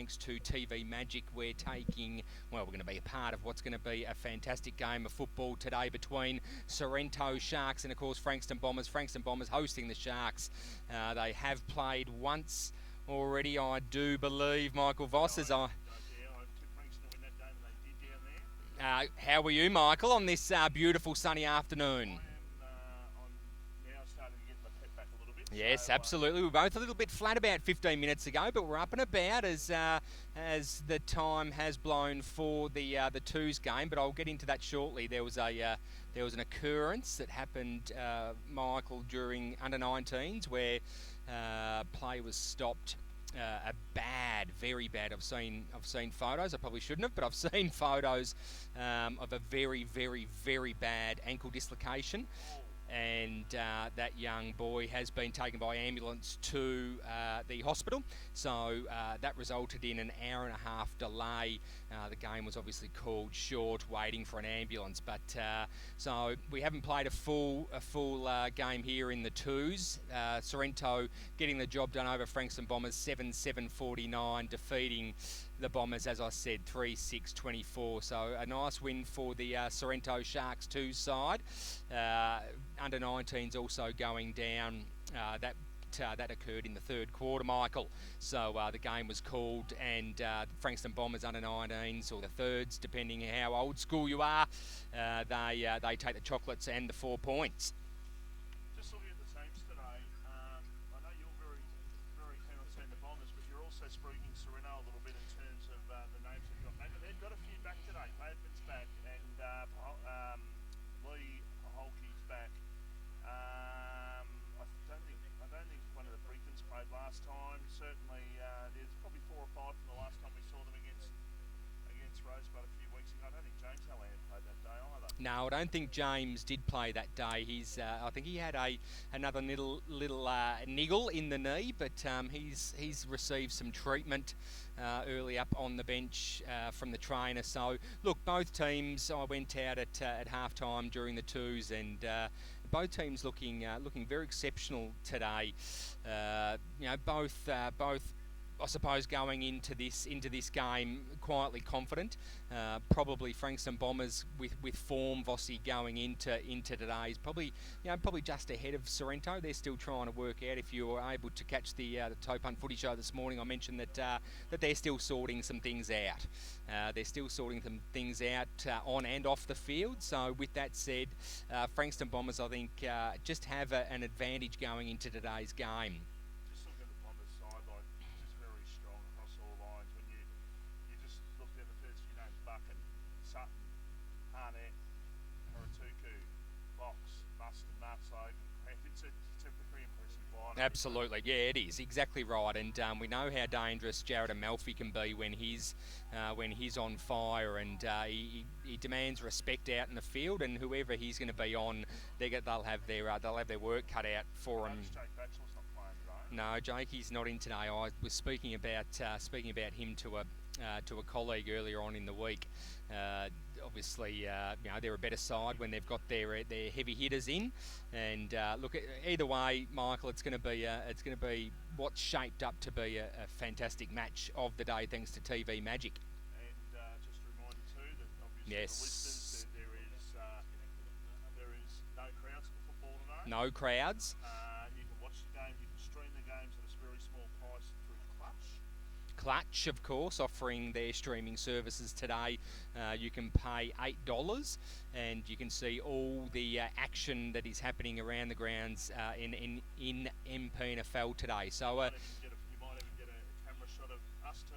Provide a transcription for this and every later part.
thanks to TV Magic. We're taking, well, we're going to be a part of what's going to be a fantastic game of football today between Sorrento Sharks and, of course, Frankston Bombers. Frankston Bombers hosting the Sharks. They have played once already, I do believe. Michael Voss, as I... how are you, Michael, on this beautiful sunny afternoon? Yes, absolutely. We were both a little bit flat about 15 minutes ago, but we're up and about as the time has blown for the twos game. But I'll get into that shortly. There was an occurrence that happened, Michael, during under-19s where play was stopped. A bad, very bad. I've seen photos. I probably shouldn't have, but I've seen photos of a very, very, very bad ankle dislocation. And that young boy has been taken by ambulance to the hospital. So that resulted in an hour and a half delay. The game was obviously called short, waiting for an ambulance. But so we haven't played a full game here in the twos. Sorrento getting the job done over Frankston Bombers 7-7-49, defeating the Bombers, as I said, 3-6-24. So a nice win for the Sorrento Sharks 2 side. Under 19s also going down. That occurred in the third quarter, Michael. So the game was called, and Frankston Bombers under 19s, or the thirds, depending how old school you are, they take the chocolates and the 4 points. Just looking at the teams today, I know you're very, very keen on seeing the Bombers, but you're also spruiking Sorrento a little bit in terms of the names they've got. They've got a few back today. Bateman's back, and Lee Holke's back. I don't think one of the Britons played last time. Certainly, there's probably 4 or 5 from the last time we saw them against Rosebud a few weeks ago. I don't think James Hallahan played that day either. No, I don't think James did play that day. I think he had another little niggle in the knee, but he's received some treatment early up on the bench from the trainer. So look, both teams. I went out at halftime during the twos, and both teams looking very exceptional today. Both I suppose going into this game quietly confident. Probably Frankston Bombers with form, Vossi going into today's probably just ahead of Sorrento. They're still trying to work out. If you were able to catch the Toe Punt Footy Show this morning, I mentioned that they're still sorting some things out. They're still sorting some things out on and off the field. So with that said, Frankston Bombers, I think, just have an advantage going into today's game. Absolutely, yeah, it is exactly right, and we know how dangerous Jared Amalfi can be when he's on fire, and he demands respect out in the field, and whoever he's going to be on, they'll have their work cut out for him. No, Jakey's not in today. I was speaking about him to a colleague earlier on in the week. Obviously, they're a better side when they've got their heavy hitters in. And look, either way, Michael, it's going to be what's shaped up to be a fantastic match of the day, thanks to TV Magic. And just a reminder too that obviously yes, the listeners, there is no crowds for football today. No crowds. You can watch the game. You can stream the games at a very small price through Clutch, of course, offering their streaming services today. You can pay $8 and you can see all the action that is happening around the grounds in MPNFL today. So you might even get a camera shot of us two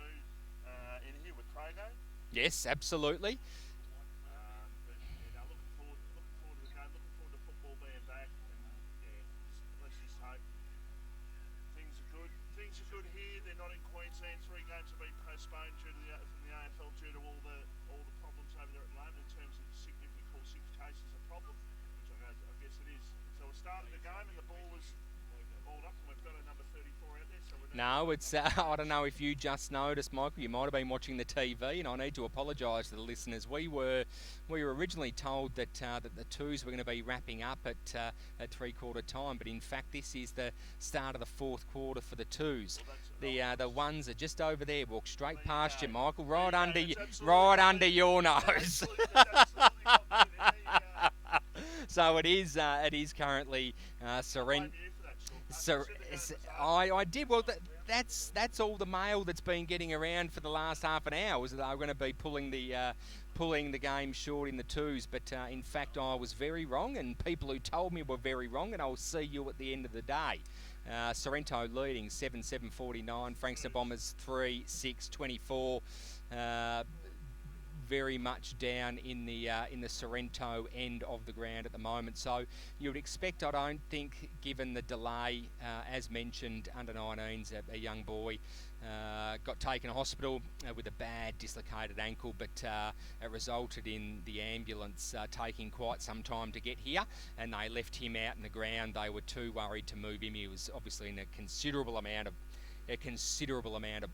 in here with Crago. Yes, absolutely. Looking forward to the game. Looking forward to football being back. And let's just hope things are good. Things are good here. They're not in Queensland. 3 games have been postponed from the AFL due to all the problems over there at the moment in terms of significant 6 cases of problem, which I guess it is. So we started the game and the ball was balled up, and we've got a number 34 out there. No, it's I don't know if you just noticed, Michael. You might have been watching the TV, and I need to apologise to the listeners. We were originally told that that the twos were going to be wrapping up at 3/4 time, but in fact this is the start of the 4th quarter for the twos. The ones are just over there. Walk straight past you, Michael, right under your nose. So it is currently Sorrento. So I did well. That's all the mail that's been getting around for the last half an hour. Was that they were going to be pulling the game short in the twos, but in fact I was very wrong, and people who told me were very wrong. And I'll see you at the end of the day. Sorrento leading 7-7-49. Frankston Bombers 3-6-24. Very much down in the Sorrento end of the ground at the moment. So you would expect, I don't think, given the delay, as mentioned, under 19s, a young boy got taken to hospital with a bad dislocated ankle, but it resulted in the ambulance taking quite some time to get here, and they left him out in the ground. They were too worried to move him. He was obviously in a considerable amount of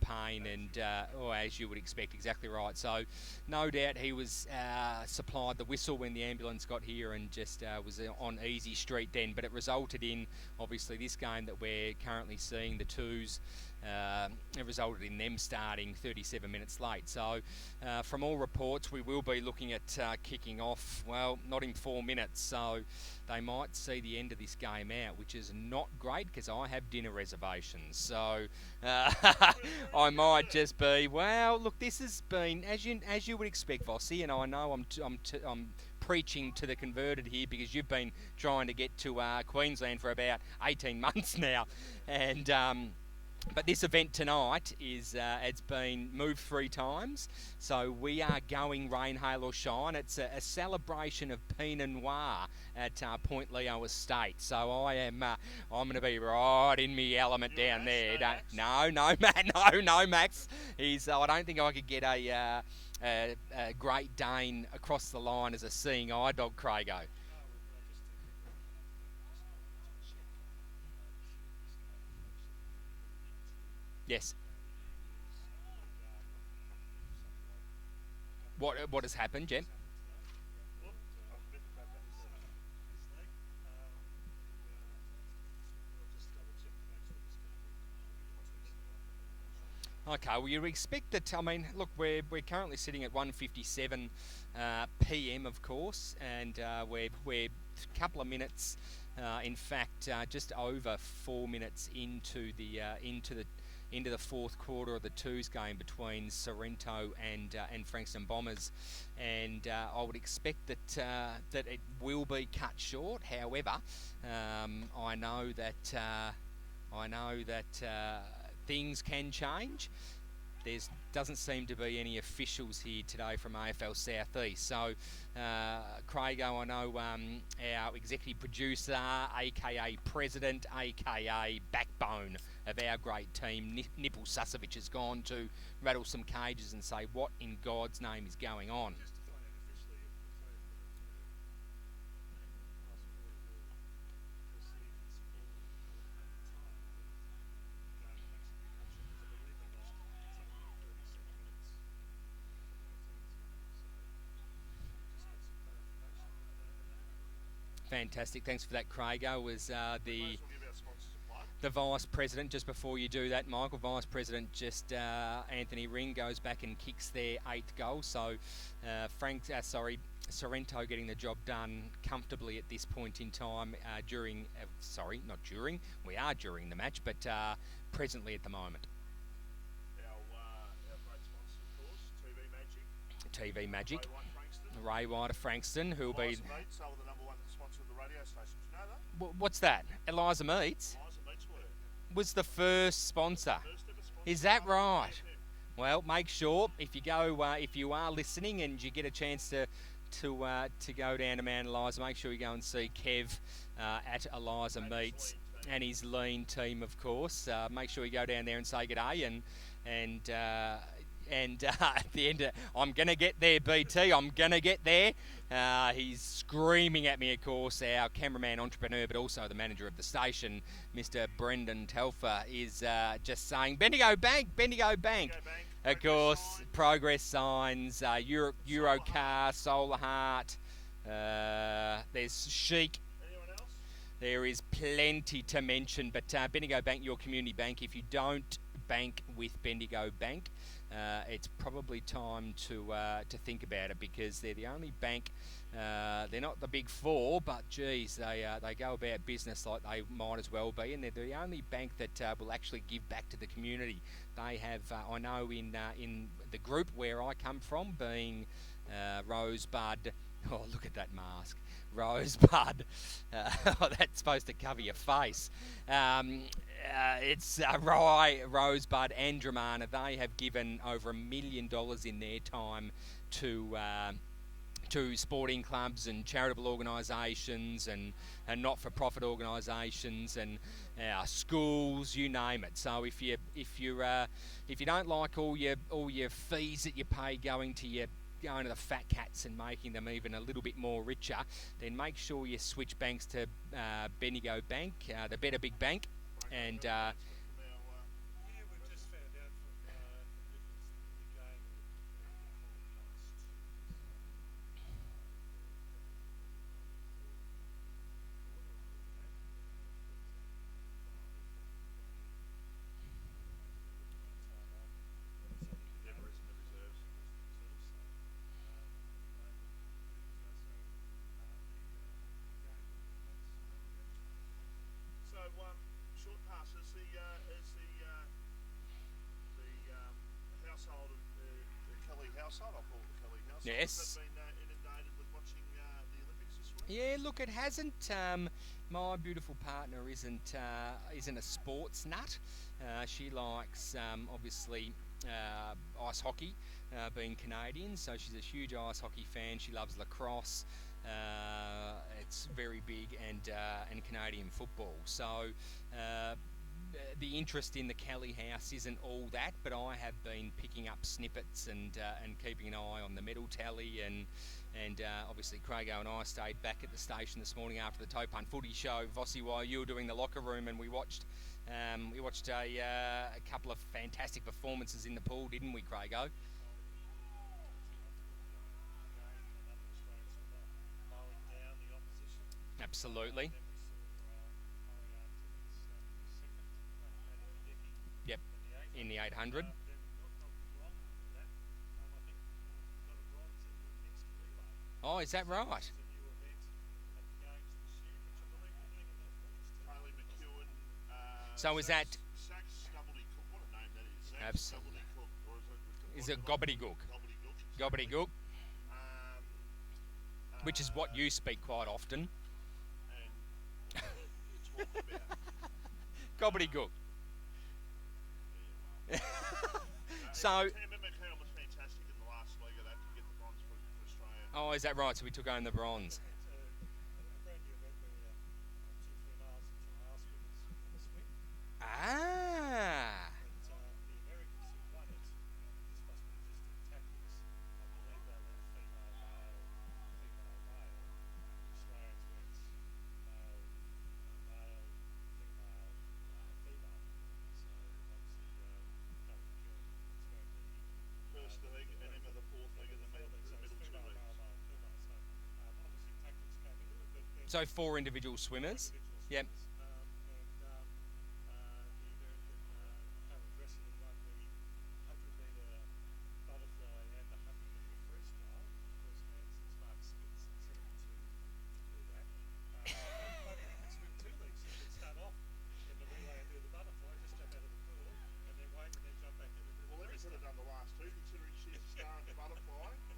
pain, and as you would expect, exactly right. So no doubt he was supplied the whistle when the ambulance got here, and just was on easy street then. But it resulted in, obviously, this game that we're currently seeing, the twos, it resulted in them starting 37 minutes late. So from all reports, we will be looking at kicking off, well, not in 4 minutes. So they might see the end of this game out, which is not great because I have dinner reservations. So I might just be, well, look, this has been, as you would expect, Vossi, and I know I'm preaching to the converted here because you've been trying to get to Queensland for about 18 months now, and but this event tonight is it's been moved 3 times, so we are going rain, hail or shine. It's a celebration of Pinot Noir at Point Leo Estate. So I'm going to be right in my element down there. No, Max. I don't think I could get a Great Dane across the line as a seeing eye dog, Craigo. Yes. What has happened, Jen? Okay, well, you expect that. I mean, look, we're currently sitting at 1:57 p.m. of course, and we're a couple of minutes, in fact, just over 4 minutes into the 4th quarter of the twos game between Sorrento and Frankston Bombers, and I would expect that it will be cut short. However, I know that things can change. There doesn't seem to be any officials here today from AFL Southeast. So, Craigo, I know our executive producer, aka president, aka backbone of our great team, Nipple Susovic, has gone to rattle some cages and say, what in God's name is going on? Fantastic. Thanks for that, Craigo. Was the Vice President, just before you do that, Michael, Vice President, just Anthony Ring goes back and kicks their 8th goal. So Sorrento getting the job done comfortably at this point in time we are during the match, but presently at the moment. Our great sponsor, of course, TV Magic. Ray White of Frankston, who will be... Eliza Meats, they were the #1 sponsor of the radio station. Do you know that? What's that? Eliza Meats? Eliza Meats was the first sponsor. Is that right? Well, make sure if you are listening and you get a chance to go down to Mount Eliza, make sure you go and see Kev at Eliza Meats and his lean team, of course. Make sure you go down there and say good day, and at the end, I'm going to get there, BT. I'm going to get there. He's screaming at me, of course. Our cameraman entrepreneur, but also the manager of the station, Mr. Brendan Telfer, is just saying, Bendigo Bank, Bendigo Bank. Of course, progress signs, Eurocar, Solar Heart, there's Chic. There is plenty to mention, but Bendigo Bank, your community bank. If you don't bank with Bendigo Bank, it's probably time to think about it, because they're the only bank. They're not the big four, but geez, they go about business like they might as well be, and they're the only bank that will actually give back to the community. They have, I know, in the group where I come from, being Rosebud. Oh, look at that mask. Rosebud. That's supposed to cover your face. It's Rye, Rosebud and Dramana. They have given over $1 million in their time to sporting clubs and charitable organisations and not-for-profit organisations and schools, you name it. So if you don't like all your fees that you pay going to the fat cats and making them even a little bit more richer, then make sure you switch banks to Bendigo Bank, the better big bank, and we've just found out from the game short pass is the household of the Kelly household. I'll call it the Kelly household. Yes. Has that been inundated with watching the Olympics this week? yeah, look, it hasn't. My beautiful partner isn't a sports nut. She likes obviously ice hockey, being Canadian, so she's a huge ice hockey fan. She loves lacrosse. It's very big, and Canadian football. So the interest in the Kelly house isn't all that, but I have been picking up snippets and keeping an eye on the medal tally, and obviously Crago and I stayed back at the station this morning after the Toe Punt footy show, Vossi, while you were doing the locker room, and we watched a couple of fantastic performances in the pool, didn't we, Crago? Absolutely. Yep, in the 800. Oh, is that right? So is that... What a name that is. Absolutely. Is it Gobbledygook? Gobbledygook? Which is what you speak quite often. Gobbledygook. So... MPNFL was fantastic in the last league of that to get the bronze for Australia. Oh, is that right? So we took home the bronze. Ah. So 4 individual swimmers. Yep.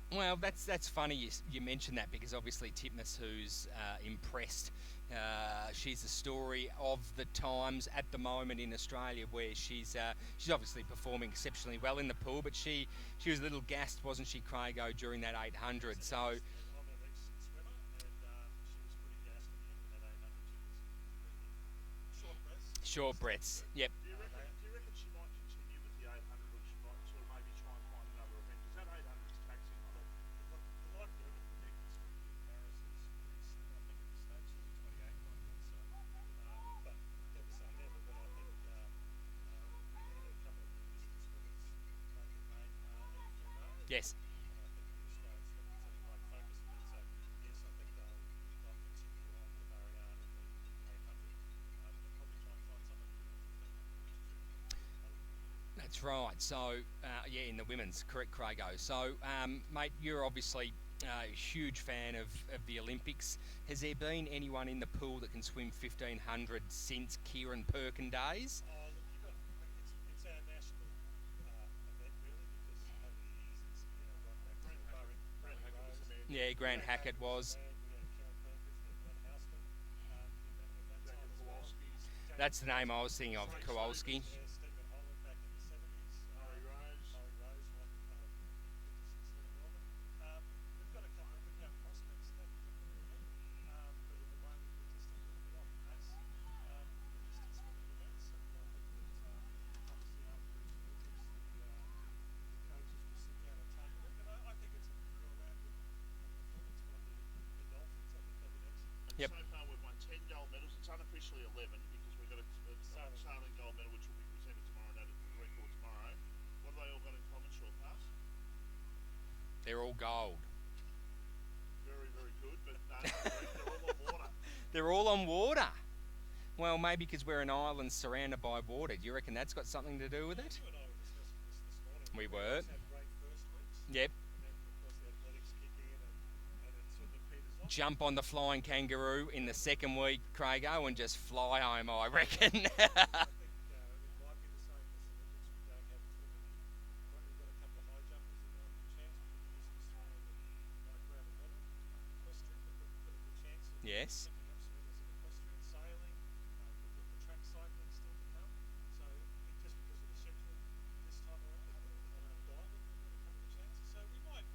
Well, that's funny you mentioned that, because obviously Titmus, who's impressed, she's the story of the times at the moment in Australia, where she's obviously performing exceptionally well in the pool, but she was a little gassed, wasn't she, Crago, during that 800? So. Short breaths. Yep. Do you reckon she might continue with the 800, or she might sort of maybe try and find another event? Because that 800 is taxing. Yes. And I think the Australian swimming team like focus on that. So yes, I think they'll continue on with Ariane in the 800. They'll probably try and find someone to do the 1500, which is really That's right. So, yeah, in the women's, correct, Crago. So, mate, you're obviously a huge fan of the Olympics. Has there been anyone in the pool that can swim 1500 since Kieran Perkin days? oh, look, it's our national event really, because over the years it's right back to Grant Barry Hackett was the Rose. man. Yeah, Grant Hackett was was. the man. We had Karen Perkins, we had Glenn Houston in that Jacob time as well. Kowalski, That's the name I was thinking of, Frank Kowalski. Stevens. Yeah, Stephen Holland back in the 70s. Murray Rose. Murray Rose won 56 there in Melbourne. We've got a couple of good young prospects in that particular event, but at the moment we're just a little bit off pace in the distance swimming events, and I think that obviously after each Olympics the coaches will sit down and take a look, and I think it's a pretty well-rounded performance by the Dolphins. I think they've been excellent. And Yep. so far we've won 10 gold medals. It's unofficially 11 because we've got a sailing gold medal which will be presented tomorrow and added to the record tomorrow. What have they all got in common, short pass? They're all gold. Very, very good, but no, they're all on water. They're all on water. Well, maybe because we're an island surrounded by water. Do you reckon that's got something to do with it? You and I were discussing this morning. We were. Had great first weeks. Yep. And then, of course, the athletics kick in and it sort of peters off. Jump on the flying kangaroo in the second week, Crago, and just fly home, I reckon. I think it might be the same as the Olympics. We don't have too many. We've only got a couple of high jumpers that might have a chance. We've got Christmas Australia that might grab a medal. Equestrian, we've got a good chance of Yes. picking up some medals in equestrian sailing. We've got the track cycling still to come. So just because of the schedule this time around, diving, we've got a couple of chances. So we might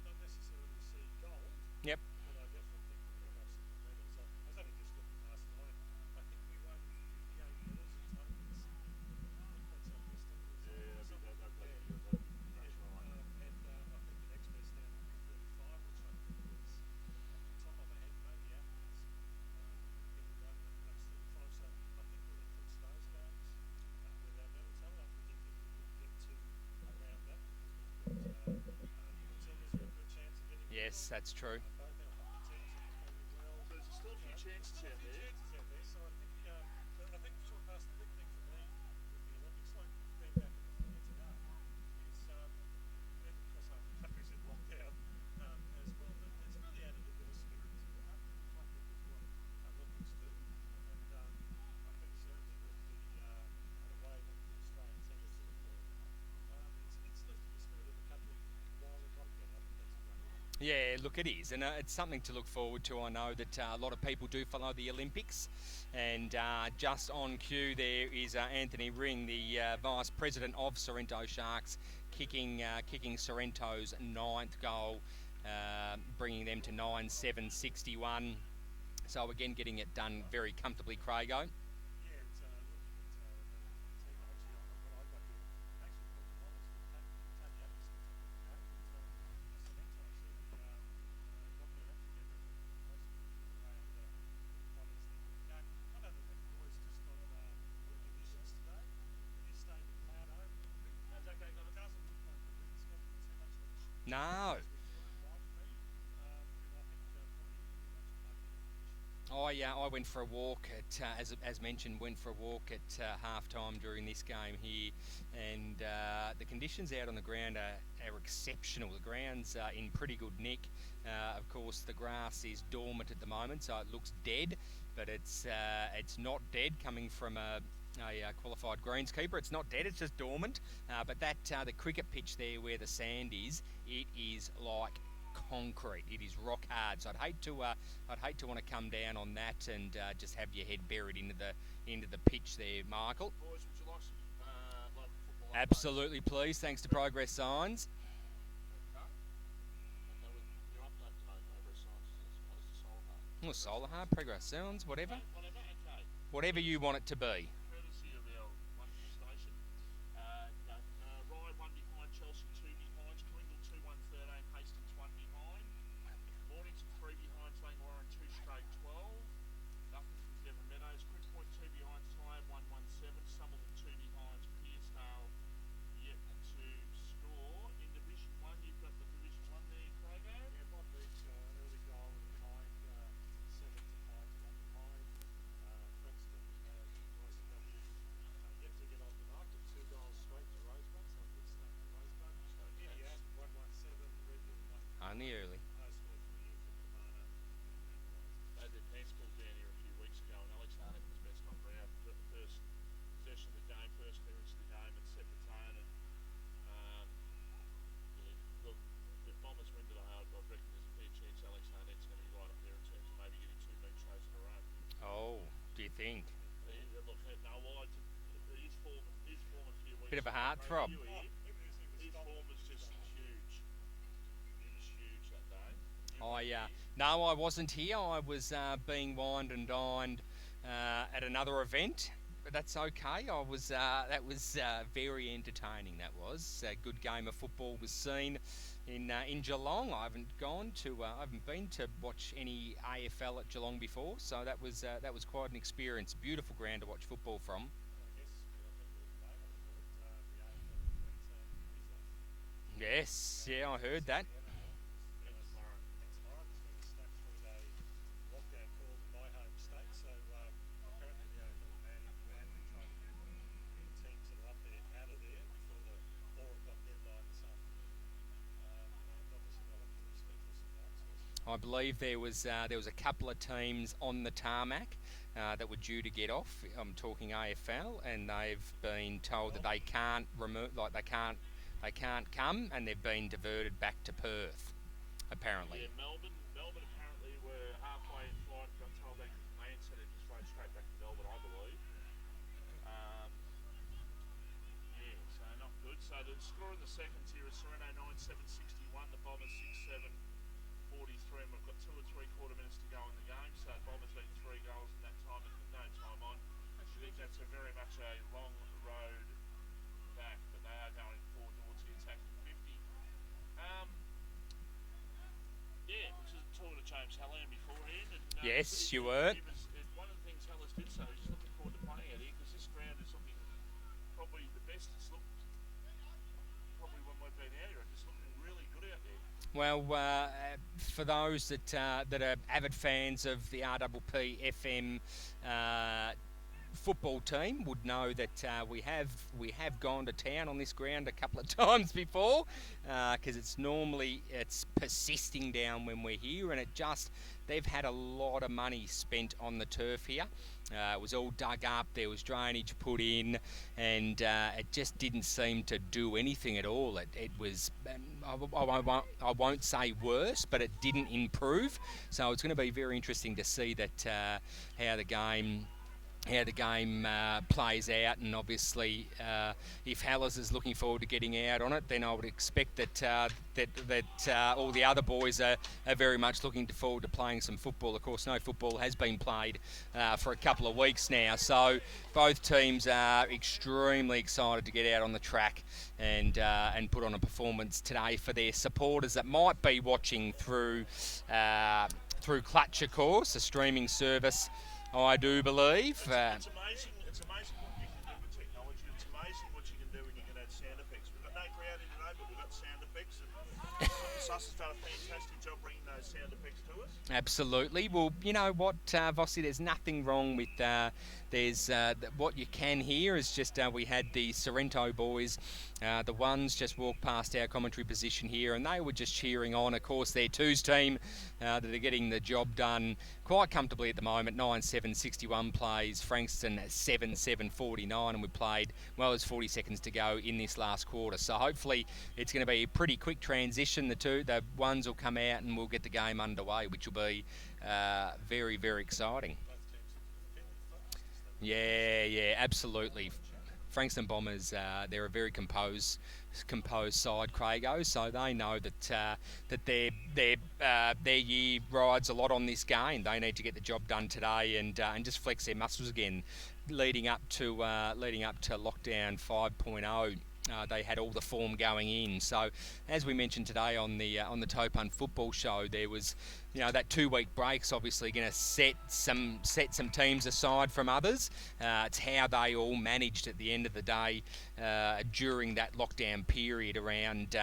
not necessarily see gold. Yep. But I definitely think we'll have some good medals. I was only just looking last night. I think we won 58 medals in total in Sydney. I think that's our best ever result. Yeah, or something. that'd be Yeah. pretty much right. And I think the next best down would be 35, which I think was off the top of my head, maybe Athens. Yeah, we won those 35. So I think we'll eclipse those games with our medal tally. I'm predicting we will get to around that because we've got New Zealanders are a good chance of getting a Yes, medal. that's true. Both our hockey teams are performing well. So there's still a few chances Still a out few there. chances out there. So I think short pass, the big thing for me with the Olympics, like being back in the footy today, is and because our country's in lockdown as well, but it's really added a bit of spirit to it, I think, with what Olympics do. And I think certainly with the way that the Australian team has performed, it's lifted the spirit of the country while in lockdown. I think that's a great thing. Yeah, look, it is, and it's something to look forward to. I know that a lot of people do follow the Olympics, and just on cue there is Anthony Ring, the Vice President of Sorrento Sharks, kicking Sorrento's 9th goal, bringing them to 9-7-61. So again, getting it done very comfortably, Crago. Yeah, it's looking at the team actually on what I got here. Actually, brought them on as Tony Atkinson took the game, but Sorrento certainly got their act together and most around quite easily with the game. One other thing, boys, just on the conditions today. It is starting to cloud over a little bit. It doesn't look like the wind's going to be too much of an issue. No. As we thought it might be. And I think probably pretty much okay conditions. I went for a walk at, as mentioned, went for a walk at half-time during this game here, and the conditions out on the ground are exceptional. The ground's in pretty good nick. Of course, the grass is dormant at the moment, so it looks dead, but it's not dead coming from a qualified greenskeeper. It's not dead, it's just dormant. But that the cricket pitch there where the sand is, it is like concrete. It is rock hard. So I'd hate to want to come down on that and just have your head buried into the pitch there, Michael. Boys, would you like some local football updates? Absolutely, please. Thanks to Progress Signs. Okay. Okay, with your update today over at Science as opposed to Solar. Well, Solar Hard, Progress Sounds, whatever. Whatever, okay. Whatever you want it to be. Courtesy of our wonderful station. Rye 1 behind, Chelsea 2 behind, Kringle 2, 1-13, Hastings 1 behind, Mornington 3 behind, Langwarren 2 straight 12, nothing from Devon Meadows, Quick Point 2 behind, Tyre 1-1-7, Summerlin 2 behind, Pearsdale yet to score. In Division 1 you've got Bit of a heartthrob. His form was just huge. He was huge that day. No, I wasn't here. I was being wined and dined at another event, but that's okay. That was very entertaining. That was a good game of football was seen in Geelong. I haven't been to watch any AFL at Geelong before, so that was quite an experience. Beautiful ground to watch football from. Yes, yeah, I heard that. I believe there was a couple of teams on the tarmac that were due to get off. I'm talking AFL, and they've been told that they can't come, and they've been diverted back to Perth, apparently. Yeah, Melbourne apparently were halfway in flight, got told they couldn't land, so they just rode straight back to Melbourne, I believe. So not good. So the score in the second tier is Sorrento 9-7-61, the Bombers 6-7-43, and we've got 2 3/4 minutes to go in the game. So Bombers lead 3 goals in that time and no time on. I think that's very much a long road back, but they are going forward towards the attacking 50. Which is talking to James Hallam beforehand. And, yes, you were. One of the things Hallis did say, he's looking forward to playing out here because this ground is looking probably the best it's looked probably when we've been out here. It's looking really good out there. Well, for those that are avid fans of the RPP FM football team would know that we have gone to town on this ground a couple of times before, because it's persisting down when we're here, and they've had a lot of money spent on the turf here. It was all dug up, there was drainage put in, and it just didn't seem to do anything at all. It was, I won't say worse, but it didn't improve. So it's going to be very interesting to see that how the game plays out, and obviously if Hallis is looking forward to getting out on it, then I would expect that all the other boys are very much looking forward to playing some football. Of course, no football has been played for a couple of weeks now, so both teams are extremely excited to get out on the track and put on a performance today for their supporters that might be watching through Clutch, of course, a streaming service, I do believe. It's amazing what you can do with technology. It's amazing what you can do when you can add sound effects. We've got no crowd in today, but we've got sound effects. And Sus has done a fantastic job bringing those sound effects to us. Absolutely. Well, you know what, Vossi, there's nothing wrong with what you can hear is just we had the Sorrento boys, the ones just walked past our commentary position here, and they were just cheering on. Of course, their twos team that are getting the job done quite comfortably at the moment. 9-7-61 plays Frankston 7-7-49, and we played well as 40 seconds to go in this last quarter. So hopefully it's going to be a pretty quick transition. The ones will come out and we'll get the game underway, which will be very, very exciting. Yeah, absolutely. Frankston Bombers, they're a very composed side, Craigo, so they know that their year rides a lot on this game. They need to get the job done today and just flex their muscles again, leading up to lockdown 5.0. They had all the form going in. So, as we mentioned today on the Topun Football Show, there was, that 2-week break's obviously going to set some teams aside from others. It's how they all managed at the end of the day during that lockdown period around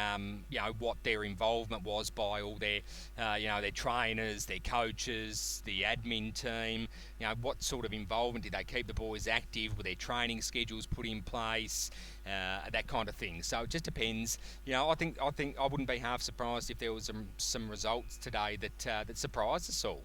what their involvement was by all their their trainers, their coaches, the admin team. What sort of involvement did they keep the boys active? Were their training schedules put in place? That kind of thing. So it just depends. I think I wouldn't be half surprised if there was some results today that surprised us all.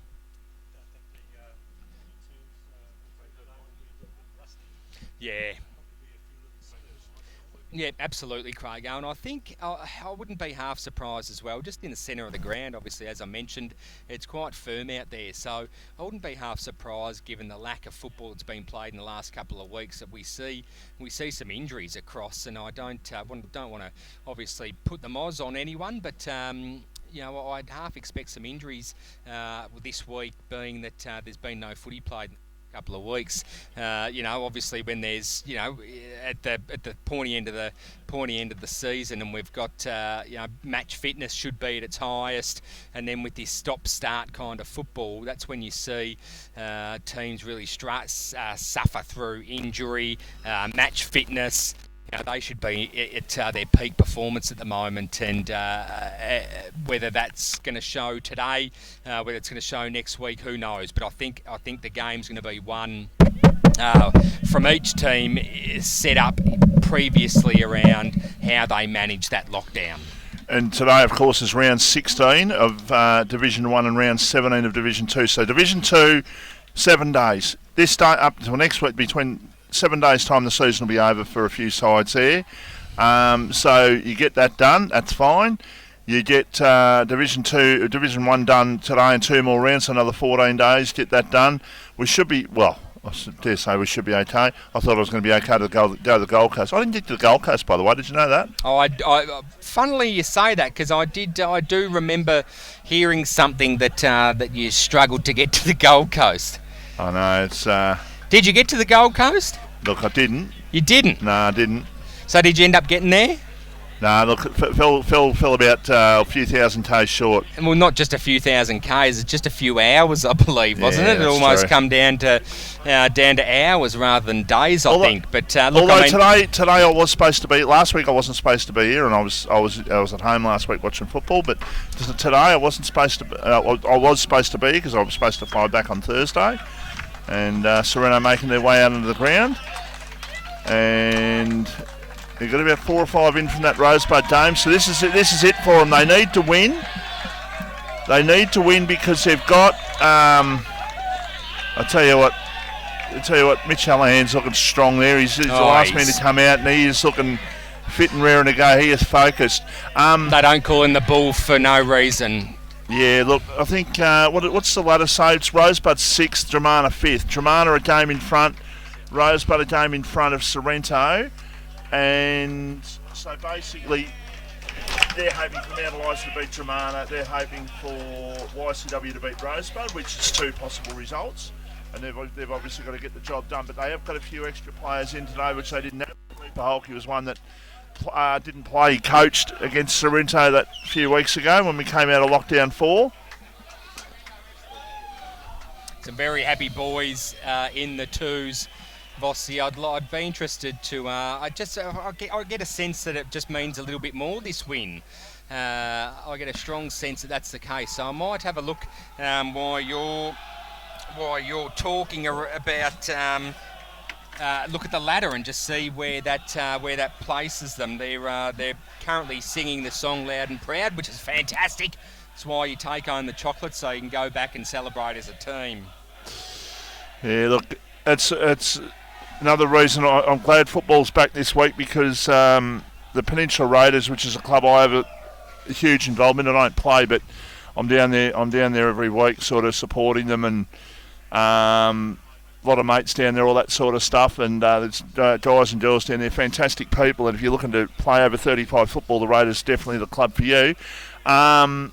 Yeah, absolutely, Craig. And I think I wouldn't be half surprised as well. Just in the centre of the ground, obviously, as I mentioned, it's quite firm out there. So I wouldn't be half surprised, given the lack of football that's been played in the last couple of weeks, that we see some injuries across. And I don't want to obviously put the moz on anyone, but. I'd half expect some injuries this week, being that there's been no footy played couple of weeks. Obviously when there's at the pointy end of the season, and we've got match fitness should be at its highest, and then with this stop-start kind of football, that's when you see teams really suffer through injury, match fitness. They should be at their peak performance at the moment, and whether that's going to show today, whether it's going to show next week, who knows? But I think the game's going to be one from each team set up previously around how they manage that lockdown. And today, of course, is round 16 of Division 1 and round 17 of Division 2. So Division 2, 7 days. This day up until next week, between 7 days' time, the season will be over for a few sides there. So you get that done, that's fine. You get Division 1 done today and 2 more rounds, so another 14 days, get that done. We should be, I dare say we should be okay. I thought I was going to be okay to go to the Gold Coast. I didn't get to the Gold Coast, by the way, did you know that? Funnily you say that, because I do remember hearing something that you struggled to get to the Gold Coast. I know, it's... Did you get to the Gold Coast? Look, I didn't. You didn't? No, I didn't. So did you end up getting there? No, look, it fell about a few thousand k's short. Well, not just a few thousand k's, it's just a few hours, I believe, wasn't it? It almost true. Come down to hours rather than days, I think. But today I was supposed to be. Last week I wasn't supposed to be here, and I was at home last week watching football. But today I wasn't supposed to. I was supposed to be, because I was supposed to fly back on Thursday. And Sorrento making their way out into the ground, and they've got about 4 or 5 in from that Rosebud Dome. So this is it for them. They need to win. They need to win because they've got. I tell you what, Mitch Hallahan's looking strong there. He's the last man to come out, and he is looking fit and raring to go. He is focused. They don't call in the bull for no reason. Yeah, look, I think, what's the ladder say? It's Rosebud 6th, Dramana 5th. Dramana a game in front, Rosebud a game in front of Sorrento. And so basically, they're hoping for Mount Eliza to beat Dramana. They're hoping for YCW to beat Rosebud, which is 2 possible results. And they've obviously got to get the job done. But they have got a few extra players in today, which they didn't have. Paholke was one that didn't play. He coached against Sorrento that few weeks ago when we came out of lockdown 4. Some very happy boys in the twos. Vossi, I'd be interested to. I get a sense that it just means a little bit more, this win. I get a strong sense that that's the case. So I might have a look while you're talking about. Look at the ladder and just see where that places them. They're currently singing the song loud and proud, which is fantastic. That's why you take home the chocolate, so you can go back and celebrate as a team. Yeah, look, it's another reason I'm glad football's back this week, because the Peninsula Raiders, which is a club I have a huge involvement in. I don't play, but I'm down there every week, sort of supporting them, and a lot of mates down there, all that sort of stuff, and there's guys and girls down there, fantastic people, and if you're looking to play over 35 football, the Raiders is definitely the club for you. Currently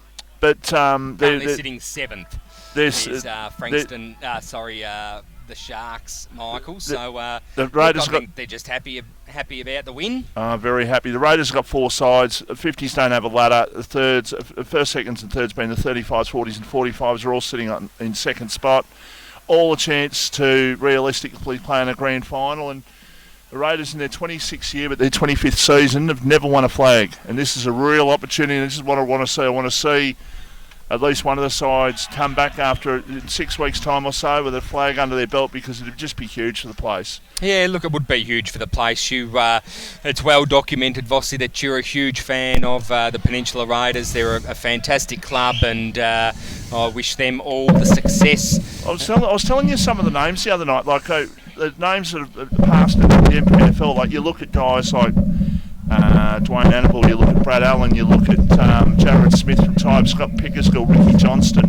sitting 7th. There's Frankston, the Sharks, Michael. So the Raiders I think they're just happy about the win. Very happy. The Raiders have got 4 sides. The 50s don't have a ladder. The thirds, first, seconds, and thirds, being the 35s, 40s, and 45s, are all sitting in second spot. All a chance to realistically play in a grand final, and the Raiders in their 26th year, but their 25th season, have never won a flag, and this is a real opportunity, and this is what I want to see. I want to see at least one of the sides come back after 6 weeks' time or so with a flag under their belt, because it would just be huge for the place. Yeah, look, it would be huge for the place. It's well documented, Vossi, that you're a huge fan of the Peninsula Raiders. They're a fantastic club, and I wish them all the success. I was telling you some of the names the other night, like the names that have passed in the MPNFL. Like, you look at guys like Dwayne Annable, you look at Brad Allen, you look at Jared Smith from Tybe, Scott Pickersgill, Ricky Johnston,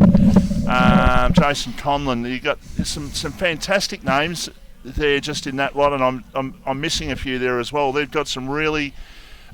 Jason Conlon. You got some fantastic names there just in that lot, and I'm missing a few there as well. They've got some really.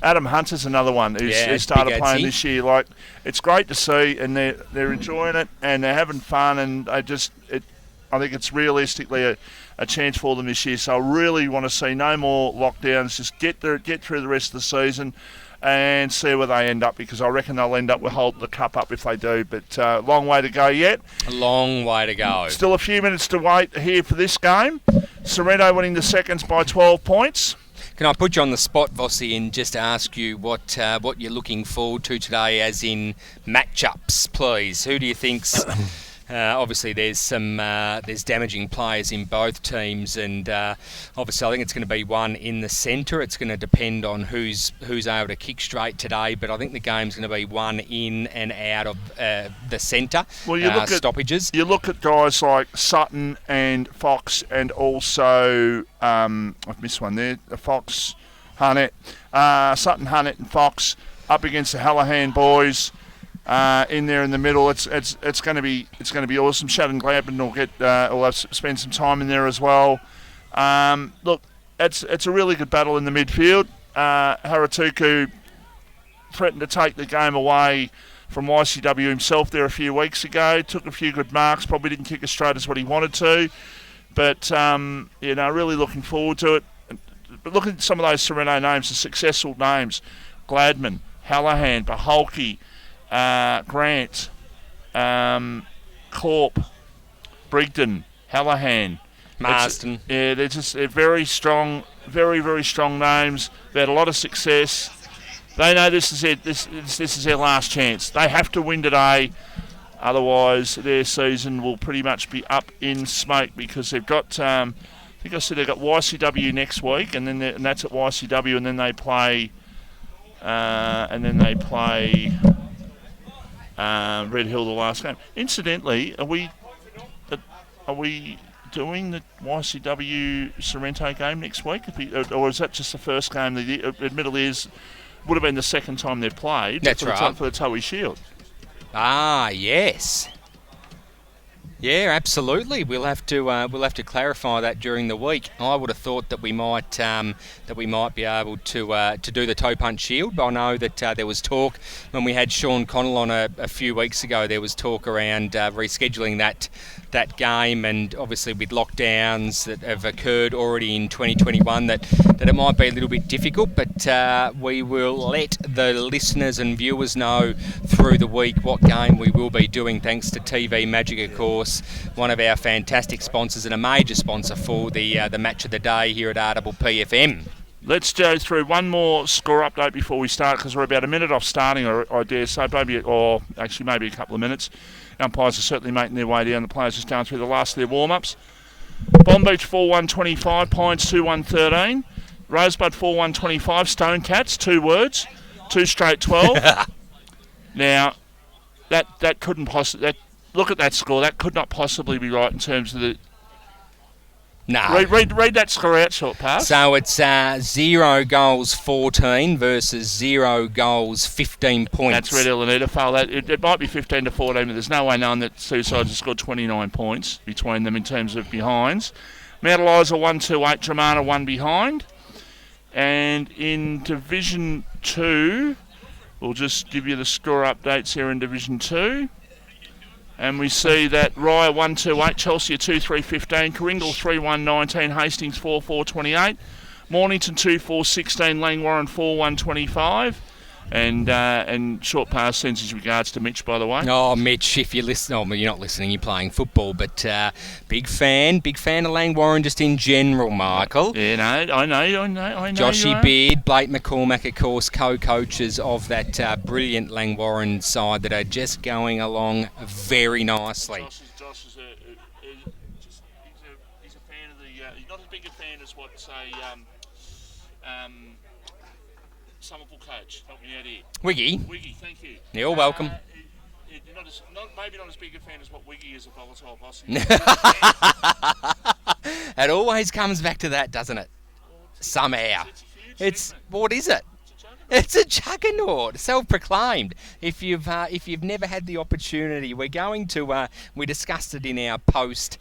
Adam Hunter's another one who's started playing this year. Like, it's great to see, and they're enjoying it and they're having fun, and I think it's realistically a chance for them this year. So I really want to see no more lockdowns. Just get through the rest of the season and see where they end up, because I reckon they'll end up with holding the cup up if they do. But long way to go yet. A long way to go. Still a few minutes to wait here for this game. Sorrento winning the seconds by 12 points. Can I put you on the spot, Vossi, and just ask you what you're looking forward to today, as in matchups, please? Who do you think's... obviously, there's damaging players in both teams, and obviously, I think it's going to be one in the centre. It's going to depend on who's able to kick straight today, but I think the game's going to be one in and out of the centre. Well, you look stoppages. You look at guys like Sutton and Fox, and also I've missed one there. Fox, Hunnett, Sutton, Hunnett, and Fox up against the Hallahan boys. In there in the middle, it's going to be awesome. Shadden Gladman will spend some time in there as well. Look, it's a really good battle in the midfield. Haratuku threatened to take the game away from YCW himself there a few weeks ago. Took a few good marks, probably didn't kick as straight as what he wanted to, but really looking forward to it. But look at some of those Sorrento names, the successful names: Gladman, Hallahan, Baholke, Grant, Corp, Brigden, Hallahan, Marsden. They're very strong, very, very strong names. They had a lot of success. They know this is it. This is their last chance. They have to win today, otherwise their season will pretty much be up in smoke, because they've got. I think I said they've got YCW next week, and that's at YCW, and then they play. Red Hill the last game. Incidentally, are we doing the YCW Sorrento game next week, or is that just the first game? Admittedly, would have been the second time they've played. That's right, for the Towie Shield. Ah, yes. Yeah, absolutely. We'll have to clarify that during the week. I would have thought that we might be able to do the toe punch shield, but I know that there was talk when we had Sean Connell on a few weeks ago. There was talk around rescheduling that game, and obviously with lockdowns that have occurred already in 2021, that it might be a little bit difficult. But we will let the listeners and viewers know through the week what game we will be doing, thanks to TV Magic, of course, one of our fantastic sponsors and a major sponsor for the match of the day here at RPPFM. Let's go through one more score update before we start, because we're about a minute off starting, I dare say, maybe a couple of minutes. Umpires are certainly making their way down. The players just going through the last of their warm-ups. Bomb Beach 4-1-25, Pines 2-1-13, Rosebud 4-1-25, Stone Cats 2 words, 2 straight 12. Now, that couldn't possibly. Look at that score. That could not possibly be right in terms of the. No. Read that score out, short pass. So it's 0 goals 14 versus 0 goals 15 points. That's Red Hill and Edafale. It might be 15-14, but there's no way knowing that two sides have scored 29 points between them in terms of behinds. Mount Eliza 1-2-8, Dramana 1 behind. And in Division 2, we'll just give you the score updates here in Division 2. And we see that Rye 1-2-8, Chelsea 2-3-15, Coringal 3-1-19, Hastings 4-4-28, Mornington 2-4-16, Langwarren 4-1-25, and short pass sends his regards to Mitch, by the way. Oh, Mitch, if you listen, you're not listening, you're playing football, but big fan of Langwarren just in general, Michael. Yeah, no, I know. Joshy Beard, Blake McCormack, of course, co-coaches of that brilliant Langwarren side that are just going along very nicely. Josh is he's a fan of the. He's not as big a fan as what, say, Somerville coach. Help me out here. Wiggy, thank you. You're welcome. Maybe not as big a fan as what Wiggy is of volatile bossy. It always comes back to that, doesn't it? Somehow. It's What is it? It's a It's a juggernaut, self-proclaimed. If you've never had the opportunity, we're going to we discussed it in our post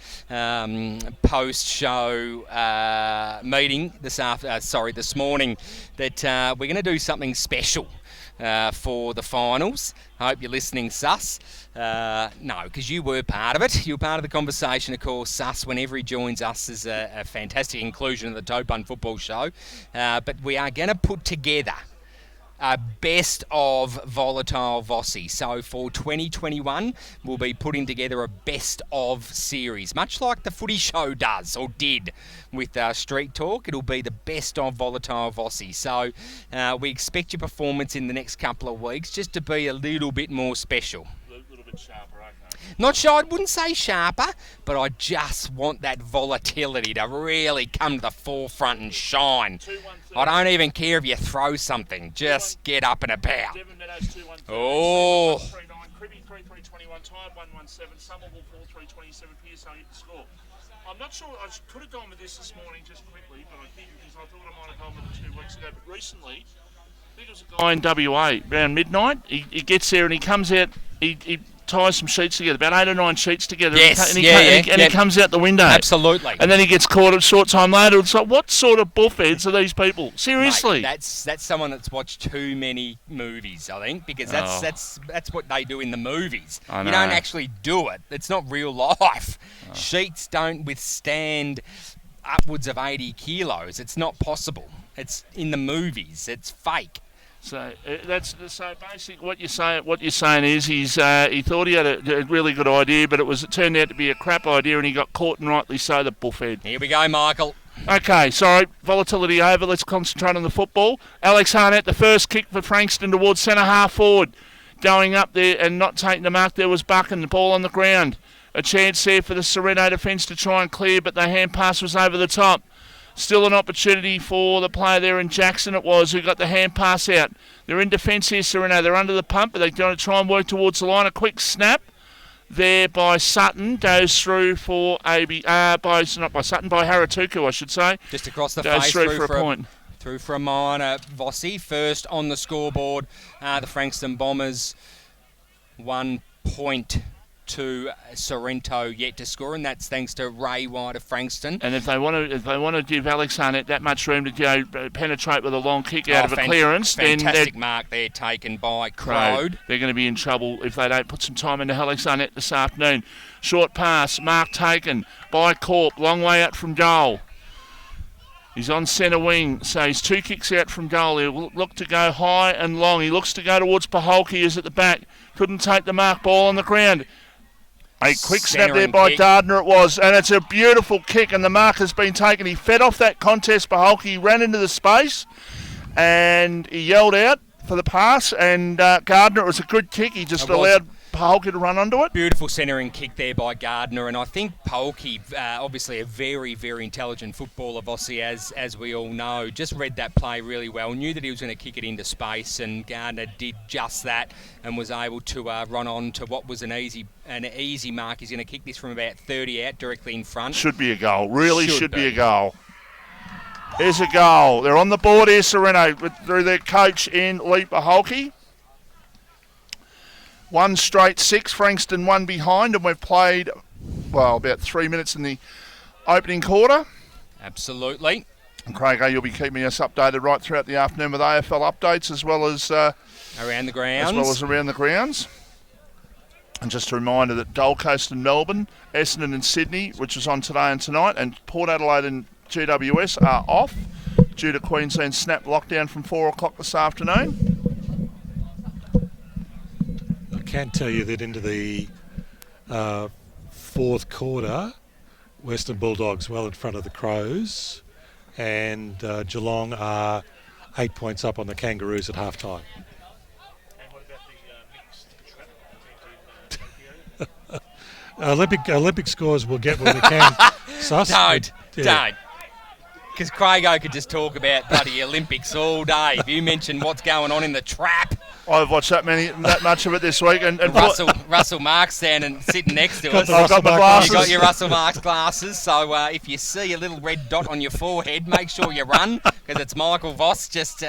show meeting this morning that we're going to do something special for the finals. I hope you're listening, Sus. No, because you were part of it. You were part of the conversation, of course. Sus, whenever he joins us, is a fantastic inclusion of the Toad Bun Football Show. But we are going to put together a best of volatile Vossi. So for 2021, we'll be putting together a best of series, much like the footy show does or did with Street Talk. It'll be the best of volatile Vossi. So we expect your performance in the next couple of weeks just to be a little bit more special. A little bit sharper, okay. Not sure, I wouldn't say sharper, but I just want that volatility to really come to the forefront and shine. I don't even care if you throw something, just get up and about. Devon Meadows 2-1. Oh. 39. Cribby 3-3-21. Tired 1-1-7. Somerville 4-3-27. Pearson hit the score. I'm not sure. I could have gone with this morning just quickly, but I didn't because I thought I might have gone with it 2 weeks ago. But recently, I think it was a guy in WA around midnight. He gets there and he comes out. He ties some sheets together, about 8 or 9 sheets together. Yes, and he comes out the window. Absolutely. And then he gets caught a short time later. It's like, what sort of buffheads are these people? Seriously. Mate, that's someone that's watched too many movies, I think, because that's what they do in the movies. I know. You don't actually do it. It's not real life. Sheets don't withstand upwards of 80 kilos. It's not possible. It's in the movies. It's fake. So so basically what you're saying is he thought he had a really good idea, but it turned out to be a crap idea, and he got caught, and rightly so, the buffhead. Here we go, Michael. Okay, sorry, volatility over. Let's concentrate on the football. Alex Harnett, the first kick for Frankston towards centre half forward, going up there and not taking the mark. There was Buchan, the ball on the ground. A chance there for the Sorrento defence to try and clear, but the hand pass was over the top. Still an opportunity for the player there in Jackson, it was, who got the hand pass out. They're in defence here, Sorrento. They're under the pump, but they're going to try and work towards the line. A quick snap there by Sutton goes through for by Haratuku, I should say. Just across the goes face, through for a point. Through for a minor. Vossi first on the scoreboard. The Frankston Bombers 1 point to Sorrento yet to score, and that's thanks to Ray White of Frankston. And if they want to give Alex Harnett that much room to go penetrate with a long kick out of a clearance, then fantastic mark there taken by Crode. They're going to be in trouble if they don't put some time into Alex Harnett this afternoon. Short pass, mark taken by Corp, long way out from goal. He's on centre wing, so he's 2 kicks out from goal. He'll look to go high and long. He looks to go towards Paholke, who's at the back. Couldn't take the mark, ball on the ground. A quick snap there by Gardner it was, and it's a beautiful kick, and the mark has been taken. He fed off that contest, Paholke. He ran into the space, and he yelled out for the pass, and Gardner, it was a good kick. He just allowed Paholke to run onto it. Beautiful centering kick there by Gardner, and I think Paholke, obviously a very, very intelligent footballer, Vossi, as we all know, just read that play really well, knew that he was going to kick it into space, and Gardner did just that and was able to run on to what was an easy mark. He's going to kick this from about 30 out directly in front. Should be a goal. Really should be a goal. There's a goal. They're on the board here, Sorrento, through their coach in Lee Paholke. 1 straight 6, Frankston 1 behind, and we've played, about 3 minutes in the opening quarter. Absolutely. And Craig, you'll be keeping us updated right throughout the afternoon with AFL updates as well as around the grounds. And just a reminder that Gold Coast and Melbourne, Essendon and Sydney, which is on today and tonight, and Port Adelaide and GWS are off due to Queensland's snap lockdown from 4 o'clock this afternoon. I can tell you that into the fourth quarter, Western Bulldogs well in front of the Crows, and Geelong are 8 points up on the Kangaroos at half-time. And what about the mixed trap Olympic scores we'll get when we can. Sus. Don't. Because Craigo could just talk about bloody Olympics all day. If you mention what's going on in the trap. I've watched that much of it this week. And Russell Marks sitting next to us. I've got my glasses. You got your Russell Marks glasses. So if you see a little red dot on your forehead, make sure you run, because it's Michael Voss just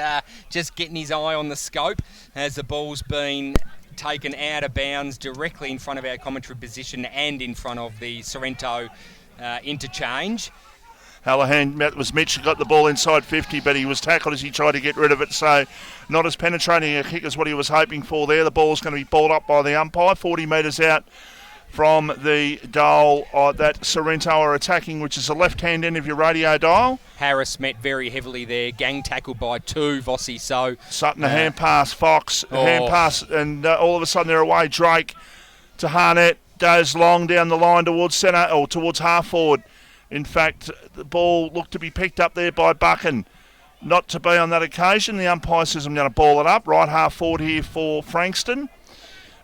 getting his eye on the scope as the ball's been taken out of bounds directly in front of our commentary position and in front of the Sorrento interchange. Hallahan, that was Mitch who got the ball inside 50, but he was tackled as he tried to get rid of it, so not as penetrating a kick as what he was hoping for there. The ball's going to be balled up by the umpire, 40 metres out from the goal that Sorrento are attacking, which is the left-hand end of your radio dial. Harris met very heavily there, gang tackled by two, Vossi, so... Sutton, a hand pass, Fox, hand pass, and all of a sudden they're away. Drake to Harnett, goes long down the line towards centre, or towards half-forward. In fact, the ball looked to be picked up there by Buchan. Not to be on that occasion. The umpire says I'm going to ball it up. Right half forward here for Frankston.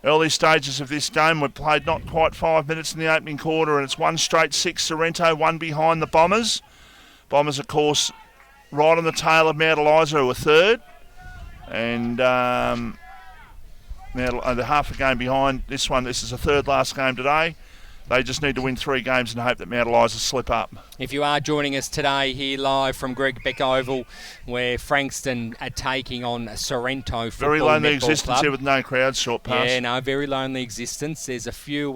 Early stages of this game, we've played not quite 5 minutes in the opening quarter, and it's 1 straight 6 Sorrento, 1 behind the Bombers. Bombers, of course, right on the tail of Mount Eliza, who are third. And they're half a game behind this one. This is the third last game today. They just need to win 3 games and hope that Mount Eliza slip up. If you are joining us today here live from Greg Beck Oval, where Frankston are taking on Sorrento Football Very lonely Netball existence Club. here with no crowd, short pass. Yeah, no, very lonely existence. There's a few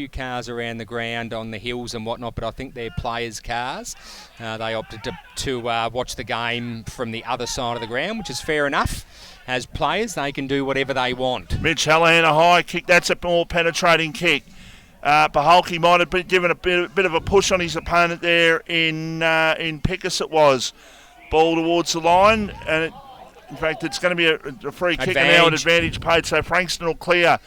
cars around the ground on the hills and whatnot, but I think they're players' cars. They opted to watch the game from the other side of the ground, which is fair enough. As players, they can do whatever they want. Mitch Hallahan, a high kick. That's a more penetrating kick. Pahalki might have been given a bit of a push on his opponent there in Pickus. It was ball towards the line, and in fact it's going to be a free kick and now an advantage paid. So Frankston will clear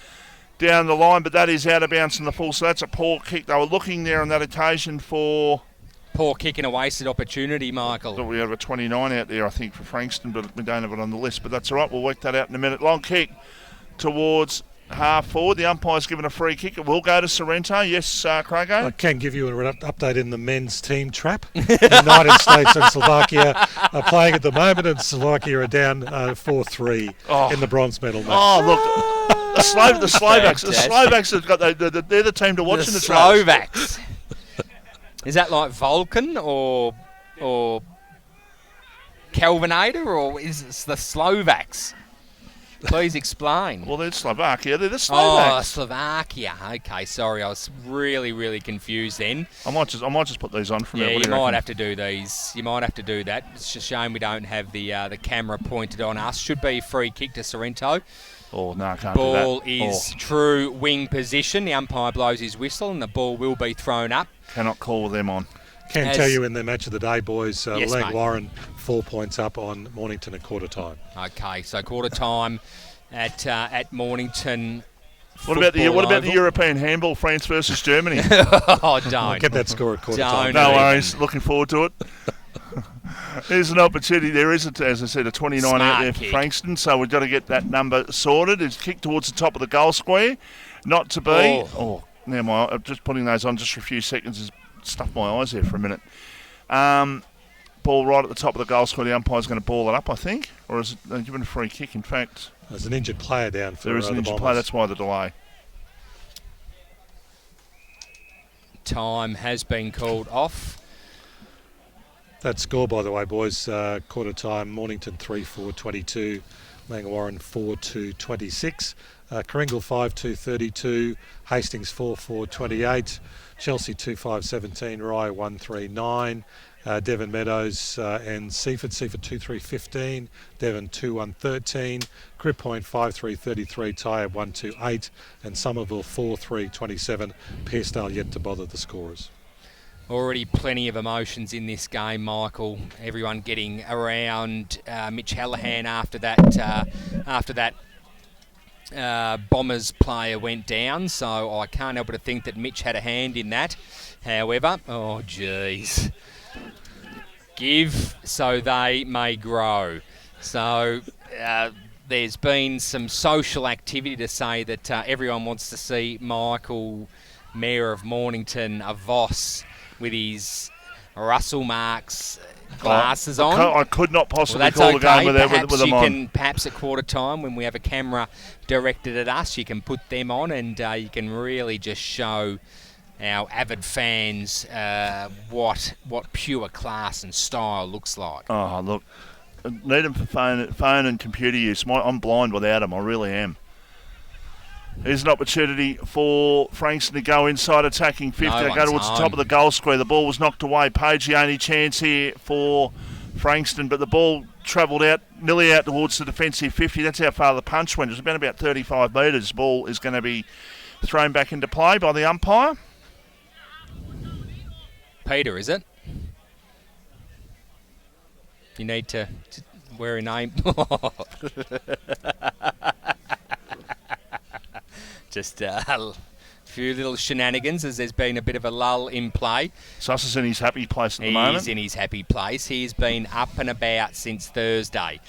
down the line, but that is out of bounds in the full. So that's a poor kick. They were looking there on that occasion for poor kick and a wasted opportunity, Michael. Thought we have a 29 out there, I think, for Frankston, but we don't have it on the list. But that's all right. We'll work that out in a minute. Long kick towards half forward. The umpire's given a free kick. It will go to Sorrento. Yes, Crago? I can give you an update in the men's team trap. The United States and Slovakia are playing at the moment, and Slovakia are down 4-3 in the bronze medal match. Oh, look. The Slovaks have got they're the team to watch in the Slovaks. Is that like Vulcan or Kelvinator, or is it the Slovaks? Please explain. Well, they're Slovakia. They're the Slovaks. Oh, Slovakia. Okay, sorry. I was really, really confused then. I might just put these on from there. Yeah, you might have to do these. You might have to do that. It's a shame we don't have the camera pointed on us. Should be free kick to Sorrento. Oh, no, can't ball do that. Ball is true wing position. The umpire blows his whistle and the ball will be thrown up. Cannot call them on. Can tell you in the match of the day, boys, yes, Lang Warren 4 points up on Mornington at quarter time. Okay, so quarter time at Mornington. What about the European handball, France versus Germany? Oh, don't. I'll get that score at quarter time. No worries. Looking forward to it. There's an opportunity. There is, as I said, a 29 Smart out there kick for Frankston, so we've got to get that number sorted. It's kicked towards the top of the goal square. Not to be. Now I'm just putting those on just for a few seconds. Has stuffed my eyes there for a minute. Ball right at the top of the goal square. The umpire's going to ball it up, I think. Or is it given a free kick, in fact? There's an injured player down for there is an injured player, that's why the delay. Time has been called off. That score, by the way, boys, quarter time, Mornington 3-4-22, Langwarren 4-2-26, Kringle 5-2-32, Hastings 4-4-28, Chelsea 2-5-17, Rye 1-3-9, Devon Meadows and Seaford 2-3-15, Devon 2-1-13, Crib Point 5-3-33, Tyab 1-2-8, and Somerville 4-3-27. Pearsdale yet to bother the scorers. Already plenty of emotions in this game, Michael. Everyone getting around Mitch Hallahan after that Bombers player went down, so I can't help but to think that Mitch had a hand in that. However, oh geez, give so they may grow. So there's been some social activity to say that everyone wants to see Michael, Mayor of Mornington, a Voss, with his Russell Marks glasses on. I could not possibly call the game with them on. Perhaps at quarter time, when we have a camera directed at us, you can put them on and you can really just show our avid fans what pure class and style looks like. Oh, look, I need them for phone and computer use. I'm blind without them, I really am. Here's an opportunity for Frankston to go inside attacking 50. They go towards the top of the goal square. The ball was knocked away. Page the only chance here for Frankston, but the ball travelled out, nearly out towards the defensive 50. That's how far the punch went. It was about 35 metres. The ball is going to be thrown back into play by the umpire. Peter, is it? You need to wear a name. Just a few little shenanigans as there's been a bit of a lull in play. Suss is in his happy place at the moment. He's in his happy place. He's been up and about since Thursday,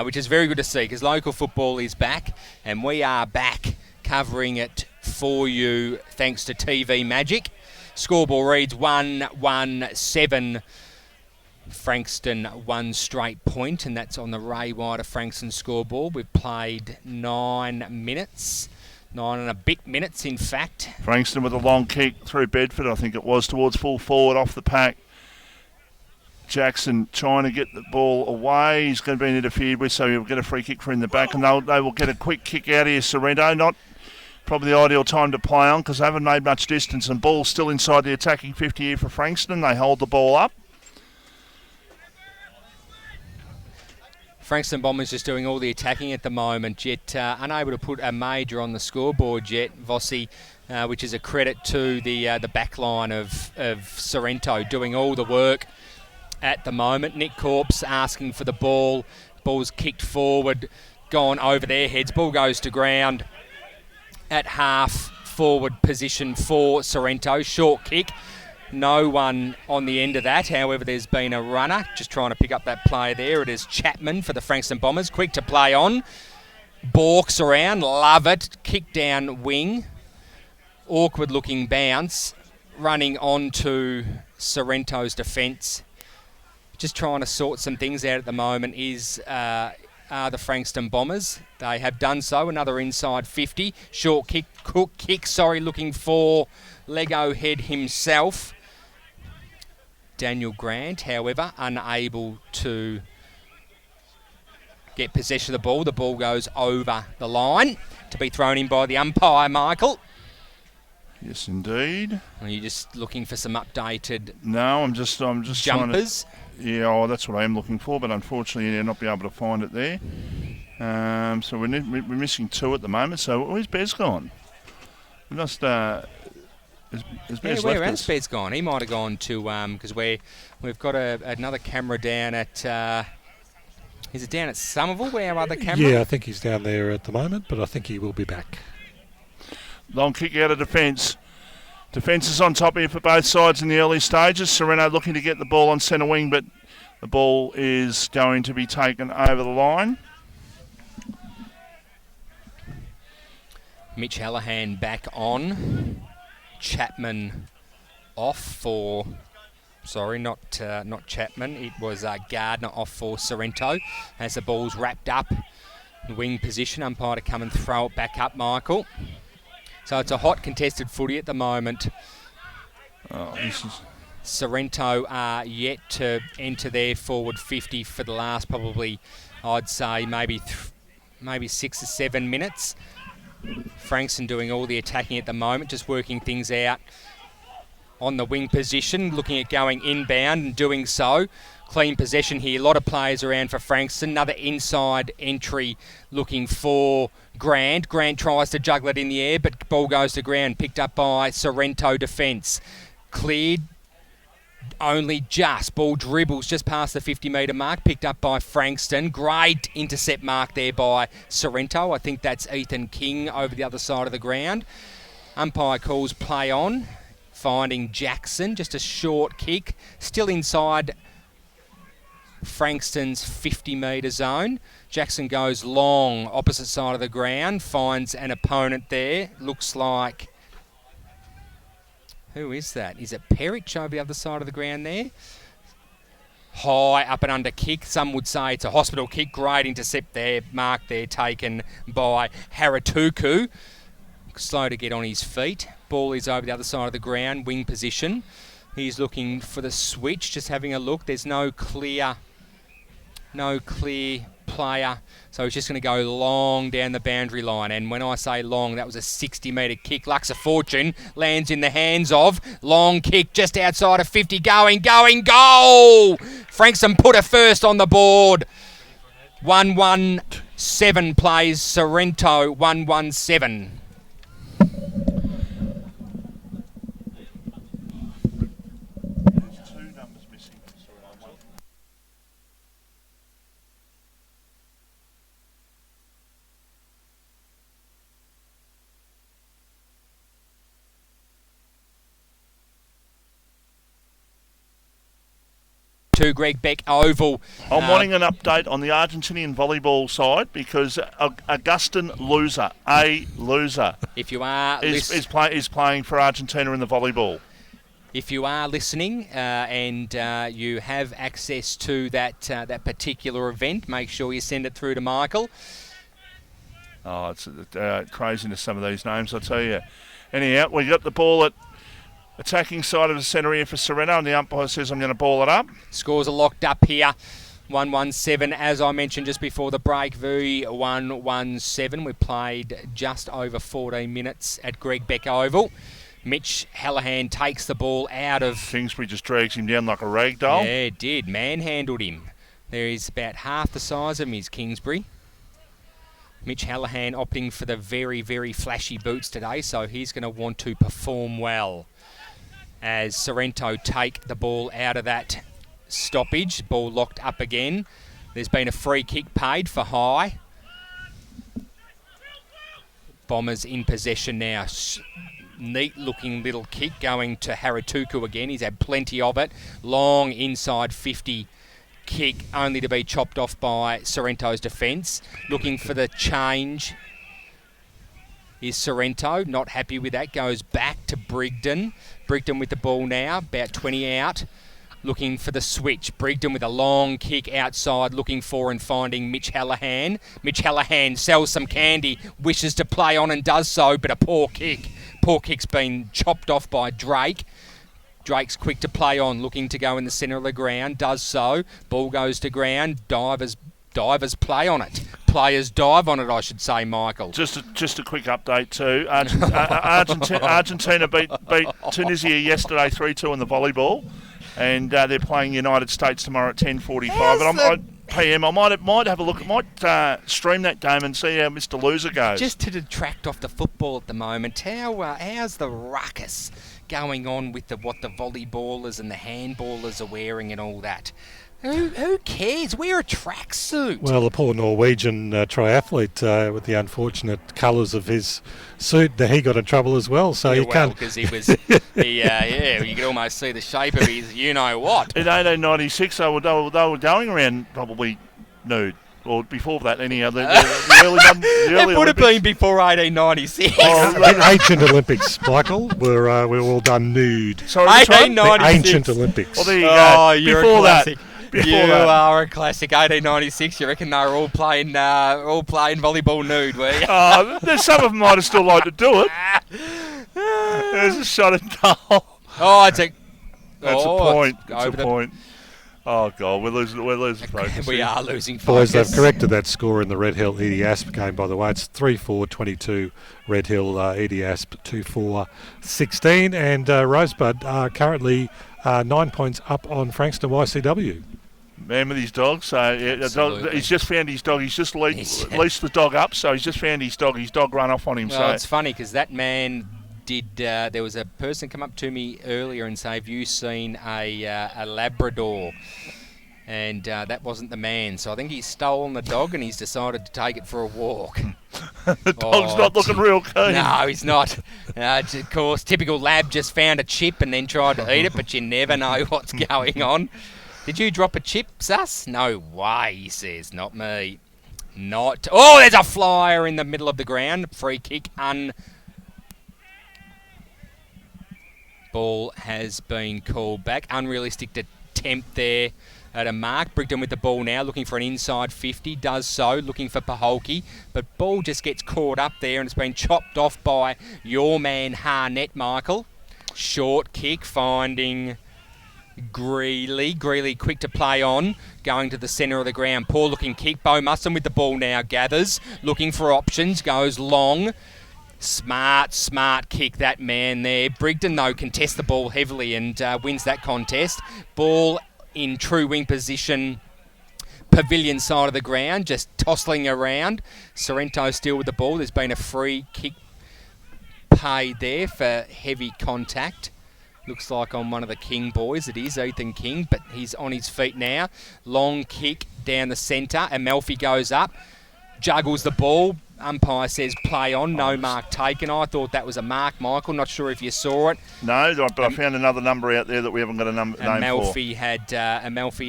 which is very good to see because local football is back and we are back covering it for you thanks to TV Magic. Scoreboard reads 1-1-7. Frankston 1 straight point, and that's on the Ray Wider Frankston scoreboard. We've played 9 minutes. 9 and a bit minutes, in fact. Frankston with a long kick through Bedford, I think it was, towards full forward off the pack. Jackson trying to get the ball away. He's going to be interfered with, so he'll get a free kick for in the back, and they will get a quick kick out here. Sorrento, not probably the ideal time to play on because they haven't made much distance, and ball's still inside the attacking 50 here for Frankston. They hold the ball up. Frankston Bombers just doing all the attacking at the moment, yet unable to put a major on the scoreboard yet, Vossi, which is a credit to the back line of Sorrento doing all the work at the moment. Nick Corpse asking for the ball. Ball's kicked forward, gone over their heads. Ball goes to ground at half forward position for Sorrento. Short kick. No one on the end of that. However, there's been a runner just trying to pick up that play there. It is Chapman for the Frankston Bombers. Quick to play on. Balks around. Love it. Kick down wing. Awkward looking bounce. Running onto Sorrento's defence. Just trying to sort some things out at the moment is are the Frankston Bombers. They have done so. Another inside 50. Short kick. Looking for Lego Head himself. Daniel Grant, however, unable to get possession of the ball. The ball goes over the line to be thrown in by the umpire, Michael. Yes, indeed. Are you just looking for some updated No, I'm just jumpers? Yeah, that's what I am looking for, but unfortunately you'll not be able to find it there. So we're missing 2 at the moment. So where's Bez gone? We must... where has Bez gone? He might have gone to because we've got another camera down at. Is it down at Somerville? Where our other camera? Yeah, I think he's down there at the moment, but I think he will be back. Long kick out of defence. Defence is on top here for both sides in the early stages. Sorrento looking to get the ball on centre wing, but the ball is going to be taken over the line. Mitch Hallahan back on. Chapman off for... Sorry, not Chapman. It was Gardner off for Sorrento as the ball's wrapped up. Wing position. Umpire to come and throw it back up, Michael. So it's a hot contested footy at the moment. Sorrento are yet to enter their forward 50 for the last probably, I'd say, maybe 6 or 7 minutes. Frankston doing all the attacking at the moment, just working things out on the wing position, looking at going inbound and doing so. Clean possession here. A lot of players around for Frankston. Another inside entry looking for Grant. Grant tries to juggle it in the air, but ball goes to ground. Picked up by Sorrento defence. Cleared only just. Ball dribbles just past the 50-metre mark. Picked up by Frankston. Great intercept mark there by Sorrento. I think that's Ethan King over the other side of the ground. Umpire calls play on. Finding Jackson. Just a short kick. Still inside Frankston's 50-metre zone. Jackson goes long, opposite side of the ground, finds an opponent there. Looks like... Who is that? Is it Perich over the other side of the ground there? High up and under kick. Some would say it's a hospital kick. Great intercept there. Mark there taken by Haratuku. Slow to get on his feet. Ball is over the other side of the ground, wing position. He's looking for the switch, just having a look. There's no clear player. So he's just going to go long down the boundary line. And when I say long, that was a 60-metre kick. Lux of Fortune lands in the hands of. Long kick just outside of 50. Going, goal! Frankston put her first on the board. 1-1-7 plays Sorrento, 1-1-7. To Greg Beck Oval. I'm wanting an update on the Argentinian volleyball side because Augustin loser. If you are is playing for Argentina in the volleyball. If you are listening and you have access to that particular event, make sure you send it through to Michael. Oh, it's craziness, some of these names, I tell you. Anyhow, we got the ball at attacking side of the centre here for Sorrento, and the umpire says I'm going to ball it up. Scores are locked up here. 1-1-7, as I mentioned just before the break, V1-1-7. We played just over 14 minutes at Greg Beck Oval. Mitch Hallahan takes the ball out of... Kingsbury just drags him down like a rag doll. Yeah, it did. Manhandled him. There is about half the size of him is Kingsbury. Mitch Hallahan opting for the very, very flashy boots today, so he's going to want to perform well. As Sorrento take the ball out of that stoppage. Ball locked up again. There's been a free kick paid for high. Bombers in possession now. Neat looking little kick going to Haratuku again. He's had plenty of it. Long inside 50 kick only to be chopped off by Sorrento's defence. Looking for the change is Sorrento. Not happy with that. Goes back to Brigden. Brigden with the ball now. About 20 out. Looking for the switch. Brigden with a long kick outside. Looking for and finding Mitch Hallahan. Mitch Hallahan sells some candy. Wishes to play on and does so. But a poor kick. Poor kick's been chopped off by Drake. Drake's quick to play on. Looking to go in the centre of the ground. Does so. Ball goes to ground. Divers play on it. Players dive on it, I should say, Michael. Just a quick update too. Argentina beat Tunisia yesterday 3-2 in the volleyball, and they're playing United States tomorrow at 10:45. PM. I might have a look. I might stream that game and see how Mr. Loser goes. Just to detract off the football at the moment, how's the ruckus going on with what the volleyballers and the handballers are wearing and all that? Who cares? Wear a tracksuit. Well, the poor Norwegian triathlete with the unfortunate colours of his suit, he got in trouble as well. So you can't, because he was, you could almost see the shape of his, you know what. In 1896, they were going around probably nude. Or before that, anyhow. The early it would have been before 1896. The ancient Olympics, Michael, were all done nude. Sorry, 1896. The ancient Olympics. Well, there you go. You're before a classic. That. You are a classic. 1896. You reckon they were all playing volleyball nude, were you? There's some of them might have still liked to do it. There's a shot at goal. That's a point. That's a point. Oh God, we're losing focus. We are losing focus. Boys, they've corrected that score in the Red Hill Edie Asp game, by the way. It's 3-4-22 Red Hill Edie Asp 2-4-16, and Rosebud are currently 9 points up on Frankston YCW. Man with his dog, so he's just found his dog. He's just leashed the dog up, so he's just found his dog. His dog ran off on him. Well, so it's funny because that man did. There was a person come up to me earlier and say, "Have you seen a Labrador?" And that wasn't the man. So I think he's stolen the dog and he's decided to take it for a walk. The dog's not looking real keen. No, he's not. Of course, typical lab just found a chip and then tried to eat it, but you never know what's going on. Did you drop a chip, Sus? No way, he says. Not me. Not. Oh, there's a flyer in the middle of the ground. Free kick. Ball has been called back. Unrealistic to attempt there at a mark. Brigden with the ball now, looking for an inside 50, does so, looking for Paholke, but ball just gets caught up there and it's been chopped off by your man Harnett, Michael. Short kick finding Greeley. Greeley quick to play on, going to the centre of the ground. Poor looking kick. Bo Musson with the ball now, gathers, looking for options, goes long. Smart kick, that man there. Brigden, though, contests the ball heavily and wins that contest. Ball in true wing position, pavilion side of the ground, just tossing around. Sorrento still with the ball. There's been a free kick paid there for heavy contact. Looks like on one of the King boys. It is Ethan King, but he's on his feet now. Long kick down the centre. Amalfi goes up, juggles the ball. Umpire says play on, no mark taken. I thought that was a mark, Michael. Not sure if you saw it. No, but I found another number out there that we haven't got a name for. Amalfi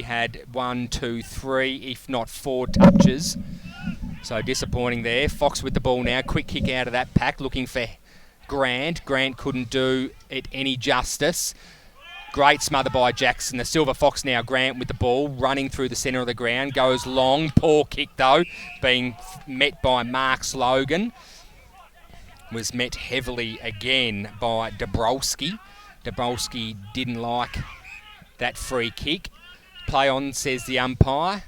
had 1, 2, 3, if not 4 touches. So disappointing there. Fox with the ball now. Quick kick out of that pack, looking for Grant. Grant couldn't do it any justice. Great smother by Jackson. The Silver Fox now. Grant with the ball, running through the centre of the ground. Goes long. Poor kick, though, being met by Mark Slogan. Was met heavily again by Dabrowski. Dabrowski didn't like that free kick. Play on, says the umpire.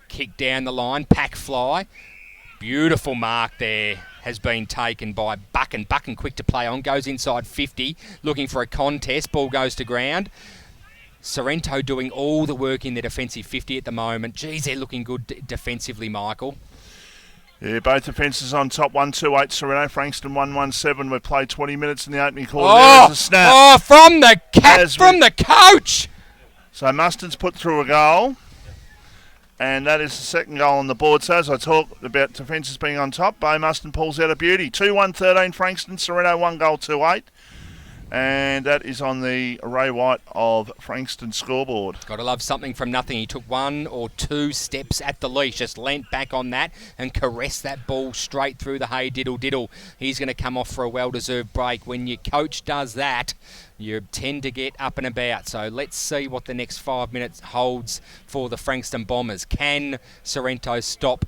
Kick down the line. Pack fly. Beautiful mark there has been taken by Buchan. Buchan quick to play on, goes inside 50, looking for a contest. Ball goes to ground. Sorrento doing all the work in their defensive 50 at the moment. Geez, they're looking good defensively, Michael. Yeah, both defences on top. 1-2-8 Sorrento, Frankston 1-1-7. We've played 20 minutes in the opening quarter. Oh, there's a snap. Oh, from the the coach. So Mustard's put through a goal. And that is the second goal on the board. So as I talk about defences being on top, Bo Muston pulls out a beauty. 2-1-13 Frankston, Sorrento 1 goal 2-8. And that is on the Ray White of Frankston scoreboard. Got to love something from nothing. He took 1 or 2 steps at the leash, just leant back on that and caressed that ball straight through the hay diddle. He's going to come off for a well-deserved break. When your coach does that, you tend to get up and about. So let's see what the next 5 minutes holds for the Frankston Bombers. Can Sorrento stop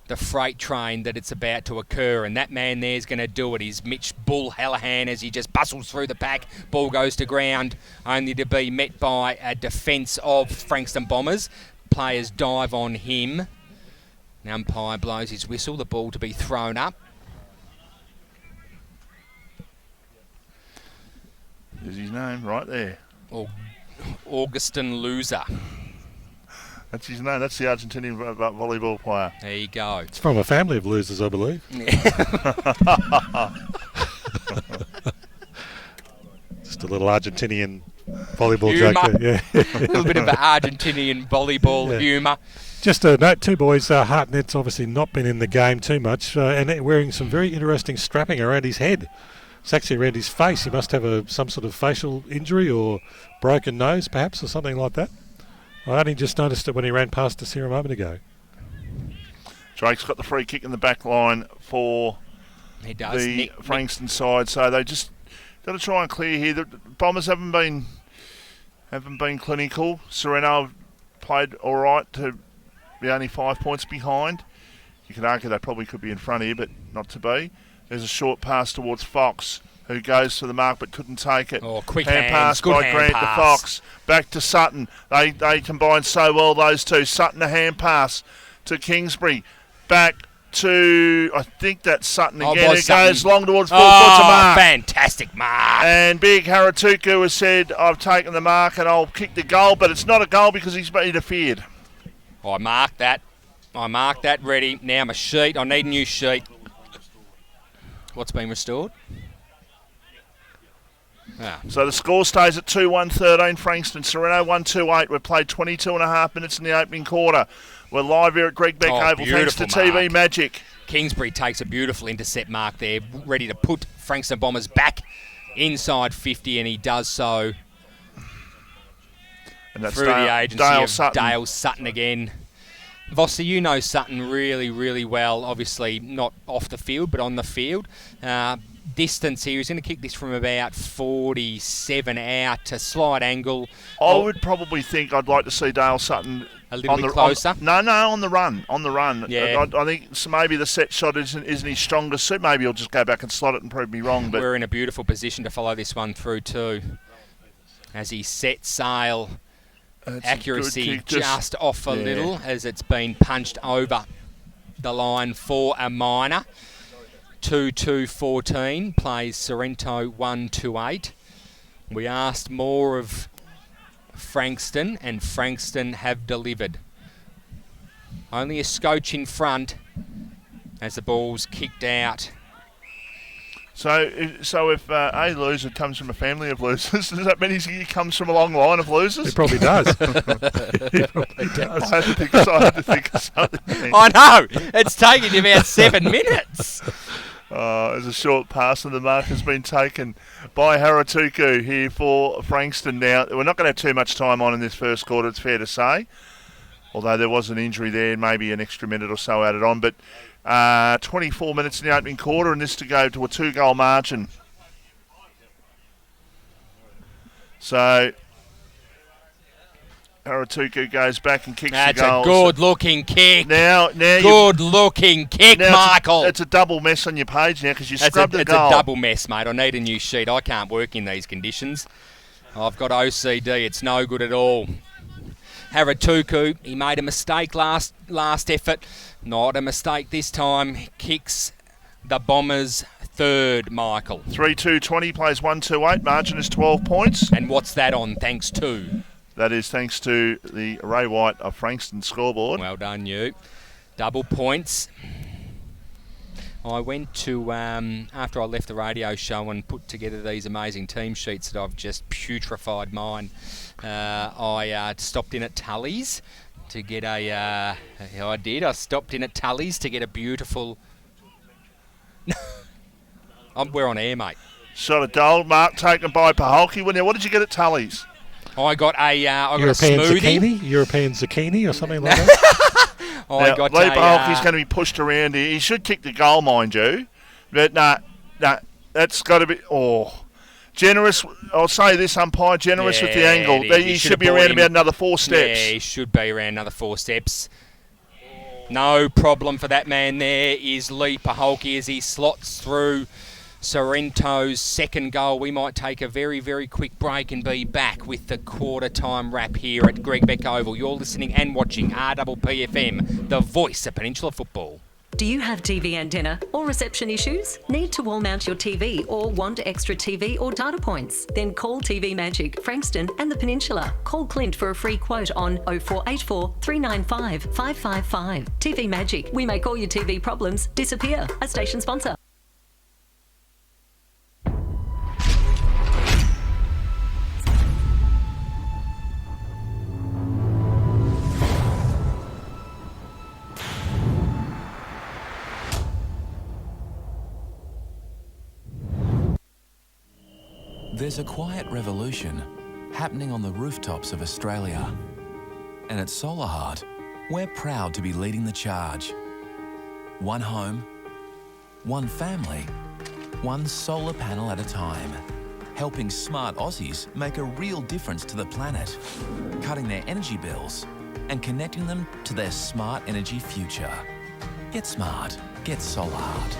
the freight train that it's about to occur? And that man there's going to do it. He's Mitch Bull Hallahan as he just bustles through the pack. Ball goes to ground, only to be met by a defence of Frankston Bombers. Players dive on him. The umpire blows his whistle. The ball to be thrown up. There's his name right there. Augustin Loser. That's his name. That's the Argentinian volleyball player. There you go. It's from a family of losers, I believe. Just a little Argentinian volleyball joke there. Yeah. A little bit of an Argentinian volleyball humour. Just a note, two boys, Hartnett's obviously not been in the game too much and wearing some very interesting strapping around his head. It's actually around his face. He must have some sort of facial injury or broken nose perhaps or something like that. I only just noticed it when he ran past us here a moment ago. Drake's got the free kick in the back line for the Frankston side, so they just got to try and clear here. The Bombers haven't been clinical. Sorrento played all right to be only 5 points behind. You could argue they probably could be in front here, but not to be. There's a short pass towards Fox, who goes to the mark but couldn't take it. Oh, quick hand pass by Grant to Fox. Back to Sutton. They combine so well, those two. Sutton a hand pass to Kingsbury. Back to, I think that's Sutton again. It goes long towards full foot to mark. Fantastic mark. And Big Haratuku has said, I've taken the mark and I'll kick the goal, but it's not a goal because he's been interfered. I marked that. Ready. Now my sheet. I need a new sheet. What's been restored? So the score stays at 2-1-13 Frankston. Sorrento 1-2-8. We've played 22.5 minutes in the opening quarter. We're live here at Greg Beck Oval thanks to TV Magic. Kingsbury takes a beautiful intercept mark there, ready to put Frankston Bombers back inside 50, and he does so and that's through the agency of Dale Sutton again. Vossi, you know Sutton really, really well, obviously not off the field, but on the field. distance here. He's going to kick this from about 47 out to slight angle. I would probably think I'd like to see Dale Sutton A little bit closer? On the run. Yeah. I think maybe the set shot isn't his strongest suit. Maybe he'll just go back and slot it and prove me wrong. But we're in a beautiful position to follow this one through too. As he sets sail, accuracy just off a little as it's been punched over the line for a minor. 2-2-14 plays Sorrento 1-2-8. We asked more of Frankston, and Frankston have delivered. Only a scotch in front as the ball's kicked out. So if a loser comes from a family of losers, does that mean he comes from a long line of losers? He probably does. He probably does. I had to think of something. I know! It's taken you about 7 minutes. There's a short pass and the mark has been taken by Haratuku here for Frankston. Now, we're not going to have too much time on in this first quarter, it's fair to say. Although there was an injury there, maybe an extra minute or so added on. But 24 minutes in the opening quarter and this to go to a 2-goal margin. So Haratuku goes back and kicks the goal. That's a good-looking kick. Now good-looking kick, Michael. It's a double mess on your page now because you scrubbed the goal. It's a double mess, mate. I need a new sheet. I can't work in these conditions. I've got OCD. It's no good at all. Haratuku, he made a mistake last effort. Not a mistake this time. Kicks the Bombers third, Michael. 3-2-20 plays 1-2-8. Margin is 12 points. And what's that on thanks to? That is thanks to the Ray White of Frankston scoreboard. Well done, you. Double points. I went to, after I left the radio show and put together these amazing team sheets that I've just putrefied mine, I stopped in at Tully's to get I stopped in at Tully's to get a beautiful... we're on air, mate. Shot a goal mark taken by Paholke. Well, now, what did you get at Tully's? I got a European smoothie. Zucchini? European zucchini or something like that? Lee Paholke's going to be pushed around here. He should kick the goal, mind you. But that's got to be... generous. I'll say this, umpire, generous with the angle. He should be around about another 4 steps. Yeah, he should be around another 4 steps. No problem for that man there is Lee Paholke as he slots through Sorrento's second goal. We might take a very, very quick break and be back with the quarter time wrap here at Greg Beck Oval. You're listening and watching RPPFM, the voice of Peninsula football. Do you have TV antenna or reception issues? Need to wall mount your TV or want extra TV or data points? Then call TV Magic, Frankston and the Peninsula. Call Clint for a free quote on 0484 395 555. TV Magic, we make all your TV problems disappear. A station sponsor. There's a quiet revolution happening on the rooftops of Australia. And at Solar Heart, we're proud to be leading the charge. One home, one family, one solar panel at a time. Helping smart Aussies make a real difference to the planet, cutting their energy bills and connecting them to their smart energy future. Get smart. Get Solar Heart.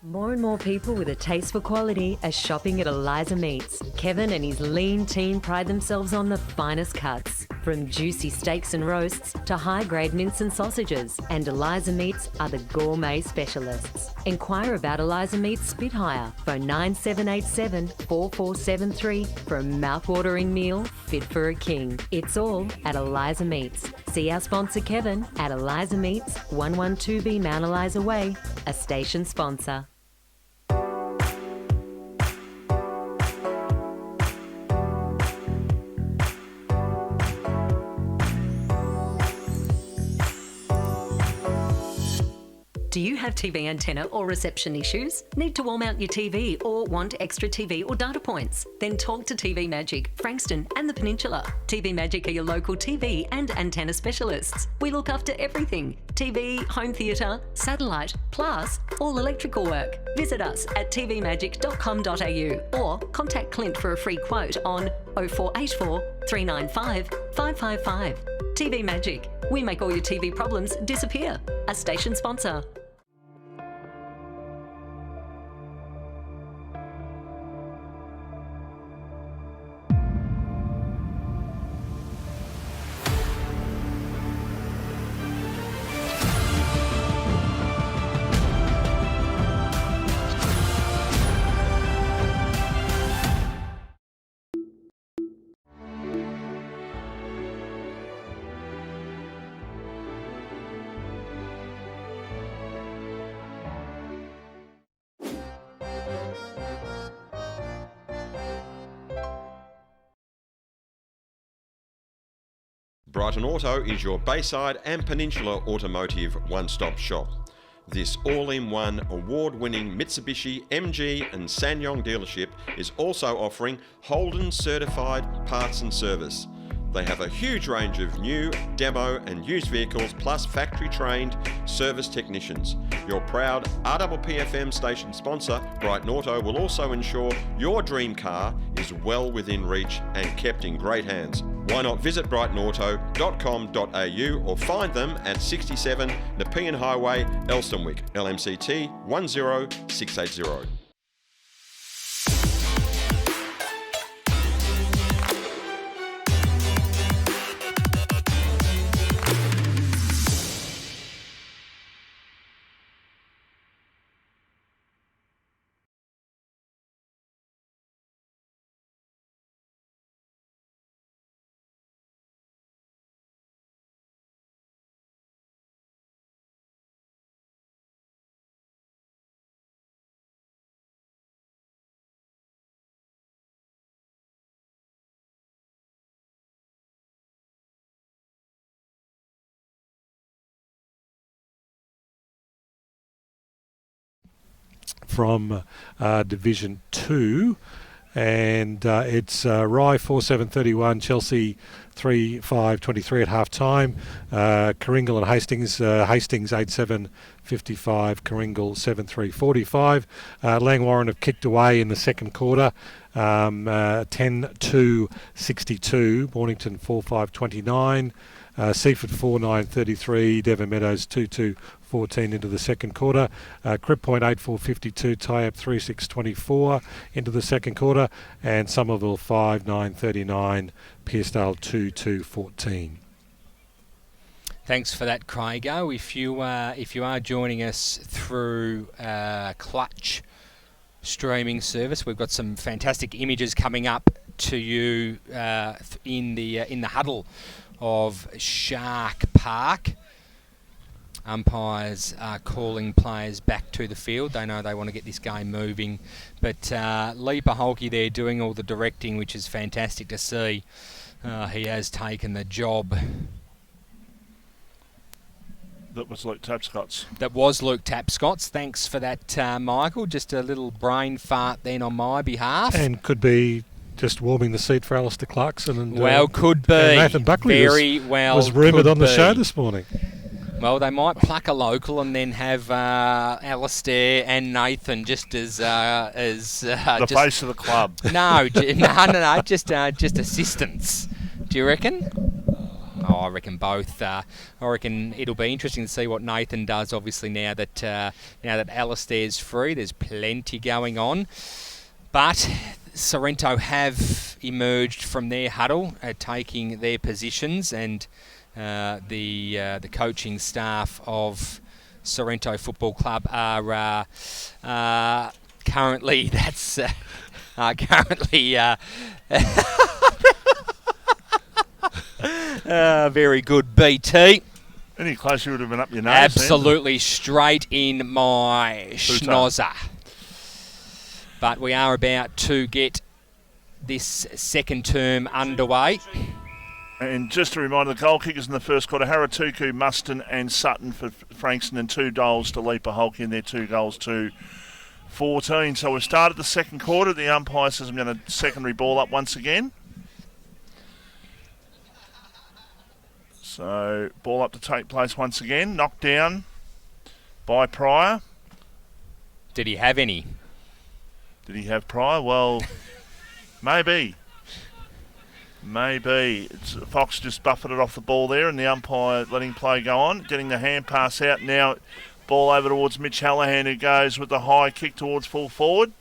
More and more people with a taste for quality are shopping at Eliza Meats. Kevin and his lean team pride themselves on the finest cuts, from juicy steaks and roasts to high-grade mince and sausages. And Eliza Meats are the gourmet specialists. Inquire about Eliza Meats Spit Hire. Phone 9787 4473 for a mouth-watering meal fit for a king. It's all at Eliza Meats. See our sponsor Kevin at Eliza Meats, 112B Mount Eliza Way, a station sponsor. Do you have TV antenna or reception issues? Need to wall mount your TV or want extra TV or data points? Then talk to TV Magic, Frankston and the Peninsula. TV Magic are your local TV and antenna specialists. We look after everything: TV, home theatre, satellite, plus all electrical work. Visit us at tvmagic.com.au or contact Clint for a free quote on 0484 395 555. TV Magic. We make all your TV problems disappear. A station sponsor. Brighton Auto is your Bayside and Peninsula automotive one-stop shop. This all-in-one award-winning Mitsubishi, MG and SsangYong dealership is also offering Holden certified parts and service. They have a huge range of new, demo and used vehicles plus factory-trained service technicians. Your proud RPPFM station sponsor, Brighton Auto, will also ensure your dream car is well within reach and kept in great hands. Why not visit brightonauto.com.au or find them at 67 Nepean Highway, Elstonwick, LMCT 10680. From Division 2, and it's Rye 4-7-31, Chelsea 3-5-23 at half time. Kringle and Hastings 8-7-55, Kringle 7-3-45. Langwarren have kicked away in the second quarter, 10-2-62, Mornington 4-5-29. Seaford 4-9-33, Devon Meadows 2-2-14 into the second quarter. Crib Point 8-4-52, Tyab 3-6-24 into the second quarter, and Somerville 5-9-39, Pearcedale 2-2-14. Thanks for that, Craigo. If you are joining us through Clutch streaming service, we've got some fantastic images coming up to you in the huddle of Shark Park. Umpires are calling players back to the field. They know they want to get this game moving. But Lee Paholke there doing all the directing, which is fantastic to see. He has taken the job. That was Luke Tapscott's. That was Luke Tapscott's. Thanks for that, Michael. Just a little brain fart then on my behalf. And could be just warming the seat for Alistair Clarkson. And could be. And Nathan Buckley was rumoured on the show this morning. Well, they might pluck a local and then have Alistair and Nathan just as the face of the club. No, just assistants. Do you reckon? Oh, I reckon both. I reckon it'll be interesting to see what Nathan does. Obviously, now that Alistair's free, there's plenty going on. But Sorrento have emerged from their huddle, taking their positions, and the coaching staff of Sorrento Football Club are currently very good, BT. Any closer would have been up your nose. Absolutely straight in my schnozzer. But we are about to get this second term underway. And just a reminder, the goal kickers in the first quarter, Haratuku, Muston and Sutton for Frankston, and 2 goals to Leaper Hulk in their 2 goals to 14. So we've started the second quarter. The umpire says I'm going to secondary ball up once again. So ball up to take place once again. Knocked down by Pryor. Did he have any? Did he have Pryor? Well, maybe. Maybe. Fox just buffeted off the ball there, and the umpire letting play go on. Getting the hand pass out now. Ball over towards Mitch Hallahan, who goes with the high kick towards full forward.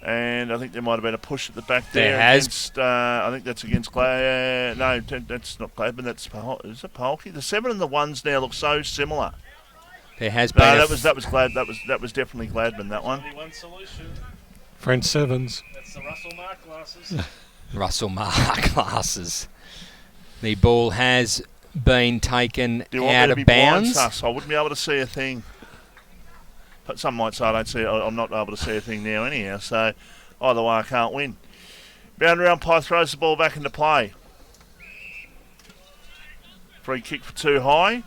And I think there might have been a push at the back there. Against, I think that's against Glad. No, that's not Gladman. That's is it Polky? The 7 and the 1s now look so similar. There has been. No, that was Glad. That was definitely Gladman. That one. Only one solution. French 7s. That's the Russell Mark glasses. Russell Mark glasses. The ball has been taken out of bounds. I wouldn't be able to see a thing. But some might say I'm not able to see a thing now anyhow. So either way, I can't win. Boundary umpire throws the ball back into play. Free kick for too high.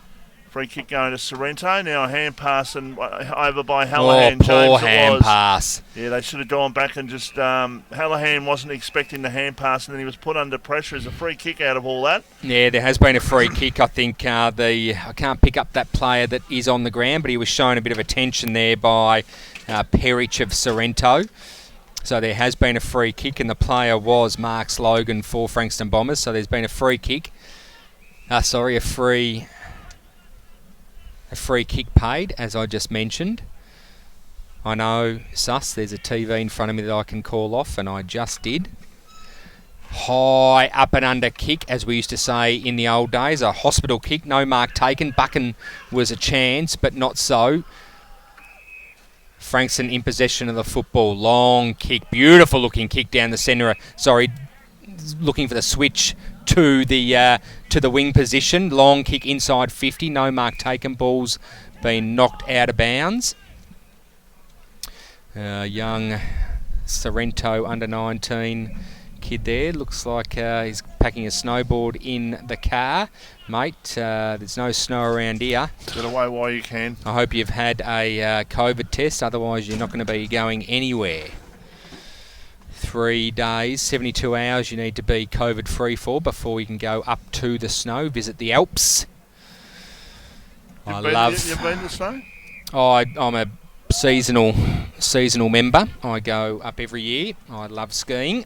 Free kick going to Sorrento. Now a hand pass and over by Hallahan. Poor hand pass. Yeah, they should have gone back and just... Hallahan wasn't expecting the hand pass, and then he was put under pressure as a free kick out of all that. Yeah, there has been a free kick. I think I can't pick up that player that is on the ground, but he was shown a bit of attention there by Perich of Sorrento. So there has been a free kick, and the player was Mark Slogan for Frankston Bombers. So there's been a free kick. A free kick paid, as I just mentioned. I know, there's a TV in front of me that I can call off, and I just did. High up and under kick, as we used to say in the old days. A hospital kick, no mark taken. Buchan was a chance, but not so. Frankston in possession of the football. Long kick, beautiful looking kick down the centre. Looking for the switch to the wing position. Long kick inside 50. No mark taken. Ball's been knocked out of bounds. Young Sorrento under 19 kid there. Looks like he's packing a snowboard in the car. Mate, there's no snow around here. Get away while you can. I hope you've had a COVID test. Otherwise, you're not going to be going anywhere. 3 days, 72 hours you need to be COVID-free for before you can go up to the snow, visit the Alps. You've been to the snow? I'm a seasonal member. I go up every year. I love skiing.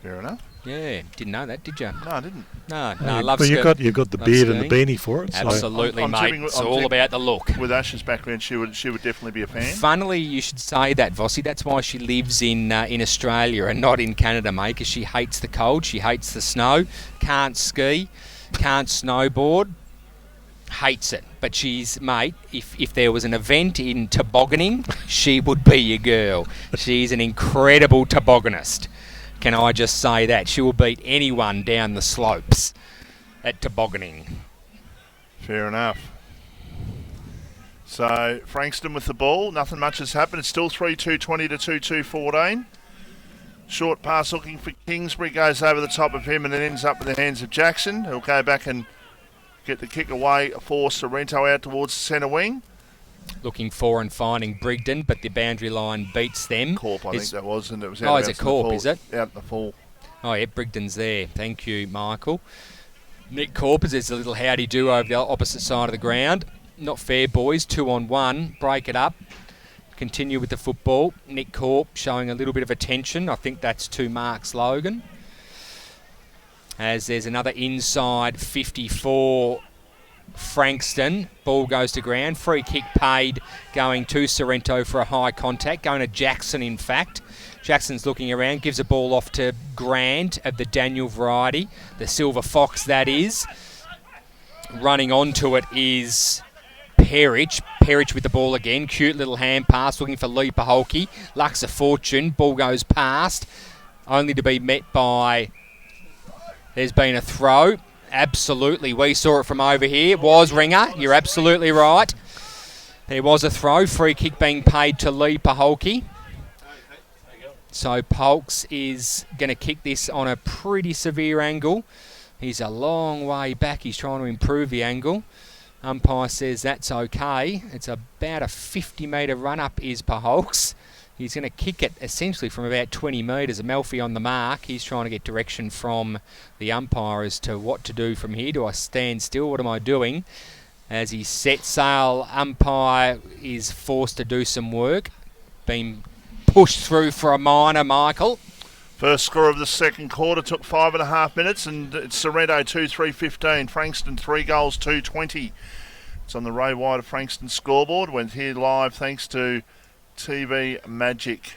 Fair enough. Yeah, didn't know that, did you? No, I didn't. No, I love skiing. But you've got the beard and the beanie for it. Absolutely, I'm mate. It's all about the look. With Ash's background, she would definitely be a fan. Funnily, you should say that, Vossi. That's why she lives in Australia and not in Canada, mate, because she hates the cold, she hates the snow, can't ski, can't snowboard, hates it. But she's, mate, if there was an event in tobogganing, she would be your girl. She's an incredible tobogganist. Can I just say that? She will beat anyone down the slopes at tobogganing. Fair enough. So, Frankston with the ball. Nothing much has happened. It's still 3-2-20 to 2-2-14. Short pass looking for Kingsbury. Goes over the top of him and then ends up in the hands of Jackson. He'll go back and get the kick away for Sorrento out towards the centre wing. Looking for and finding Brigden, but the boundary line beats them. Corp, I think that was, and it was out. Is it Corp, is it? Out in the fall. Oh, yeah, Brigden's there. Thank you, Michael. Nick Corp, there's a little howdy-do over the opposite side of the ground. Not fair, boys. 2-on-1. Break it up. Continue with the football. Nick Corp showing a little bit of attention. I think that's to Mark Slogan. As there's another inside 54 Frankston. Ball goes to ground. Free kick paid going to Sorrento for a high contact. Going to Jackson, in fact. Jackson's looking around. Gives a ball off to Grant of the Daniel variety. The Silver Fox, that is. Running onto it is Perich. Perich with the ball again. Cute little hand pass. Looking for Lee Paholke. Luck's a fortune. Ball goes past. Only to be met by... There's been a throw. Absolutely. We saw it from over here. It was Ringer. You're absolutely right. There was a throw. Free kick being paid to Lee Paholke. So Polks is going to kick this on a pretty severe angle. He's a long way back. He's trying to improve the angle. Umpire says that's okay. It's about a 50-metre run-up is Paholks. He's going to kick it essentially from about 20 metres. Amalfi on the mark. He's trying to get direction from the umpire as to what to do from here. Do I stand still? What am I doing? As he sets sail, umpire is forced to do some work. Being pushed through for a minor, Michael. First score of the second quarter took 5.5 minutes, and it's Sorrento 2-3-15. Frankston 3 goals 2-20. It's on the Ray White of Frankston scoreboard. Went here live thanks to TV Magic.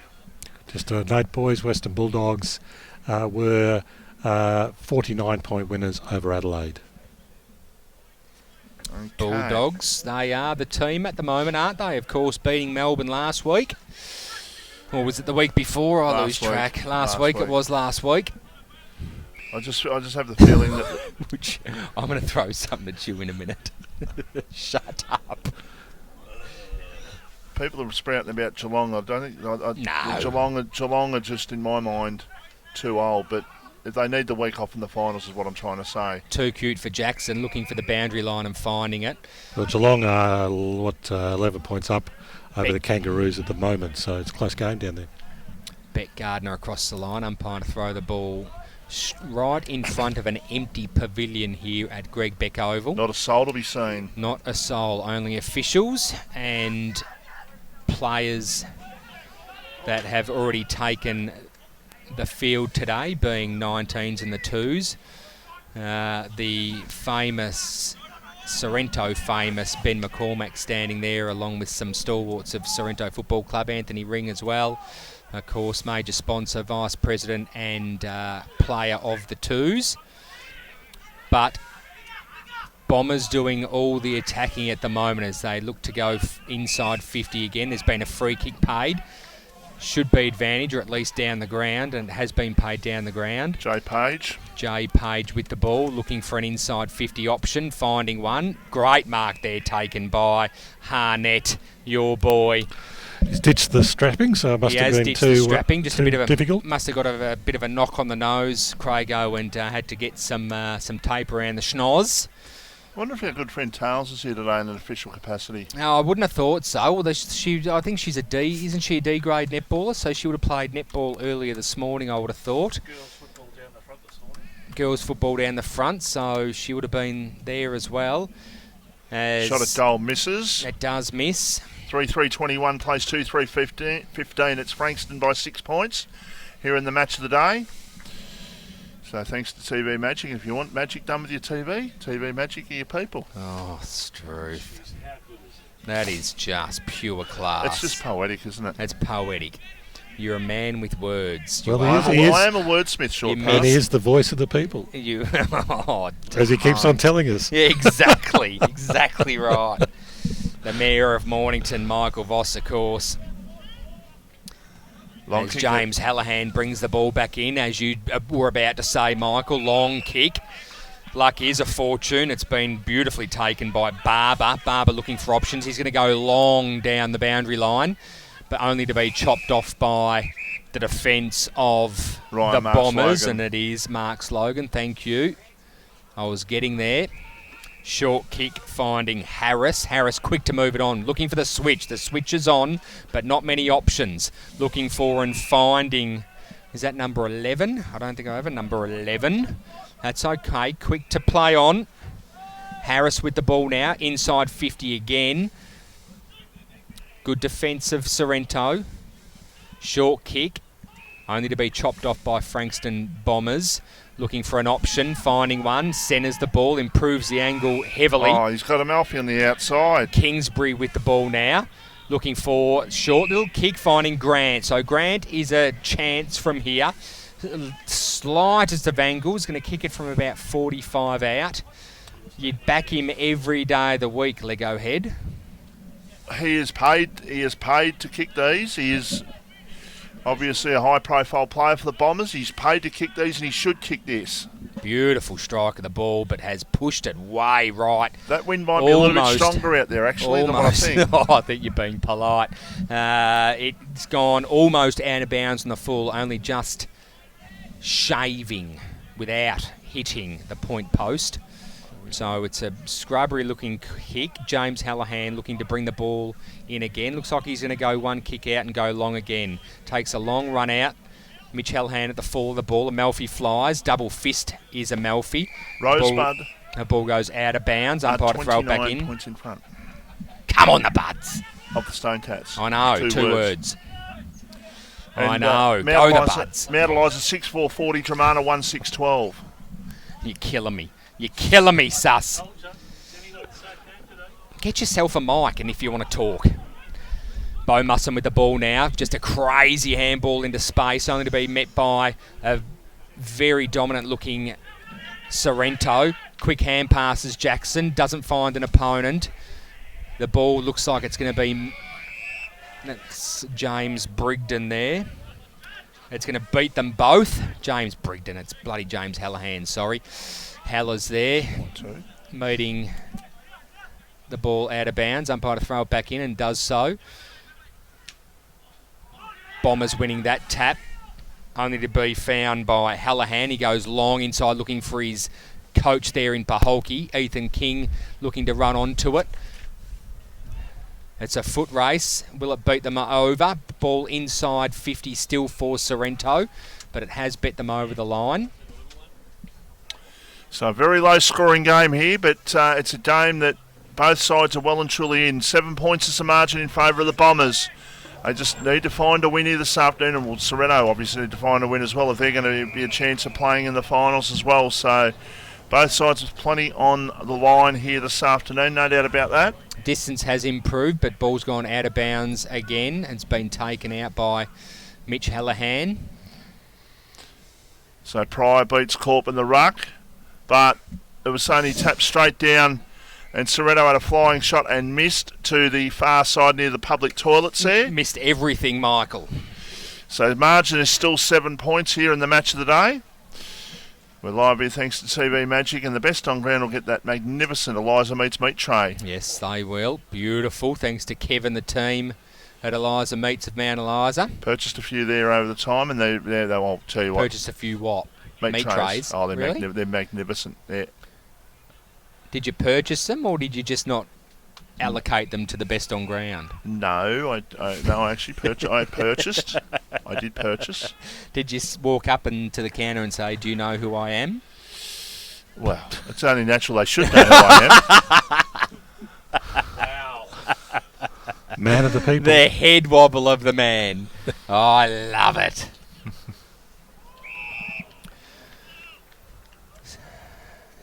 Just a note, boys, Western Bulldogs were 49-point winners over Adelaide. Okay. Bulldogs, they are the team at the moment, aren't they? Of course, beating Melbourne last week. Or was it the week before? I lose track. Last week. It was last week. I just have the feeling that... Which I'm going to throw something at you in a minute. Shut up. People are sprouting about Geelong. I don't think... No. Geelong are just, in my mind, too old, but they need the week off in the finals is what I'm trying to say. Too cute for Jackson, looking for the boundary line and finding it. Well, Geelong are, 11 points up over the Kangaroos at the moment, so it's a close game down there. Beck Gardner across the line, umpire to throw the ball right in front of an empty pavilion here at Greg Beck Oval. Not a soul to be seen. Not a soul, only officials and players that have already taken the field today, being 19s and the 2s. The famous Sorrento famous Ben McCormack standing there along with some stalwarts of Sorrento Football Club, Anthony Ring as well. Of course, major sponsor, vice president and player of the 2s. But Bombers doing all the attacking at the moment as they look to go inside 50 again. There's been a free kick paid. Should be advantage, or at least down the ground, and it has been paid down the ground. Jay Page with the ball, looking for an inside 50 option, finding one. Great mark there taken by Harnett, your boy. He's ditched the strapping, so it must have been ditched the too strapping, just too a bit of difficult. Must have got a bit of a knock on the nose, Crago, and had to get some tape around the schnoz. I wonder if our good friend Tales is here today in an official capacity. No, I wouldn't have thought so. Well, I think she's a D. Isn't she a D grade netballer? So she would have played netball earlier this morning, I would have thought. Girls football down the front this morning. Girls football down the front, so she would have been there as well. Shot at goal misses. It does miss. 3-3-21 plays 2-3-15. It's Frankston by 6 points here in the match of the day. So thanks to TV Magic. If you want magic done with your TV Magic are your people. Oh, Struth. That is just pure class. It's just poetic, isn't it? It's poetic. You're a man with words. Well, I am a wordsmith, short and he is the voice of the people. As he keeps on telling us. Yeah, exactly. Exactly right. The Mayor of Mornington, Michael Voss, of course. As James Hallahan brings the ball back in, as you were about to say, Michael. Long kick. Luck is a fortune. It's been beautifully taken by Barber. Barber looking for options. He's going to go long down the boundary line, but only to be chopped off by the defence of the Bombers. And it is Mark Slogan. Thank you. I was getting there. Short kick finding Harris. Harris quick to move it on. Looking for the switch. The switch is on, but not many options. Looking for and finding... Is that number 11? I don't think I have a number 11. That's okay. Quick to play on. Harris with the ball now. Inside 50 again. Good defence of Sorrento. Short kick. Only to be chopped off by Frankston Bombers. Looking for an option, finding one, centres the ball, improves the angle heavily. Oh, he's got Amalfi on the outside. Kingsbury with the ball now. Looking for short little kick, finding Grant. So Grant is a chance from here. Slightest of angles, going to kick it from about 45 out. You'd back him every day of the week, Lego Head. He is paid to kick these. He is obviously a high-profile player for the Bombers. He's paid to kick these, and he should kick this. Beautiful strike of the ball, but has pushed it way right. That wind might be a little bit stronger out there, actually, than what I think. I think you're being polite. It's gone almost out of bounds on the full, only just shaving without hitting the point post. So it's a scrubbery looking kick. James Hallahan looking to bring the ball in again. Looks like he's going to go one kick out and go long again. Takes a long run out. Mitch Hallahan at the fall of the ball. Amalfi flies. Double fist is Amalfi. Rosebud. The ball goes out of bounds. Umpire to throw it back in. Points in front Come on, the Buds. of the Stone Cats. I know, two words. I And, know. Mount Go the Eliza- Buds. Mount Eliza 6-4-40, Dramana 1-6-12. You're killing me. You're killing me, sus. Get yourself a mic, and if you want to talk. Bo Musson with the ball now. Just a crazy handball into space, only to be met by a very dominant-looking Sorrento. Quick hand passes Jackson. Doesn't find an opponent. The ball looks like it's going to be... That's James Brigden there. It's going to beat them both. James Brigden. It's bloody James Hallahan, sorry. Halla's there. 1-2. Meeting the ball out of bounds. Umpire to throw it back in and does so. Bombers winning that tap. Only to be found by Hallahan. He goes long inside looking for his coach there in Paholke. Ethan King looking to run onto it. It's a foot race. Will it beat them over? Ball inside 50 still for Sorrento, but it has bet them over the line. So a very low scoring game here, but it's a game that both sides are well and truly in. 7 points is the margin in favour of the Bombers. They just need to find a win here this afternoon, and well, Sorrento obviously need to find a win as well if they're going to be a chance of playing in the finals as well. So both sides have plenty on the line here this afternoon, no doubt about that. Distance has improved, but ball's gone out of bounds again. It's been taken out by Mitch Hallahan. So Pryor beats Corp in the ruck, but it was only tapped straight down, and Sorrento had a flying shot and missed to the far side near the public toilets there. Missed everything, Michael. So the margin is still 7 points here in the match of the day. We're live here thanks to TV Magic, and the best on ground will get that magnificent Eliza Meats meat tray. Yes, they will. Beautiful. Thanks to Kevin, the team at Eliza Meats of Mount Eliza. Purchased a few there over the time, and I'll tell you what. Purchased a few what? Meat trays. Oh, they're, really? they're magnificent. Yeah. Did you purchase them, or did you just not allocate them to the best on ground? No, I actually purchased. I purchased. I did purchase. Did you walk up and to the counter and say, "Do you know who I am?" Well, it's only natural they should know who I am. Man of the people. The head wobble of the man. Oh, I love it.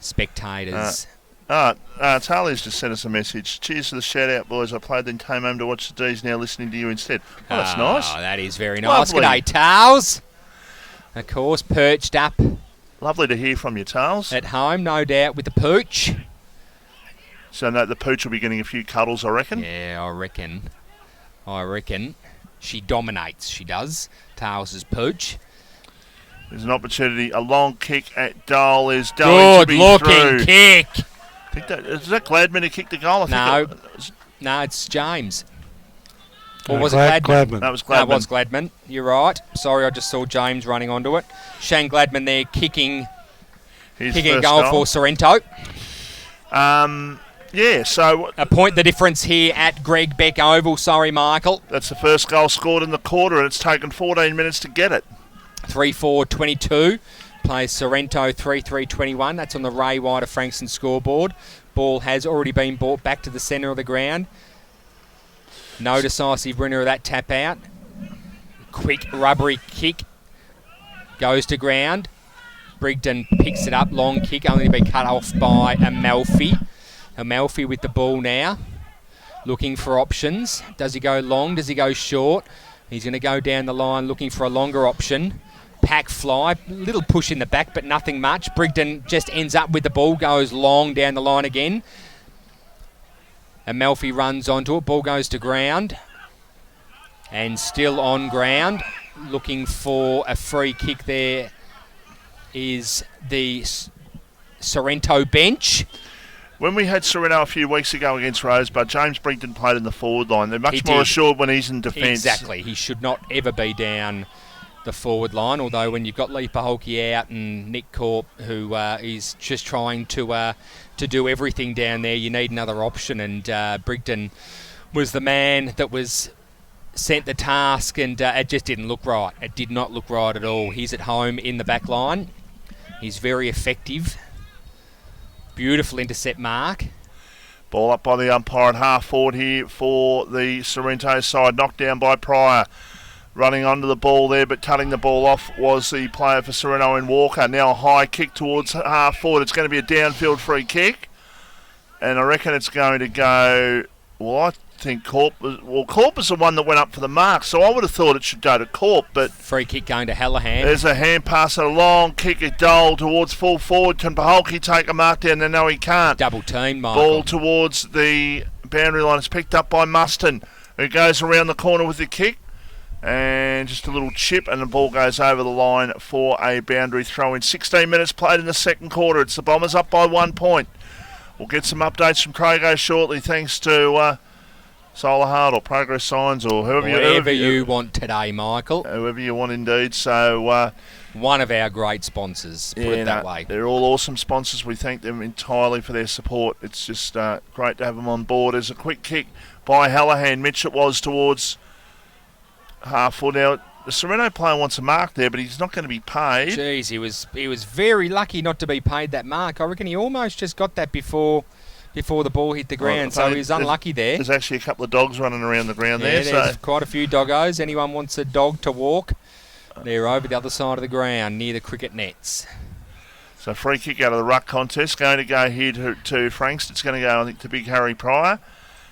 Spectators. Talia's just sent us a message. Cheers to the shout out, boys. I played then came home to watch the D's, now listening to you instead. Oh, that's nice. Oh, that is very nice. Lovely. G'day, Tals. Of course, perched up Lovely to hear from you, Tales. at home, no doubt, with the pooch. So no, the pooch will be getting a few cuddles, I reckon. Yeah, I reckon. She dominates, she does. Tales' pooch. There's an opportunity. A long kick at goal is going to be Good through. looking kick. Is that Gladman who kicked the goal? I think No, it's James. Or No, was it Gladman? Gladman. that was No, Gladman. it was Gladman. You're right. Sorry, I just saw James running onto it. Shane Gladman there kicking His a first goal for Sorrento. Yeah, so A point the difference here at Greg Beck Oval. Sorry, Michael. that's the first goal scored in the quarter, and it's taken 14 minutes to get it. 3-4-22. Plays Sorrento 3-3-21. That's on the Ray White Frankston scoreboard. Ball has already been brought back to the centre of the ground. No decisive winner of that tap out. Quick rubbery kick. Goes to ground. Brigden picks it up. Long kick, only to be cut off by Amalfi. Amalfi with the ball now. Looking for options. Does he go long? Does he go short? He's going to go down the line looking for a longer option. Pack fly. Little push in the back, but nothing much. Brigden just ends up with the ball. Goes long down the line again. Amalfi runs onto it. Ball goes to ground. And still on ground. Looking for a free kick there is the Sorrento bench. When we had Sorrento a few weeks ago against Rosebud, James Brigden played in the forward line. They're much He more did. assured when he's in defence. Exactly. He should not ever be down the forward line. Although when you've got Leaper Holke out and Nick Corp, who is just trying to do everything down there, you need another option. And Brigden was the man that was sent the task, and it just didn't look right. It did not look right at all. He's at home in the back line. He's very effective. Beautiful intercept mark. Ball up by the umpire at half forward here for the Sorrento side. Knocked down by Pryor. Running onto the ball there, but cutting the ball off was the player for Sorrento in Walker. Now a high kick towards half forward. It's going to be a downfield free kick. And I reckon it's going to go... Well, I think Corp is the one that went up for the mark, so I would have thought it should go to Corp, but... Free kick going to Hallahan. There's a hand pass and a long kick at goal towards full forward. Can Paholke take a mark down there? No, he can't. Double team, Michael. Ball towards the boundary line. It's picked up by Muston, who goes around the corner with the kick. And just a little chip, and the ball goes over the line for a boundary throw in. 16 minutes played in the second quarter. It's the Bombers up by 1 point. We'll get some updates from Crago shortly, thanks to Solar Heart or Progress Signs or whoever you want today, Michael. Whoever you want, indeed. So one of our great sponsors, put it that way. They're all awesome sponsors. We thank them entirely for their support. It's just great to have them on board. There's a quick kick by Hallahan. Mitch it was towards half full. Now the Sorrento player wants a mark there, but he's not going to be paid. Jeez, he was very lucky not to be paid that mark. I reckon he almost just got that before the ball hit the ground, so he was unlucky there. There's actually a couple of dogs running around the ground there. There's quite a few doggos. Anyone wants a dog to walk, they're over the other side of the ground near the cricket nets. So free kick out of the ruck contest. Going to go here to Frankston. It's going to go, I think, to Big Harry Pryor.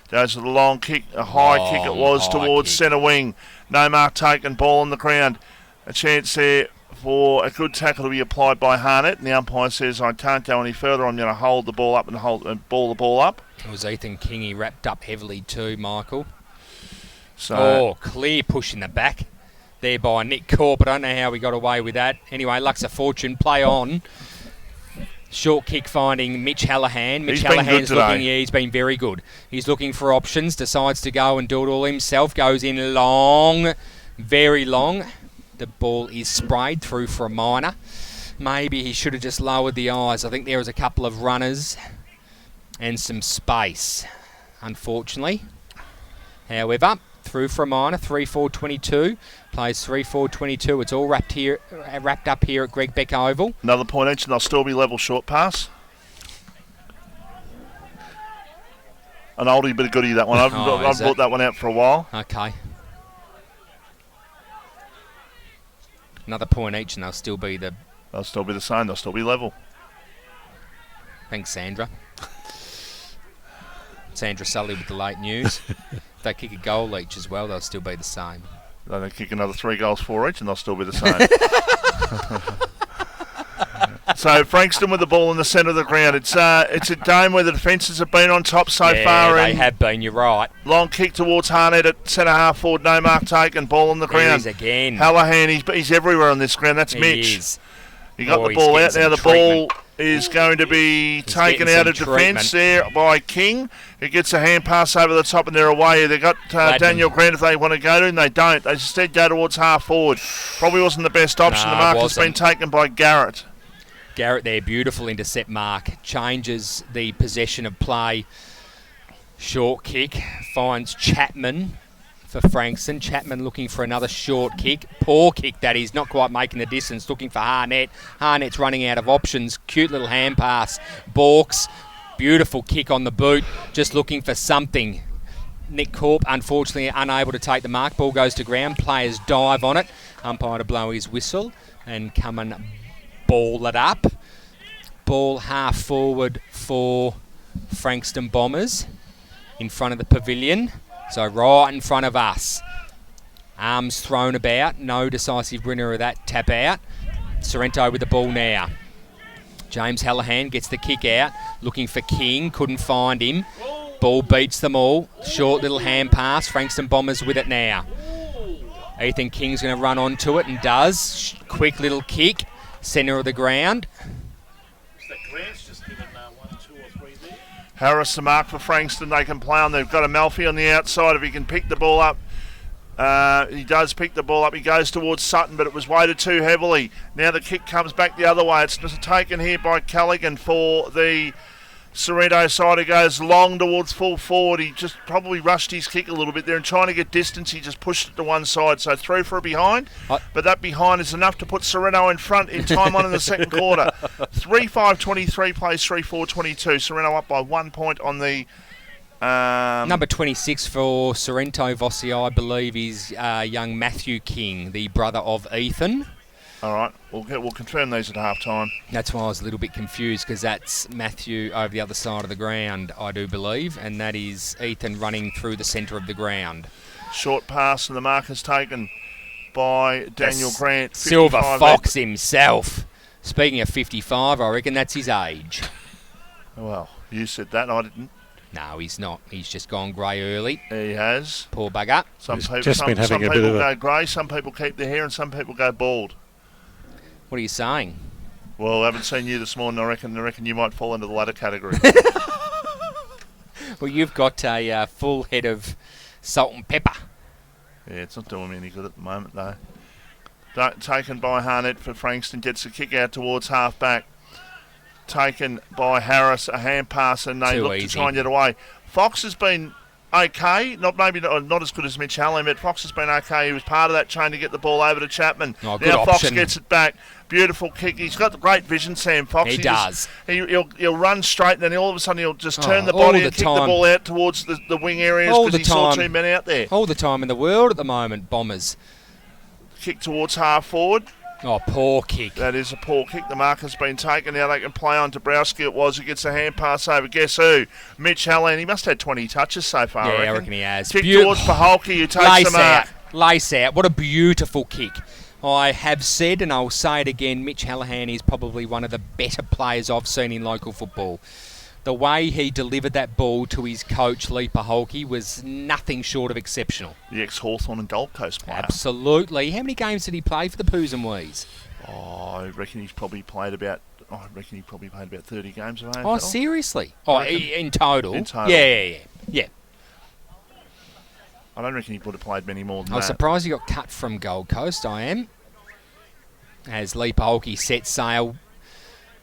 Goes with a long kick, a high kick it was towards centre wing. No mark taken, ball on the ground. A chance there for a good tackle to be applied by Harnett. And the umpire says, I can't go any further. I'm going to hold the ball up and ball the ball up. It was Ethan King. He wrapped up heavily too, Michael. So clear push in the back there by Nick Corp. I don't know how we got away with that. Anyway, Luck's a fortune. Play on. Short kick finding Mitch Hallahan. Mitch Hallahan's looking, he's been very good. He's looking for options, decides to go and do it all himself. Goes in long, very long. The ball is sprayed through for a minor. Maybe he should have just lowered the eyes. I think there was a couple of runners and some space, unfortunately. However, through for a minor, 3-4-22. Plays 3-4-22. It's all wrapped up here at Greg Beck Oval. Another point each, and they'll still be level. Short pass. An oldie but a goodie, that one. I've brought that one out for a while. Okay. Another point each, and they'll still be the same. They'll still be level. Thanks, Sandra. Sandra Sully with the late news. If they kick a goal each as well, they'll still be the same. They kick another 3 goals for each, and they'll still be the same. So Frankston with the ball in the centre of the ground. It's a game where the defences have been on top so far. They have been. You're right. Long kick towards Harnett at centre half forward. No mark taken. Ball on the ground. He is again. Hallahan. He's everywhere on this ground. That's Mitch. Is. He got the ball out. Now the ball is going to be taken out of defence there by King, who gets a hand pass over the top, and they're away. They've got Daniel Grant if they want to go to, and they don't. They instead go towards half forward. Probably wasn't the best option. The mark has been taken by Garrett. Garrett there, beautiful intercept mark. Changes the possession of play. Short kick, finds Chapman for Frankston. Chapman looking for another short kick. Poor kick, that is, not quite making the distance. Looking for Harnett. Harnett's running out of options. Cute little hand pass. Borks, beautiful kick on the boot. Just looking for something. Nick Corp, unfortunately, unable to take the mark. Ball goes to ground. Players dive on it. Umpire to blow his whistle and come and ball it up. Ball half forward for Frankston Bombers in front of the pavilion. So right in front of us. Arms thrown about. No decisive winner of that tap out. Sorrento with the ball now. James Hallahan gets the kick out. Looking for King. Couldn't find him. Ball beats them all. Short little hand pass. Frankston Bombers with it now. Ethan King's going to run onto it and does. Quick little kick. Centre of the ground. Harris the mark for Frankston. They can play on. They've got a Malfi on the outside. If he can pick the ball up He does pick the ball up. He goes towards Sutton, but it was weighted too heavily. Now the kick comes back the other way. It's taken here by Callaghan for the Sorrento side. He goes long towards full forward. He just probably rushed his kick a little bit there and trying to get distance. He just pushed it to one side. So through for a behind. But that behind is enough to put Sorrento in front in time on in the second quarter. 3-5-23 plays 3-4-22. Sorrento up by 1 point on the... Number 26 for Sorrento Vossi, I believe, is young Matthew King, the brother of Ethan. All right, we'll confirm these at half time. That's why I was a little bit confused, because that's Matthew over the other side of the ground, I do believe, and that is Ethan running through the centre of the ground. Short pass, and the mark is taken by Daniel Grant. Silver Fox himself. Speaking of 55, I reckon that's his age. Well, you said that, I didn't. No, he's not. He's just gone grey early. He has. Poor bugger. Some He's people, just been having a bit people of go grey, some people keep their hair, and some people go bald. What are you saying? Well, I haven't seen you this morning. I reckon you might fall into the latter category. Well, you've got a full head of salt and pepper. Yeah, it's not doing me any good at the moment, though. Taken by Harnett for Frankston. Gets a kick out towards half-back. Taken by Harris, a hand pass, and they look to try and get away. Fox has been okay, not as good as Mitch Allen, but Fox has been okay. He was part of that chain to get the ball over to Chapman. Oh, good now option. Fox gets it back. Beautiful kick. He's got great vision, Sam Fox. He does. He'll run straight, and then all of a sudden he'll just turn the body and kick the ball out towards the wing areas because he saw two men out there. All the time in the world at the moment, Bombers. Kick towards half forward. Oh, poor kick. That is a poor kick. The mark has been taken. Now they can play on to Browski. It was. He gets a hand pass over. Guess who? Mitch Hallan. He must have had 20 touches so far. Yeah, I reckon he has. Kick towards Paholke, who takes the mark. Lace out. What a beautiful kick. I have said, and I'll say it again, Mitch Hallahan is probably one of the better players I've seen in local football. The way he delivered that ball to his coach, Lee Paholke, was nothing short of exceptional. The ex-Hawthorn and Gold Coast player. Absolutely. How many games did he play for the Poos and Wees? Oh, I reckon he's probably played about 30 games of AFL. Oh, seriously? Oh, in total? In total. Yeah. I don't reckon he would have played many more than that. I was surprised he got cut from Gold Coast, I am. As Lee Paholke set sail,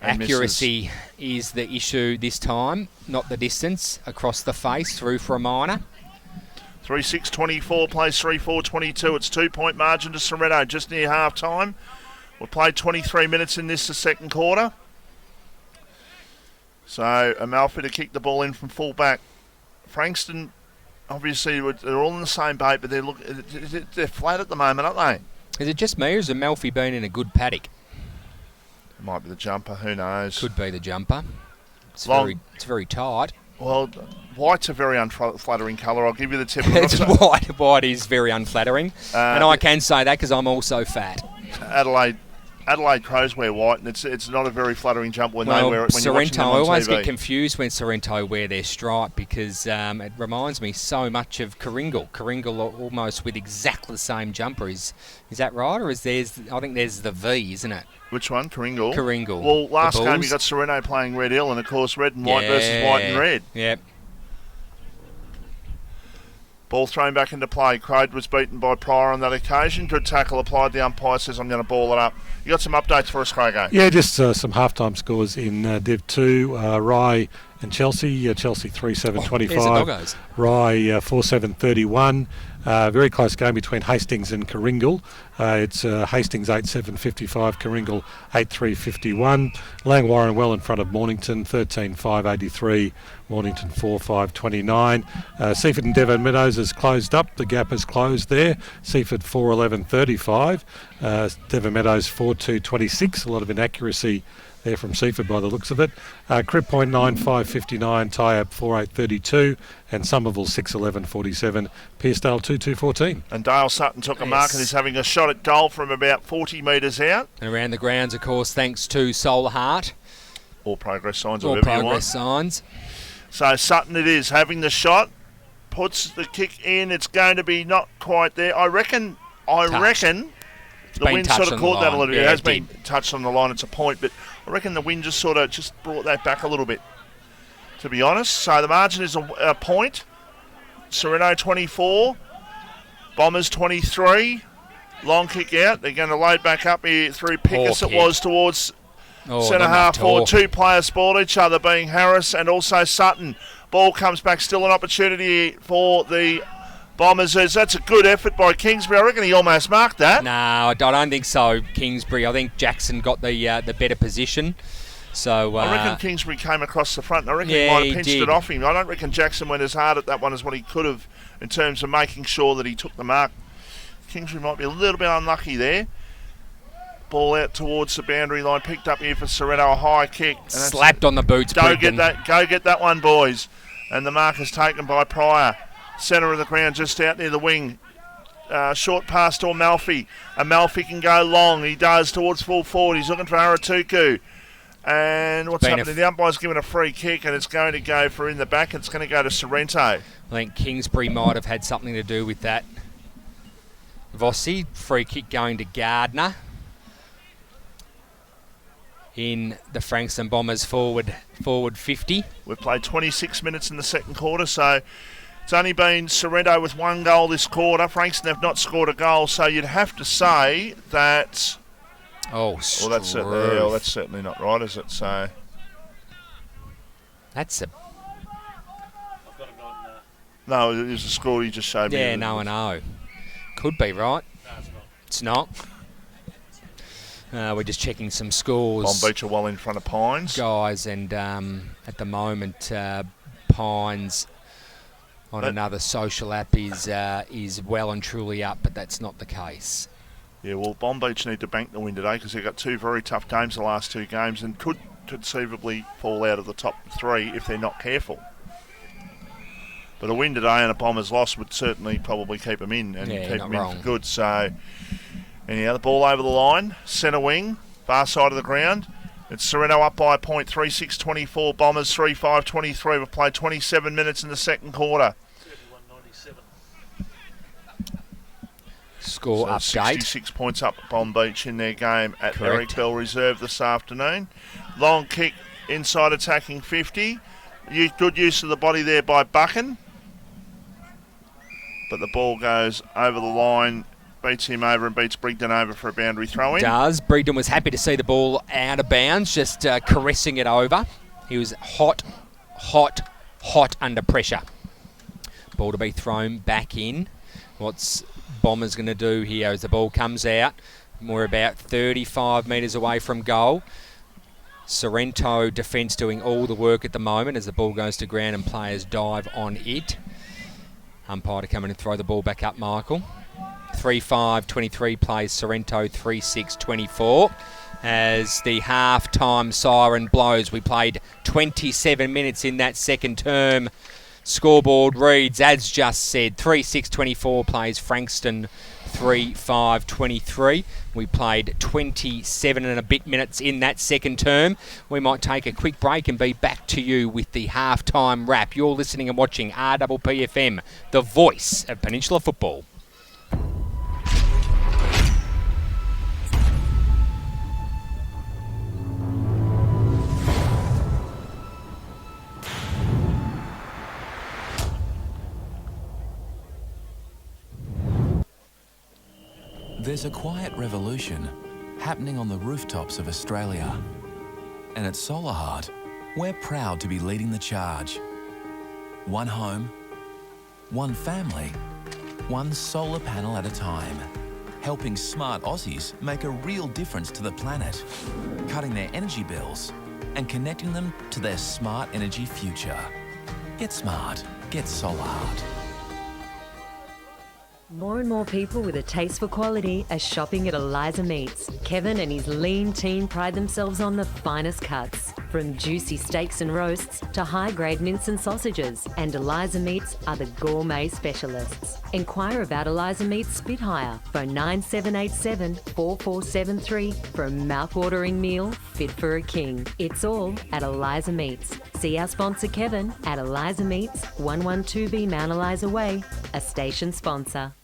and accuracy is the issue this time, not the distance across the face, through for a minor. 3-6-24 plays 3-4-22. It's 2-point margin to Sorrento just near half time. We've played 23 minutes in this, the second quarter. So Amalfi to kick the ball in from full back. Frankston, obviously, they're all in the same boat, but they're flat at the moment, aren't they? Is it just me, or has Amalfi been in a good paddock? It might be the jumper, who knows? Could be the jumper. It's very tight. Well, white's a very unflattering colour. I'll give you the tip. It's white. White is very unflattering. And I can say that because I'm also fat. Adelaide Crows wear white, and it's not a very flattering jumper when they wear it. When Sorrento, I always get confused when Sorrento wear their stripe because it reminds me so much of Kooringal. Kooringal almost with exactly the same jumper. Is that right, or is there's? I think there's the V, isn't it? Which one? Kooringal? Kooringal. Well, last game you got Sorrento playing Red Hill, and of course red and white versus white and red. Yep. Ball thrown back into play. Crode was beaten by Pryor on that occasion. Good tackle applied. The umpire says, I'm going to ball it up. You got some updates for us, Craig? Yeah, just some halftime scores in Div 2. Rye and Chelsea. Chelsea 3-7-25. Rye 4-7-31. Very close game between Hastings and Kooringal. It's Hastings 8-7-55, Kooringal 8-3-51. Langwarrin well in front of Mornington 13-5-83, Mornington 4-5-29. Seaford and Devon Meadows has closed up. The gap has closed there. Seaford 4-11-35. Devon Meadows 4-2-26. A lot of inaccuracy there from Seaford by the looks of it. Crib Point 9-5-59, Tyab 4-8-32, and Somerville 6-11-47, Pearcedale 2-2-14. And Dale Sutton took a mark and is having a shot at goal from about 40 metres out. And around the grounds, of course, thanks to Solar Heart. All progress signs. All progress signs. So Sutton it is, having the shot, puts the kick in. It's going to be not quite there. I reckon the wind sort of caught that a little bit. It has been touched on the line. It's a point, but I reckon the wind just sort of brought that back a little bit, to be honest. So the margin is a point. Sorrento 24, Bombers 23. Long kick out. They're going to load back up here through Pickus. It was towards centre half forward. Two players spoiled each other, being Harris and also Sutton. Ball comes back. Still an opportunity for the Bombers. That's a good effort by Kingsbury. I reckon he almost marked that. No, I don't think so, Kingsbury. I think Jackson got the better position. So I reckon Kingsbury came across the front. I reckon he might have pinched it off him. I don't reckon Jackson went as hard at that one as what he could have in terms of making sure that he took the mark. Kingsbury might be a little bit unlucky there. Ball out towards the boundary line, picked up here for Sorrento, a high kick. And slapped on the boots. Go get that one, boys. And the mark is taken by Pryor. Centre of the ground, just out near the wing. Short pass to Amalfi. Amalfi can go long. He does towards full forward. He's looking for Aratuku. And what's happening? The umpire's given a free kick, and it's going to go for in the back. It's going to go to Sorrento. I think Kingsbury might have had something to do with that. Vossi, free kick going to Gardner in the Frankston Bombers forward 50. We've played 26 minutes in the second quarter, so it's only been Sorrento with one goal this quarter. Frankston have not scored a goal, so you'd have to say that... well, that's certainly not right, is it? So that's a... I've got a nod. No, it was a score you just showed me. Yeah, no, I know. Could be right. No, it's not. We're just checking some scores. Long Beach are well in front of Pines. Guys, and at the moment, Pines on another social app is well and truly up, but that's not the case. Yeah, well, Bomb Beach need to bank the win today because they've got two very tough games the last two games and could conceivably fall out of the top three if they're not careful. But a win today and a Bombers loss would certainly probably keep them in and keep them in for good. So, anyhow, the ball over the line, centre wing, far side of the ground. It's Sorrento up by a point, 3-6-24, Bombers 3-5-23. We've played 27 minutes in the second quarter. 31-97. Score so update. 66 points up Bomb Beach in their game at Eric Bell Reserve this afternoon. Long kick, inside attacking 50. Good use of the body there by Buchan. But the ball goes over the line, beats him over and beats Brigden over for a boundary throw-in. Does. Brigden was happy to see the ball out of bounds, just caressing it over. He was hot under pressure. Ball to be thrown back in. What's Bombers going to do here as the ball comes out? We're about 35 metres away from goal. Sorrento defence doing all the work at the moment as the ball goes to ground and players dive on it. Umpire to come in and throw the ball back up, Michael. 3-5-23 plays Sorrento 3-6-24. As the half-time siren blows, we played 27 minutes in that second term. Scoreboard reads, as just said, 3-6-24 plays Frankston 3-5-23. We played 27 and a bit minutes in that second term. We might take a quick break and be back to you with the halftime wrap. You're listening and watching RPPFM, the voice of Peninsula football. There's a quiet revolution happening on the rooftops of Australia. And at Solar Heart, we're proud to be leading the charge. One home, one family, one solar panel at a time. Helping smart Aussies make a real difference to the planet, cutting their energy bills and connecting them to their smart energy future. Get smart. Get Solar Heart. More and more people with a taste for quality are shopping at Eliza Meats. Kevin and his lean team pride themselves on the finest cuts, from juicy steaks and roasts to high-grade mince and sausages. And Eliza Meats are the gourmet specialists. Inquire about Eliza Meats Spit Hire. Phone 9787 4473 for a mouth-watering meal fit for a king. It's all at Eliza Meats. See our sponsor Kevin at Eliza Meats, 112B Mount Eliza Way, a station sponsor.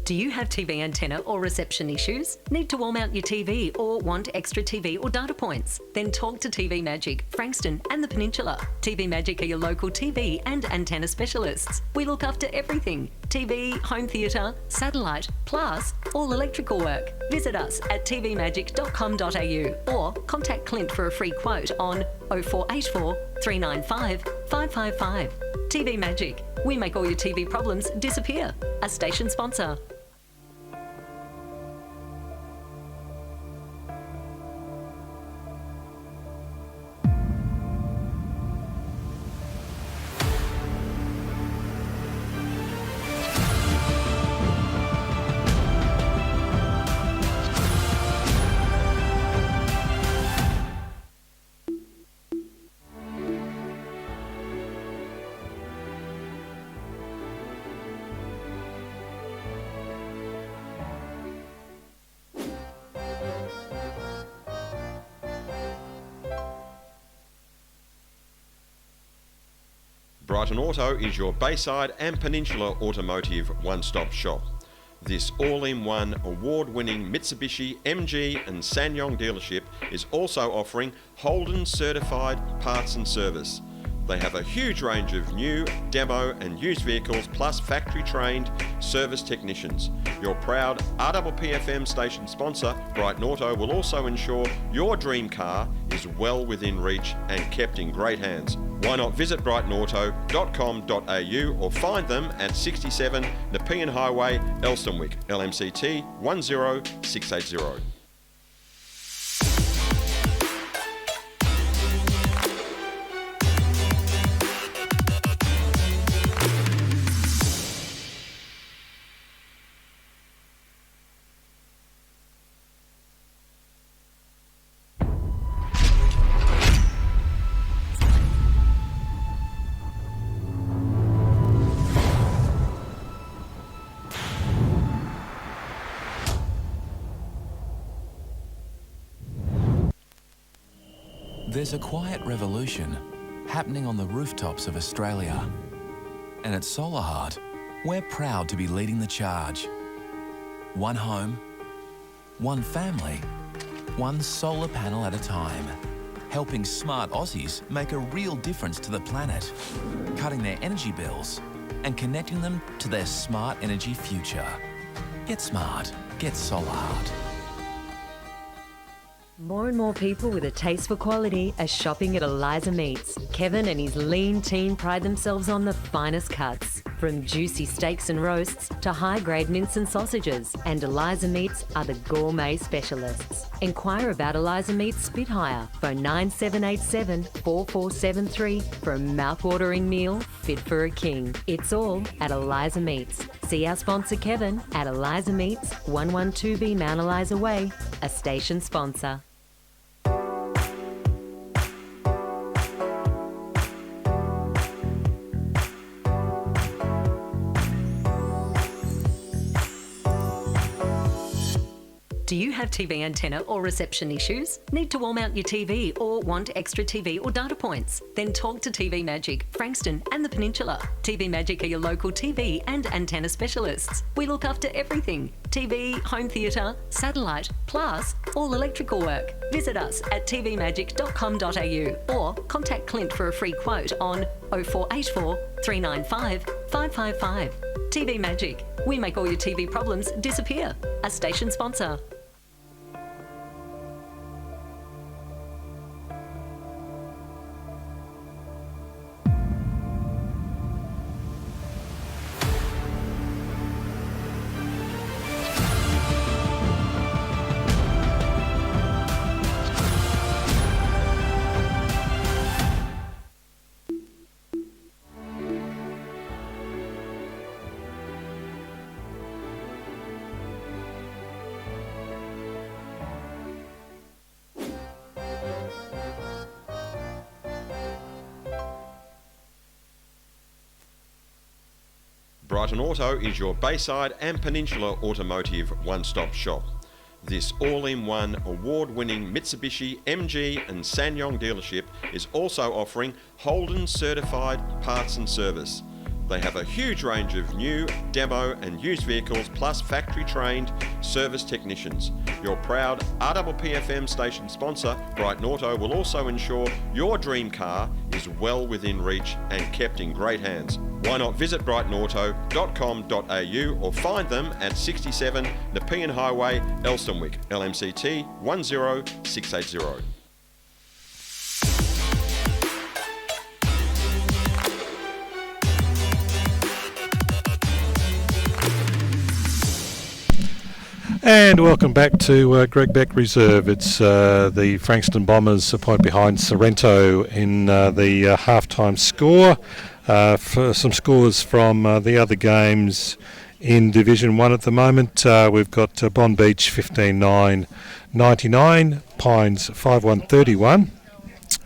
Do you have TV antenna or reception issues? Need to wall mount your TV or want extra TV or data points? Then talk to TV Magic, Frankston and the Peninsula. TV Magic are your local TV and antenna specialists. We look after everything: TV, home theatre, satellite, plus all electrical work. Visit us at tvmagic.com.au or contact Clint for a free quote on 0484 395 555. TV Magic. We make all your TV problems disappear. A station sponsor. Brighton Auto is your Bayside and Peninsula automotive one-stop shop. This all-in-one award-winning Mitsubishi, MG and SsangYong dealership is also offering Holden certified parts and service. They have a huge range of new, demo and used vehicles plus factory-trained service technicians. Your proud RPPFM station sponsor, Brighton Auto, will also ensure your dream car is well within reach and kept in great hands. Why not visit brightonauto.com.au or find them at 67 Nepean Highway, Elstonwick, LMCT 10680. There's a quiet revolution happening on the rooftops of Australia. And at Solar Heart, we're proud to be leading the charge. One home, one family, one solar panel at a time. Helping smart Aussies make a real difference to the planet, cutting their energy bills and connecting them to their smart energy future. Get smart, get Solar Heart. More and more people with a taste for quality are shopping at Eliza Meats. Kevin and his lean team pride themselves on the finest cuts, from juicy steaks and roasts to high-grade mince and sausages. And Eliza Meats are the gourmet specialists. Inquire about Eliza Meats Spit Hire. Phone 9787 4473 for a mouth-watering meal fit for a king. It's all at Eliza Meats. See our sponsor Kevin at Eliza Meats, 112B Mount Eliza Way, a station sponsor. Do you have TV antenna or reception issues? Need to wall mount your TV or want extra TV or data points? Then talk to TV Magic, Frankston and the Peninsula. TV Magic are your local TV and antenna specialists. We look after everything: TV, home theatre, satellite, plus all electrical work. Visit us at tvmagic.com.au or contact Clint for a free quote on 0484 395 555. TV Magic. We make all your TV problems disappear. A station sponsor. Brighton Auto is your Bayside and Peninsula automotive one-stop shop. This all-in-one award-winning Mitsubishi, MG and SsangYong dealership is also offering Holden certified parts and service. They have a huge range of new, demo and used vehicles plus factory-trained service technicians. Your proud RPPFM station sponsor, Brighton Auto, will also ensure your dream car is well within reach and kept in great hands. Why not visit brightonauto.com.au or find them at 67 Nepean Highway, Elstonwick, LMCT 10680. And welcome back to Greg Beck Reserve. It's the Frankston Bombers a point behind Sorrento in the half-time score. For some scores from the other games in Division 1 at the moment, we've got Bond Beach 15-9, 99, Pines 5-1, 31.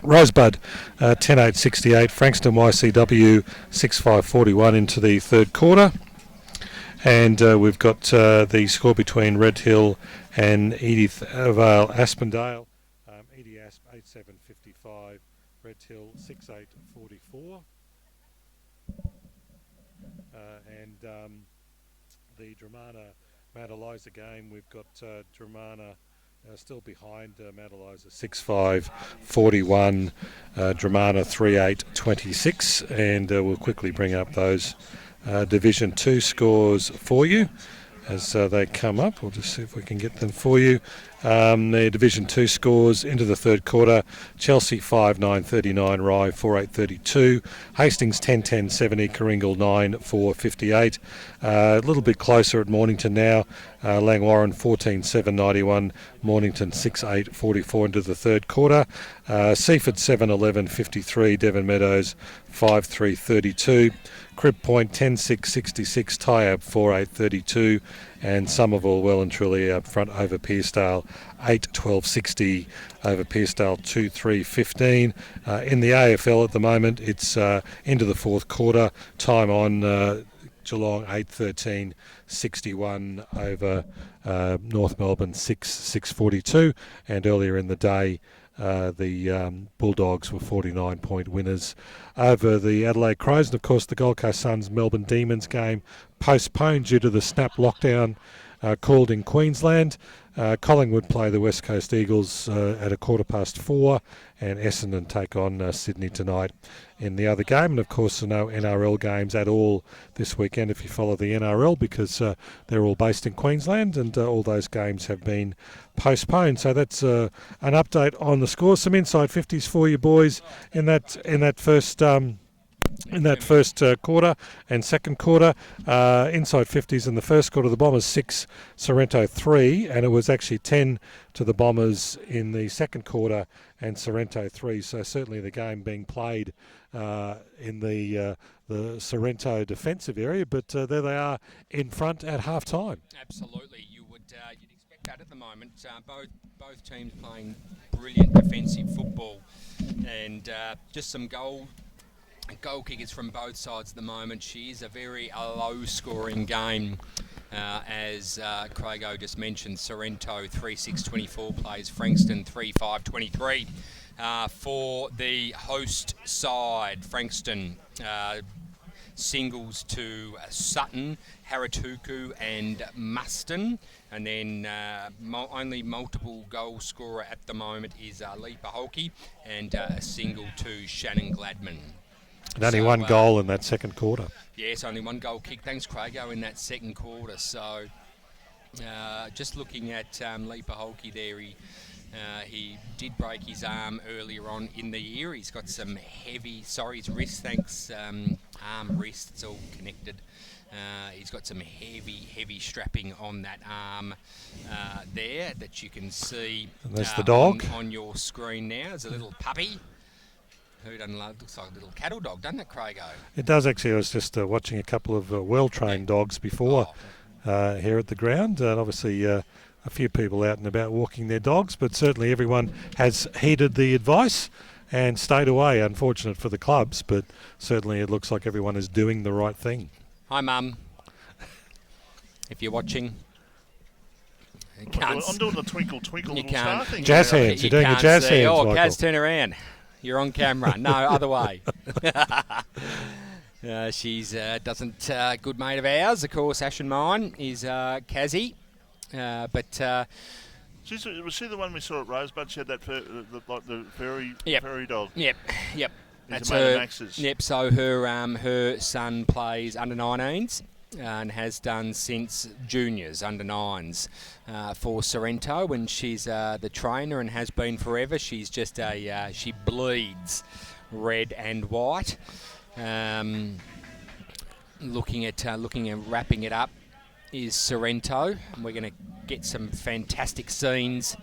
Rosebud 10-8, 68, Frankston YCW 6-5, 41 into the third quarter. And we've got the score between Red Hill and Edith Vale Aspendale. Edie Asp 8-7, 55, Red Hill 6-8, 44. And the Dramana Mount Eliza game, we've got Dramana still behind Mount Eliza 6-5, 41, Dramana 3-8, 26. And we'll quickly bring up those Division 2 scores for you as they come up. We'll just see if we can get them for you. The Division 2 scores into the third quarter: Chelsea 5-9, 39, Rye 4-8, 32, Hastings 10-10, 70, Karingal 9-4, 58. A little bit closer at Mornington now. Langwarren 14-7, 91, Mornington 6-8, 44 into the third quarter. Seaford 7-11, 53, Devon Meadows 5-3, 32. Crib Point 10-6, 66, Tyab 4-8, 32, and Somerville well and truly up front over Pearcedale 8-12, 60 over Pearcedale 2-3, 15. In the AFL at the moment, it's into the fourth quarter. Time on Geelong 8-13, 61 over North Melbourne 6-42, and earlier in the day the Bulldogs were 49-point winners over the Adelaide Crows. And of course the Gold Coast Suns Melbourne Demons game postponed due to the snap lockdown called in Queensland. Collingwood play the West Coast Eagles at 4:15, and Essendon take on Sydney tonight in the other game. And of course no NRL games at all this weekend if you follow the NRL, because they're all based in Queensland, and all those games have been postponed. So that's an update on the scores. Some inside 50s for you boys in that first quarter and second quarter. Inside 50s in the first quarter, the Bombers 6, Sorrento 3, and it was actually 10 to the Bombers in the second quarter and Sorrento 3. So certainly the game being played in the Sorrento defensive area, but there they are in front at half time. Absolutely, you'd expect that at the moment. Both teams playing brilliant defensive football, and just some goal kickers from both sides at the moment. She is a very low-scoring game, as Craigo just mentioned. Sorrento 3-6-24 plays Frankston 3-5-23. For the host side, Frankston singles to Sutton, Haratuku and Muston, and then only multiple goal scorer at the moment is Lee Paholke, and a single to Shannon Gladman. And only one goal in that second quarter. Yes, only one goal kick. Thanks, Craigo, in that second quarter. So just looking at Lee Paholke there, he did break his arm earlier on in the year. He's got some his wrist, arm, wrist, it's all connected. He's got some heavy strapping on that arm there that you can see. And there's the dog on your screen now. There's a little puppy. Who doesn't love? Looks like a little cattle dog, doesn't it, Craigo? It does actually. I was just watching a couple of well-trained dogs before here at the ground, and obviously a few people out and about walking their dogs, but certainly everyone has heeded the advice and stayed away. Unfortunate for the clubs, but certainly it looks like everyone is doing the right thing. Hi, Mum. If you're watching. I'm doing the twinkle little star thing. Jazz hands. You're doing your jazz hands, Oh, Michael. Kaz, turn around. You're on camera. No, other way. She's doesn't good mate of ours. Of course, Ash and mine is Kazzy. But was she the one we saw at Rosebud? She had that the fairy dog. Yep. That's her. Max's. Yep. So her son plays under 19s and has done since juniors, under 9s, for Sorrento, and she's the trainer and has been forever. She's just she bleeds red and white. Looking at wrapping it up is Sorrento. We're going to get some fantastic scenes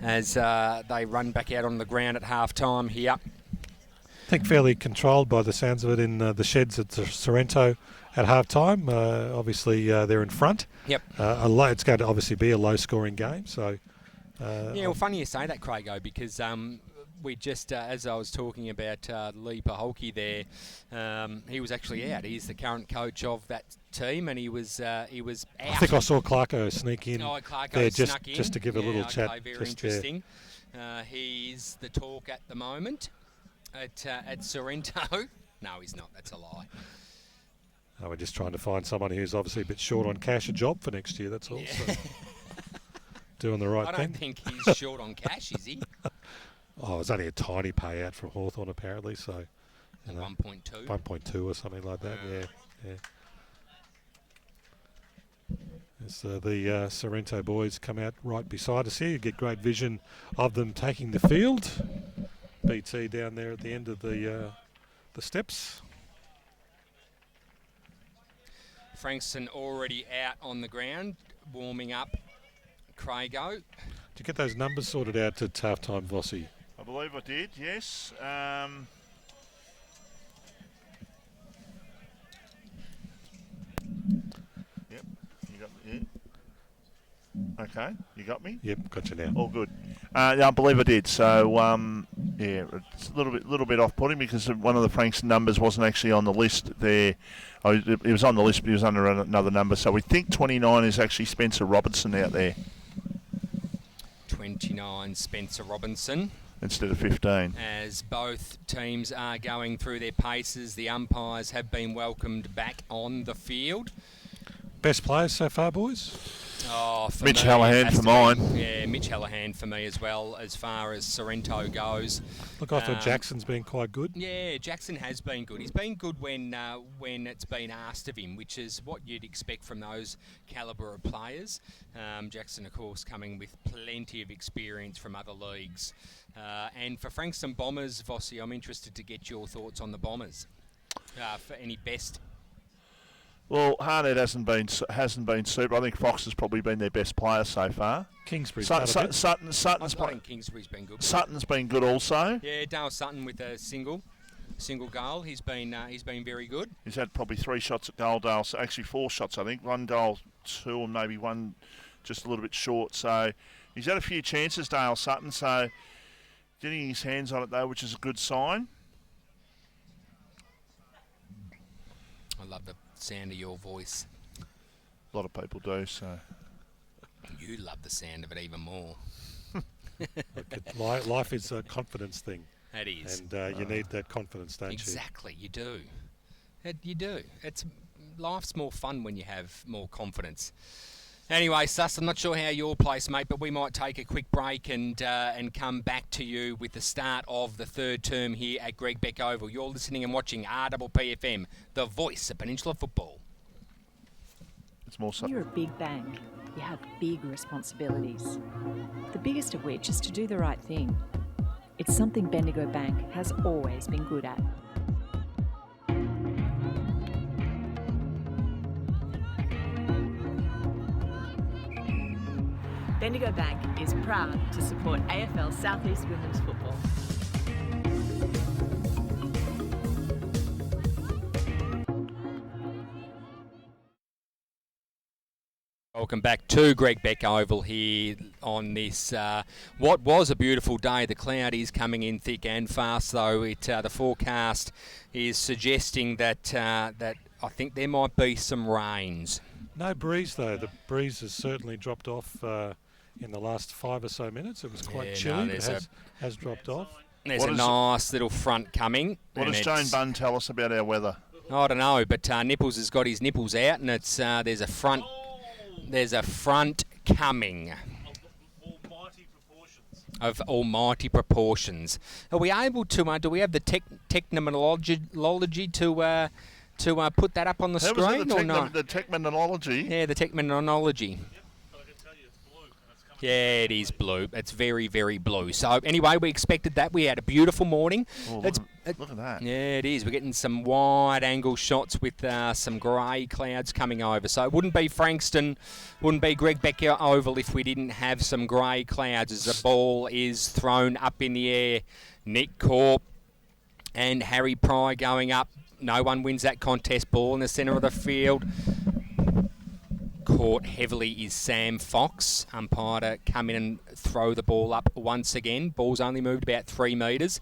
as they run back out on the ground at half-time here. I think fairly controlled by the sounds of it in the sheds at Sorrento at half-time. Obviously, they're in front. Yep. It's going to obviously be a low-scoring game. So. Yeah, well, funny you say that, Craigo, because we just, as I was talking about Lee Paholke there, he was actually out. He's the current coach of that team, and he was out. I think I saw Clarko sneak in. Oh, Clarko there snuck in. just to give a little chat. Very interesting. He's the talk at the moment at Sorrento. No, he's not. That's a lie. We're just trying to find someone who's obviously a bit short on cash, a job for next year. That's all. Yeah. So doing the right thing. I don't think he's short on cash, is he? Oh, it was only a tiny payout from Hawthorn apparently, so 1.2. 1.2 or something like that. Yeah. As the Sorrento boys come out right beside us here, you get great vision of them taking the field. BT down there at the end of the steps. Frankston already out on the ground, warming up. Craigo. Did you get those numbers sorted out at half-time, Vossi? I believe I did, yes. Yep, you got me. Yeah. Okay, you got me? Yep, got you now. All good. Yeah, I believe I did. So, yeah, it's a little bit off-putting because one of the Frankston numbers wasn't actually on the list there. Oh, it was on the list, but he was under another number. So we think 29 is actually Spencer Robinson out there. 29 Spencer Robinson. Instead of 15. As both teams are going through their paces, the umpires have been welcomed back on the field. Best players so far, boys? Oh, for Mitch me, Hallahan for mine. Yeah, Mitch Hallahan for me as well, as far as Sorrento goes. Look, I thought Jackson's been quite good. Yeah, Jackson has been good. He's been good when it's been asked of him, which is what you'd expect from those calibre of players. Jackson, of course, coming with plenty of experience from other leagues. And for Frankston Bombers, Vossi, I'm interested to get your thoughts on the Bombers. For any best. Well, Harnett hasn't been super. I think Fox has probably been their best player so far. Kingsbury's Sutton's I think Kingsbury's been good. Sutton's been good also. Yeah, Dale Sutton with a single goal. He's been very good. He's had probably 3 shots at goal. Dale, actually 4 shots, I think. 1 goal, 2, and maybe 1 just a little bit short. So he's had a few chances, Dale Sutton. So getting his hands on it though, which is a good sign. I love the sound of your voice. A lot of people do, so. You love the sound of it even more. Life is a confidence thing. It is. And you need that confidence, don't Exactly, you do. You do. Life's more fun when you have more confidence. Anyway, Sus, I'm not sure how your place, mate, but we might take a quick break and come back to you with the start of the third term here at Greg Beck Oval. You're listening and watching RPPFM, the voice of Peninsula football. It's more so. You're a big bank. You have big responsibilities. The biggest of which is to do the right thing. It's something Bendigo Bank has always been good at. Bendigo Bank is proud to support AFL Southeast Women's Football. Welcome back to Greg Beck Oval here on this, what was a beautiful day. The cloud is coming in thick and fast, though. The forecast is suggesting that I think there might be some rains. No breeze, though. The breeze has certainly dropped off in the last 5 or so minutes. It was quite chilly, but it has dropped off. There's a nice little front coming. What does Jane Bunn tell us about our weather? I don't know, but Nipples has got his nipples out, and it's there's a front coming of almighty proportions. Are we able to? Do we have the technology to put that up on the screen or not? The technology. Yeah, the technology. Yeah, it is blue. It's very, very blue. So anyway, we expected that. We had a beautiful morning. Oh, look at that. Yeah, it is. We're getting some wide-angle shots with some grey clouds coming over. So it wouldn't be Frankston, wouldn't be Greg Becker Oval if we didn't have some grey clouds as the ball is thrown up in the air. Nick Corp and Harry Pry going up. No one wins that contest. Ball in the centre of the field. Caught heavily is Sam Fox. Umpire to come in and throw the ball up once again. Ball's only moved about 3 metres.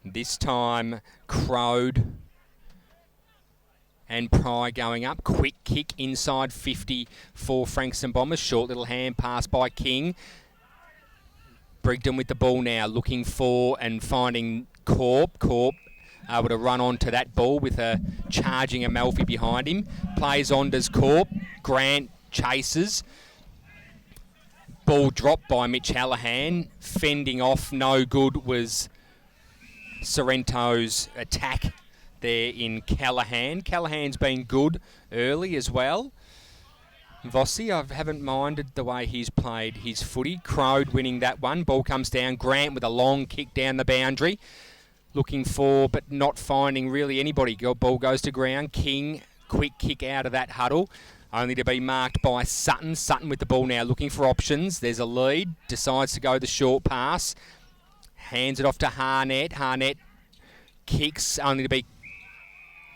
This time, Crowd and Pry going up. Quick kick inside 50 for Frankston Bombers. Short little hand pass by King. Brigden with the ball now, looking for and finding Corp. Corp able to run onto that ball with a charging Amalfi behind him. Plays on does Corp. Grant chases. Ball dropped by Mitch Hallahan. Fending off, no good was Sorrento's attack there in Callahan. Callahan's been good early as well. Vossi, I haven't minded the way he's played his footy. Crowd winning that one. Ball comes down. Grant with a long kick down the boundary. Looking for, but not finding really anybody. Ball goes to ground. King, quick kick out of that huddle. Only to be marked by Sutton. Sutton with the ball now, looking for options. There's a lead. Decides to go the short pass. Hands it off to Harnett. Harnett kicks, only to be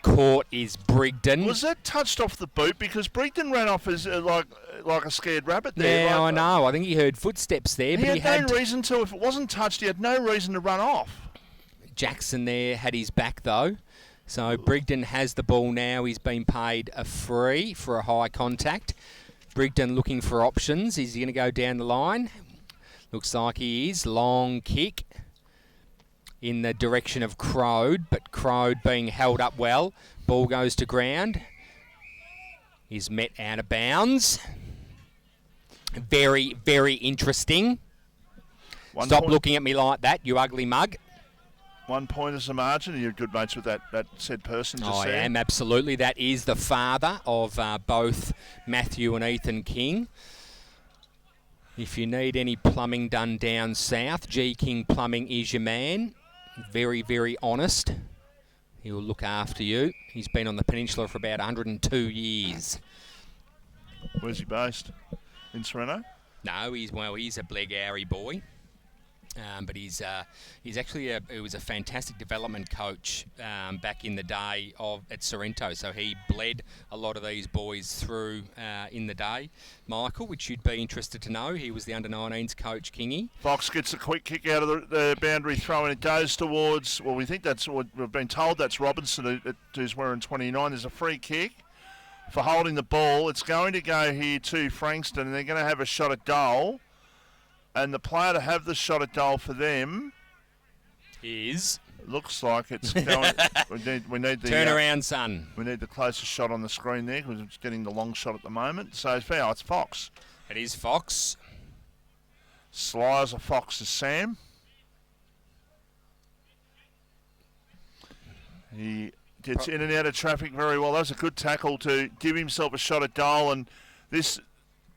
caught is Brigden. Was that touched off the boot? Because Brigden ran off as like a scared rabbit there. Yeah, I know. I think he heard footsteps there. He but had no reason to. If it wasn't touched, he had no reason to run off. Jackson there had his back though. So Brigden has the ball now. He's been paid a free for a high contact. Brigden looking for options. Is he going to go down the line? Looks like he is. Long kick in the direction of Crowd, but Crowd being held up well. Ball goes to ground. Is met out of bounds. Very, very interesting. Stop looking at me like that, you ugly mug. 1 point is the margin. You're good mates with that said person just there. I am, absolutely. That is the father of both Matthew and Ethan King. If you need any plumbing done down south, G King Plumbing is your man. Very, very honest. He will look after you. He's been on the peninsula for about 102 years. Where's he based? In Sorrento? No, he's a Blegauri boy. But he's actually he was a fantastic development coach back in the day at Sorrento. So he bled a lot of these boys through in the day. Michael, which you'd be interested to know, he was the under-19s coach, Kingy. Fox gets a quick kick out of the boundary throw, and it goes towards. Well, we think that's what we've been told. That's Robinson who's wearing 29. There's a free kick for holding the ball. It's going to go here to Frankston, and they're going to have a shot at goal. And the player to have the shot at goal for them is. Looks like it's going. we need the turn around, son. We need the closest shot on the screen there because it's getting the long shot at the moment. So it's foul. It's Fox. It is Fox. Sly as a fox is Sam. He gets in and out of traffic very well. That was a good tackle to give himself a shot at goal, and this.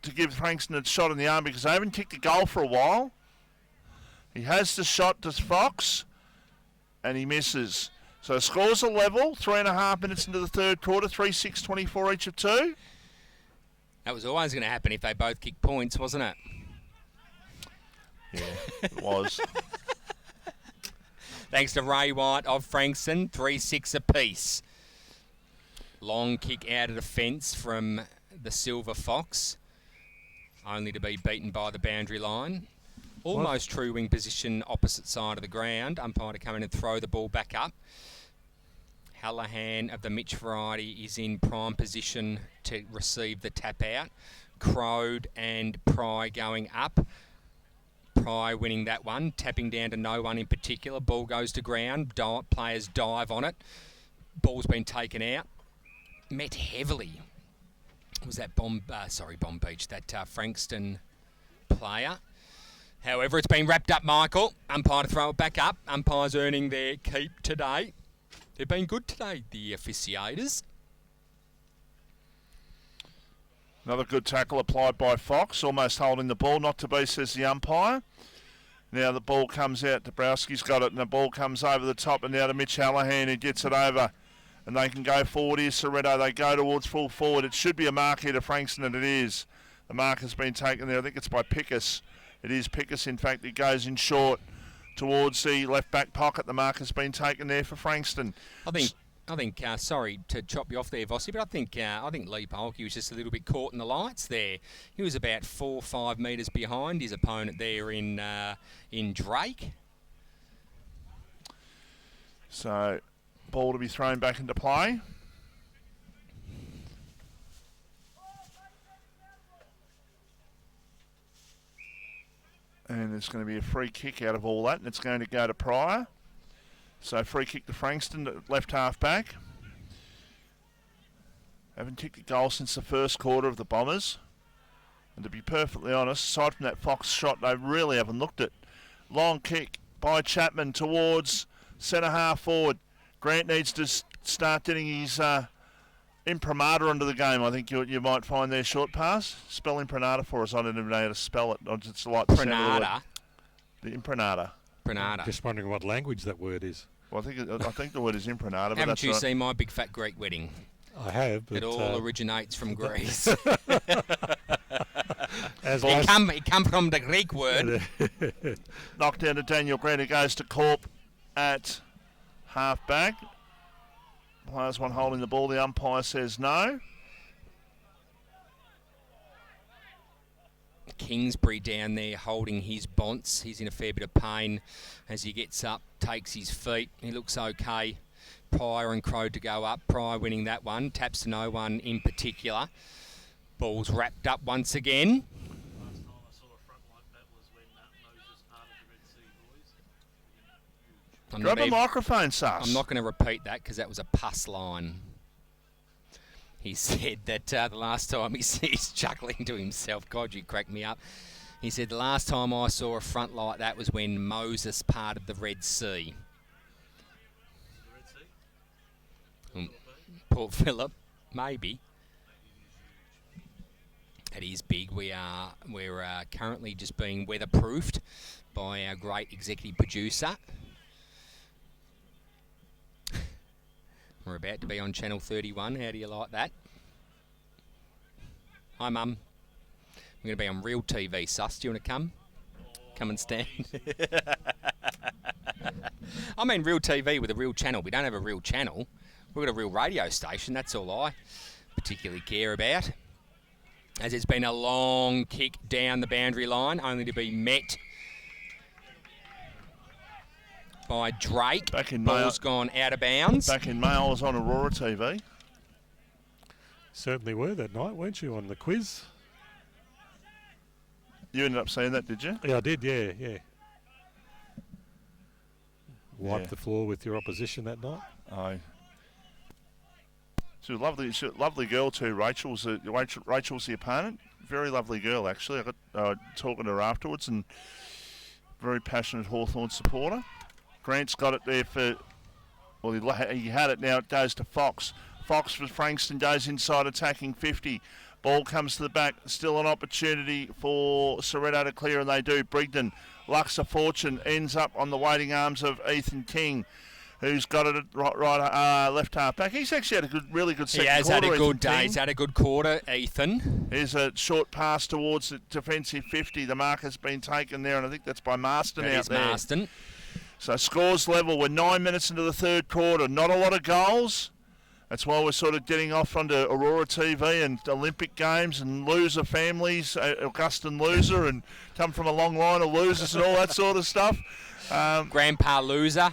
To give Frankston a shot in the arm because they haven't kicked a goal for a while. He has the shot to Fox and he misses. So scores a level, 3.5 minutes into the third quarter, 3-6-24 each of two. That was always going to happen if they both kicked points, wasn't it? Yeah, it was. Thanks to Ray White of Frankston, 3-6 apiece. Long kick out of the fence from the Silver Fox. Only to be beaten by the boundary line. Almost true wing position, opposite side of the ground. Umpire to come in and throw the ball back up. Hallahan of the Mitch variety is in prime position to receive the tap out. Crowd and Pry going up. Pry winning that one, tapping down to no one in particular. Ball goes to ground. Players dive on it. Ball's been taken out. Met heavily. Was that Bomb Beach, that Frankston player. However, it's been wrapped up, Michael. Umpire to throw it back up. Umpires earning their keep today. They've been good today, the officiators. Another good tackle applied by Fox, almost holding the ball. Not to be, says the umpire. Now the ball comes out. Dabrowski's got it, and the ball comes over the top, and now to Mitch Hallahan, who gets it over. And they can go forward here, Sorrento. They go towards full forward. It should be a mark here to Frankston, and it is. The mark has been taken there. I think it's by Pickus. It is Pickus, in fact. It goes in short towards the left back pocket. The mark has been taken there for Frankston. I think. Sorry to chop you off there, Vossi, but I think Lee Polkey was just a little bit caught in the lights there. He was about 4 or 5 metres behind his opponent there in Drake. So, ball to be thrown back into play. And there's going to be a free kick out of all that, and it's going to go to Pryor. So free kick to Frankston, left half back. Haven't kicked a goal since the first quarter of the Bombers. And to be perfectly honest, aside from that Fox shot, they really haven't looked at. Long kick by Chapman towards centre half forward. Grant needs to start getting his imprimatur into the game. I think you might find their short pass. Spell imprimatur for us. I don't even know how to spell it. I just like the sound of the word. The imprimatur. Imprimatur. Just wondering what language that word is. Well, I think the word is imprimatur. But Haven't you right. seen My Big Fat Greek Wedding? I have. But it all originates from Greece. it come from the Greek word. Knocked down to Daniel Grant, who goes to Corp at half back. Players one holding the ball. The umpire says no. Kingsbury down there holding his bonce. He's in a fair bit of pain as he gets up, takes his feet. He looks okay. Pryor and Crow to go up. Pryor winning that one. Taps to no one in particular. Ball's wrapped up once again. Last time I saw a front like that was when Moses parted the Red Sea, boys. Grab a microphone, Sus. I'm not going to repeat that because that was a pus line. He said that the last time he's chuckling to himself. God, you cracked me up. He said the last time I saw a front like that was when Moses parted the Red Sea. The Red Sea? Port Phillip, maybe. It is big. We're currently just being weatherproofed by our great executive producer. We're about to be on Channel 31. How do you like that? Hi, Mum. We're going to be on Real TV, Sus. Do you want to come? Come and stand. I mean Real TV with a real channel. We don't have a real channel. We've got a real radio station. That's all I particularly care about. As it's been a long kick down the boundary line, only to be met by Drake. Back in Ball's gone out of bounds. Back in May, I was on Aurora TV. Certainly were that night, weren't you, on the quiz? You ended up seeing that, did you? Yeah, I did, yeah. Wiped the floor with your opposition that night? Aye. She's a lovely girl too, Rachel's the opponent. Very lovely girl, actually. I got talking to her afterwards, and very passionate Hawthorn supporter. Grant's got it there for, well, he had it, now it goes to Fox. Fox for Frankston goes inside attacking 50. Ball comes to the back, still an opportunity for Sorrento to clear, and they do. Brigden, Luxor Fortune, ends up on the waiting arms of Ethan King, who's got it right left half back. He's actually had a really good second quarter. He has had a good day. He's had a good quarter, Ethan. Here's a short pass towards the defensive 50. The mark has been taken there, and I think that's by Marston out there. Marston. So scores level. We're 9 minutes into the third quarter. Not a lot of goals. That's why we're sort of getting off onto Aurora TV and Olympic Games and loser families, Augustin loser, and come from a long line of losers and all that sort of stuff. Grandpa loser,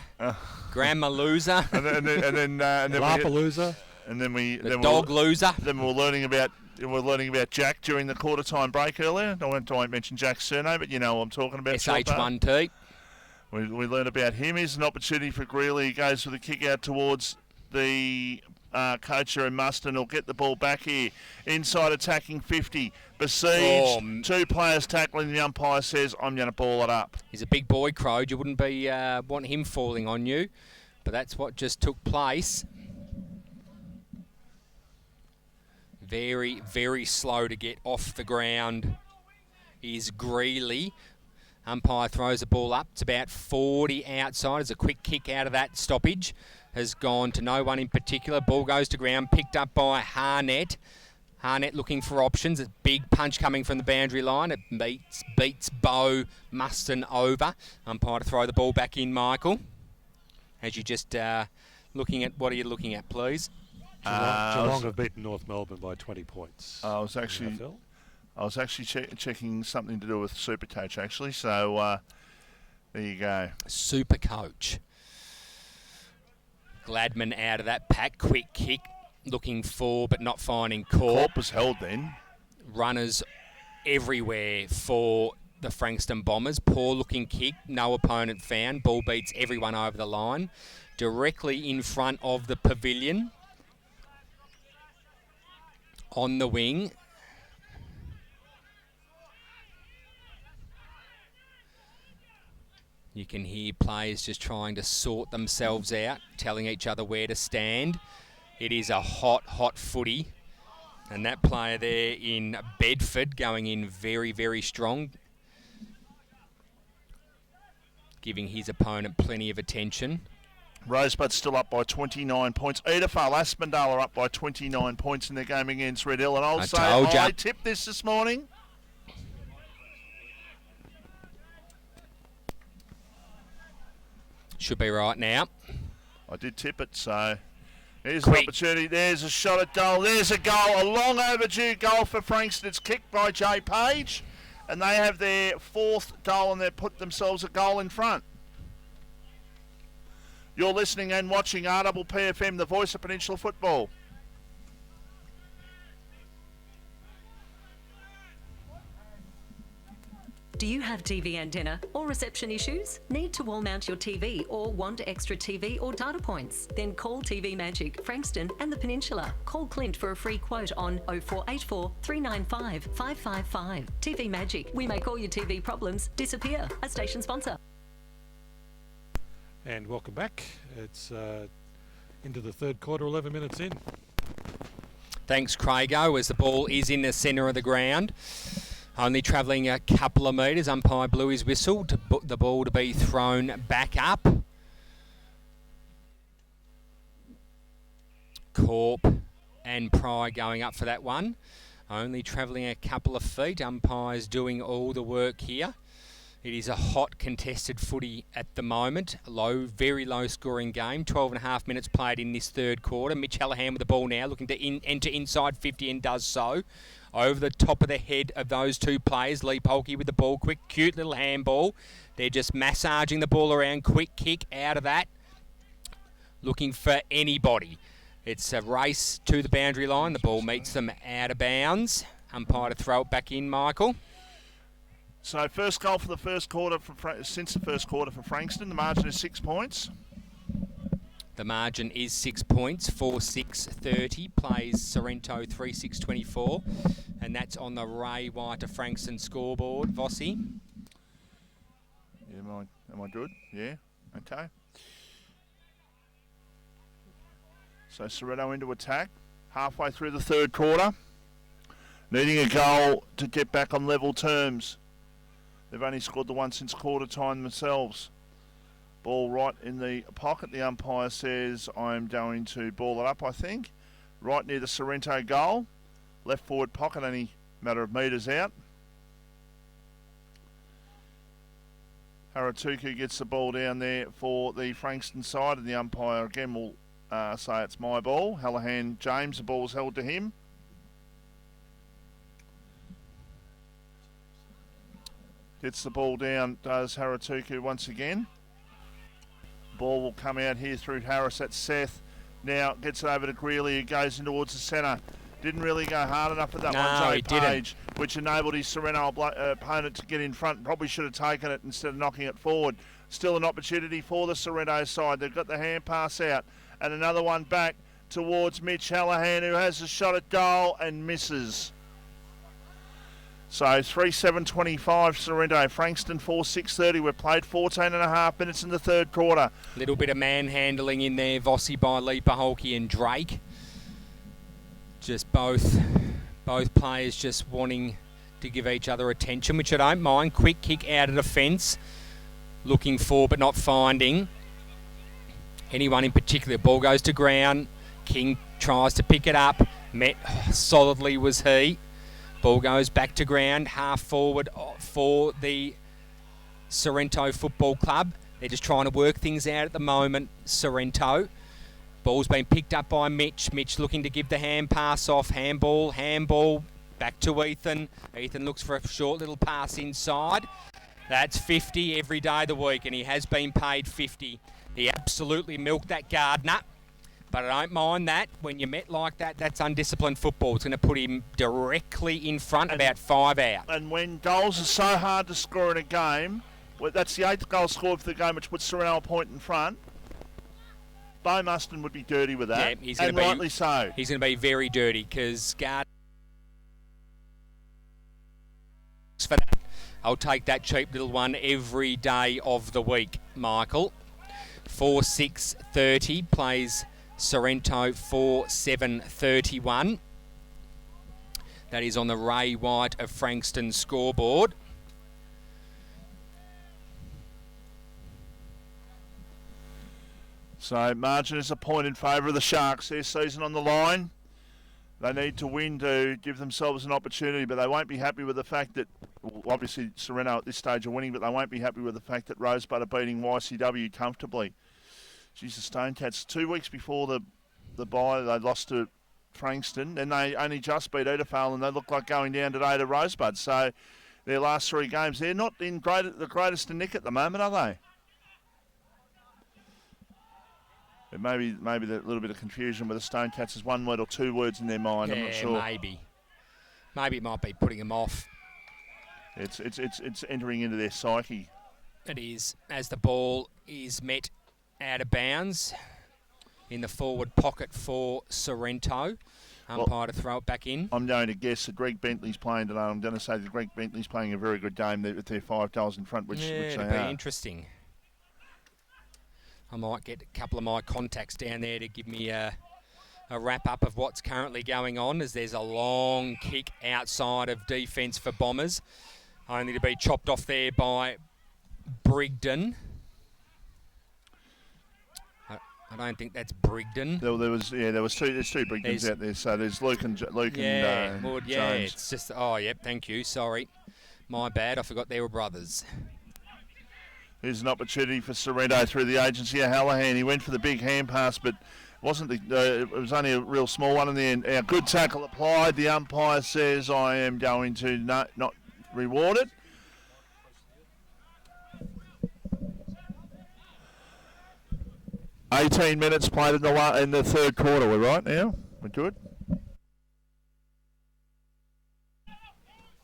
Grandma loser, and then Lapa loser, and then dog loser. Then we're learning about Jack during the quarter time break earlier. I won't mention Jack's surname, but you know what I'm talking about. SH1T. We learned about him. Here's an opportunity for Greeley. He goes with a kick out towards the coach here in Muston will get the ball back here. Inside attacking 50. Besieged. 2 players tackling. The umpire says, I'm going to ball it up. He's a big boy, Crow. You wouldn't be want him falling on you. But that's what just took place. Very, very slow to get off the ground is Greeley. Umpire throws the ball up. It's about 40 outside. As a quick kick out of that stoppage has gone to no one in particular. Ball goes to ground, picked up by Harnett. Harnett looking for options. A big punch coming from the boundary line. It beats Bo Muston over. Umpire to throw the ball back in, Michael. As you just looking at, what are you looking at, please? Geelong have beaten North Melbourne by 20 points. I was actually checking something to do with Supercoach, actually. So there you go. Supercoach. Gladman out of that pack. Quick kick. Looking for, but not finding Corp. Corp was held then. Runners everywhere for the Frankston Bombers. Poor looking kick. No opponent found. Ball beats everyone over the line. Directly in front of the pavilion. On the wing. You can hear players just trying to sort themselves out, telling each other where to stand. It is a hot, hot footy. And that player there in Bedford going in very, very strong. Giving his opponent plenty of attention. Rosebud still up by 29 points. Edifal Aspendale are up by 29 points in their game against Red Hill. And I'll say I tipped this morning. Should be right now. I did tip it, so here's an opportunity. There's a shot at goal. There's a goal. A long overdue goal for Frankston. It's kicked by Jay Page. And they have their 4th goal, and they've put themselves a goal in front. You're listening and watching RPPFM, the voice of Peninsula Football. Do you have TV antenna or reception issues? Need to wall mount your TV or want extra TV or data points? Then call TV Magic, Frankston and the Peninsula. Call Clint for a free quote on 0484 395 555. TV Magic, we make all your TV problems disappear. A station sponsor. And welcome back. It's into the third quarter, 11 minutes in. Thanks, Craigo, as the ball is in the centre of the ground. Only travelling a couple of metres. Umpire blew his whistle to the ball to be thrown back up. Corp and Pry going up for that one. Only travelling a couple of feet. Umpire's doing all the work here. It is a hot contested footy at the moment. Very low scoring game. 12.5 minutes played in this third quarter. Mitch Hallahan with the ball now, looking to enter inside 50 and does so. Over the top of the head of those two players. Lee Polkey with the ball. Quick, cute little handball. They're just massaging the ball around. Quick kick out of that. Looking for anybody. It's a race to the boundary line. The ball meets them out of bounds. Umpire to throw it back in, Michael. So first goal for the first quarter since the first quarter for Frankston. The margin is 6 points. The margin is 6 points. 4-6-30 plays Sorrento 3-6-24, and that's on the Ray White Frankston scoreboard. Vossi. Yeah, am I good? Yeah. Okay. So Sorrento into attack halfway through the third quarter, needing a goal to get back on level terms. They've only scored the one since quarter time themselves. Ball right in the pocket. The umpire says, I'm going to ball it up, I think. Right near the Sorrento goal. Left forward pocket, only a matter of metres out. Haratuku gets the ball down there for the Frankston side, and the umpire again will say it's my ball. Hallahan James, the ball was held to him. Gets the ball down, does Haratuku once again. Ball will come out here through Harris. That's Seth. Now gets it over to Greeley, who goes in towards the centre. Didn't really go hard enough at that one, Jay Page, which enabled his Sorrento opponent to get in front. Probably should have taken it instead of knocking it forward. Still an opportunity for the Sorrento side. They've got the hand pass out. And another one back towards Mitch Hallahan, who has a shot at goal and misses. So 3-7-25 Sorrento. Frankston 4-6-30. We've played 14.5 minutes in the third quarter. Little bit of manhandling in there, Vossi by Leaper-Holke and Drake. Just both players just wanting to give each other attention, which I don't mind. Quick kick out of the fence. Looking for but not finding anyone in particular. Ball goes to ground. King tries to pick it up. Met solidly was he. Ball goes back to ground, half forward for the Sorrento Football Club. They're just trying to work things out at the moment, Sorrento. Ball's been picked up by Mitch. Mitch looking to give the hand pass off. Handball, back to Ethan. Ethan looks for a short little pass inside. That's 50 every day of the week, and he has been paid 50. He absolutely milked that Gardner. But I don't mind that. When you're met like that, that's undisciplined football. It's going to put him directly in front, about 5 out. And when goals are so hard to score in a game, well, that's the 8th goal scored for the game, which puts Sorrento a point in front. Bo Muston would be dirty with that, yeah, and rightly so. He's going to be very dirty because Gardner... For that, I'll take that cheap little one every day of the week, Michael. 4-6-30 plays... Sorrento 4-7-31. That is on the Ray White of Frankston scoreboard. So margin is a point in favour of the Sharks. Their season on the line. They need to win to give themselves an opportunity, but they won't be happy with the fact that, well, obviously Sorrento at this stage are winning, but they won't be happy with the fact that Rosebud are beating YCW comfortably. Geez, the Stonecats, 2 weeks before the bye, they lost to Frankston, and they only just beat Edithvale, and they look like going down today to Rosebud. So their last 3 games, they're not in the greatest of nick at the moment, are they? But maybe there's a little bit of confusion with the Stonecats. There's 1 word or 2 words in their mind. Yeah, I'm not sure. Maybe it might be putting them off. It's entering into their psyche. It is, as the ball is met out of bounds in the forward pocket for Sorrento. Umpire to throw it back in. I'm going to guess that Greg Bentley's playing today. I'm going to say that Greg Bentley's playing a very good game with their 5 goals in front, which they it'll are. Be interesting. I might get a couple of my contacts down there to give me a wrap-up of what's currently going on, as there's a long kick outside of defence for Bombers, only to be chopped off there by Brigden. I don't think that's Brigden. There was two. There's 2 Brigdens out there. So there's Luke and Jones. It's just. Oh, yep. Thank you. Sorry, my bad. I forgot they were brothers. Here's an opportunity for Sorrento through the agency of Hallahan. He went for the big hand pass, but it was only a real small one in the end. A good tackle applied. The umpire says, "I am going to not reward it." "18 minutes played in the third quarter." We're right now. We're good.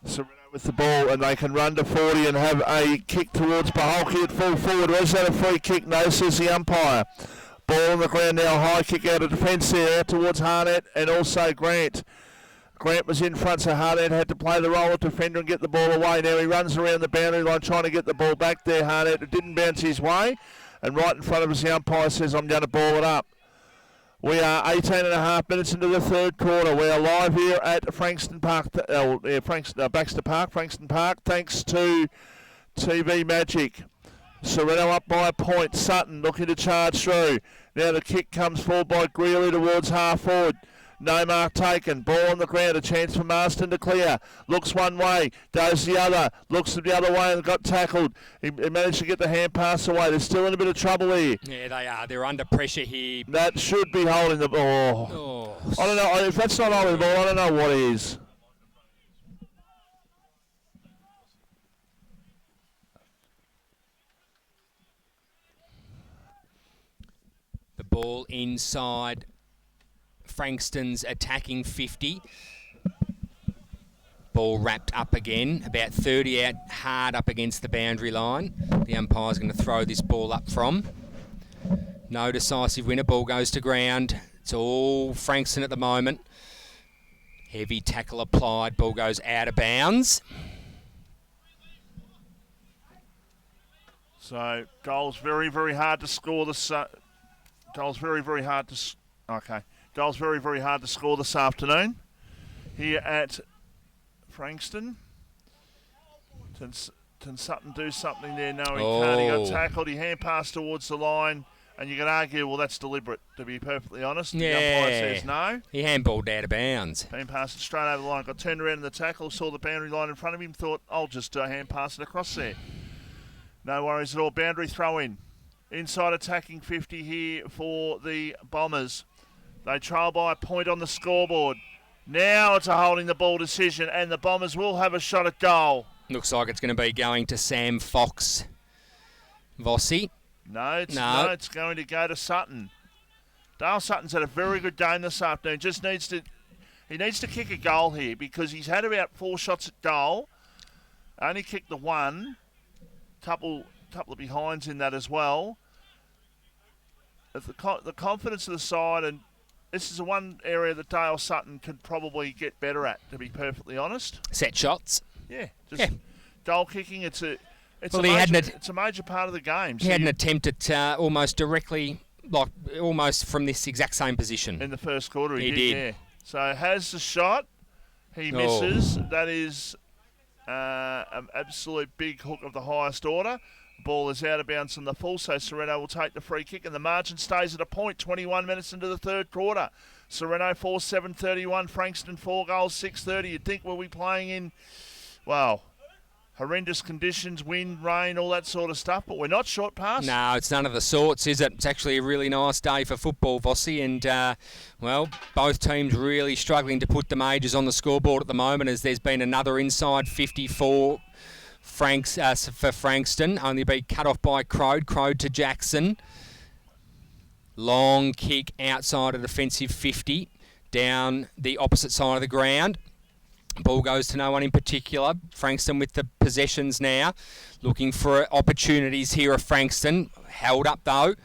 Sorrento with the ball, and they can run to 40 and have a kick towards Paholke at full forward. Was that a free kick? No, says the umpire. Ball on the ground now. High kick out of defence there, out towards Harnett and also Grant. Grant was in front, so Harnett had to play the role of defender and get the ball away. Now he runs around the boundary line trying to get the ball back there. Harnett, it didn't bounce his way. And right in front of us, the umpire says, "I'm going to ball it up." We are 18.5 minutes into the third quarter. We are live here at Frankston Park, Baxter Park, Frankston Park, thanks to TV Magic. Sorrento up by a point. Sutton looking to charge through. Now the kick comes forward by Greeley towards half forward. No mark taken. Ball on the ground. A chance for Marston to clear. Looks one way. Goes the other. Looks the other way and got tackled. He managed to get the hand pass away. They're still in a bit of trouble here. Yeah, they are. They're under pressure here. That should be holding the ball. Oh. I don't know. If that's not holding the ball, I don't know what is. The ball inside Frankston's attacking 50. Ball wrapped up again, about 30 out, hard up against the boundary line. The umpire's going to throw this ball up from. No decisive winner. Ball goes to ground. It's all Frankston at the moment. Heavy tackle applied. Ball goes out of bounds. So goals very, very hard to score this. Goals very, very hard to. Goals very, very hard to score this afternoon here at Frankston. Can Sutton do something there? No, he can't. He got tackled. He hand passed towards the line. And you can argue, well, that's deliberate, to be perfectly honest. Yeah. The umpire says no. He handballed out of bounds. Hand passed it straight over the line. Got turned around in the tackle, saw the boundary line in front of him, thought, I'll just hand pass it across there. No worries at all. Boundary throw in. Inside attacking 50 here for the Bombers. They trail by a point on the scoreboard. Now it's a holding the ball decision, and the Bombers will have a shot at goal. Looks like it's going to be going to Sam Fox. Vossi. No, it's going to go to Sutton. Dale Sutton's had a very good game this afternoon. He needs to kick a goal here because he's had about 4 shots at goal. Only kicked the one. Couple of behinds in that as well. The confidence of the side, and this is the one area that Dale Sutton could probably get better at, to be perfectly honest. Set shots. Yeah, goal kicking. It's a major part of the game. He had an attempt at almost directly, almost from this exact same position. In the first quarter, he did. Yeah. So has the shot. He misses. That is an absolute big hook of the highest order. Ball is out of bounds from the full, so Sorrento will take the free kick, and the margin stays at a point. 21 minutes into the third quarter. Sorrento 4-7-31, Frankston 4 goals 6-30. You'd think we'll be playing in, horrendous conditions, wind, rain, all that sort of stuff, but we're not short past. No, it's none of the sorts, is it? It's actually a really nice day for football, Vossi, and, both teams really struggling to put the majors on the scoreboard at the moment, as there's been another inside 54 for Frankston, only be cut off by Crode to Jackson. Long kick outside a defensive 50, down the opposite side of the ground. Ball goes to no one in particular. Frankston with the possessions now. Looking for opportunities here of Frankston. Held up though.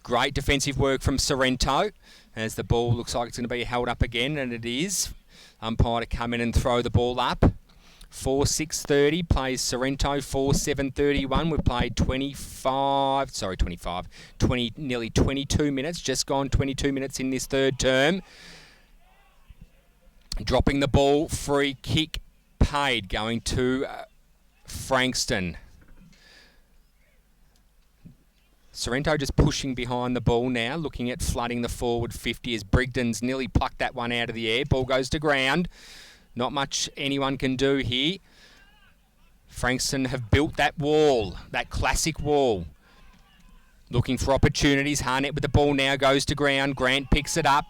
Great defensive work from Sorrento. As the ball looks like it's going to be held up again, and it is. Umpire to come in and throw the ball up. 4-6-30 plays Sorrento. 4-7-31. We've played nearly 22 minutes. Just gone 22 minutes in this third term. Dropping the ball, free kick paid, going to Frankston. Sorrento just pushing behind the ball now, looking at flooding the forward 50 as Brigden's nearly plucked that one out of the air. Ball goes to ground. Not much anyone can do here. Frankston have built that wall, that classic wall. Looking for opportunities. Harnett with the ball now goes to ground. Grant picks it up.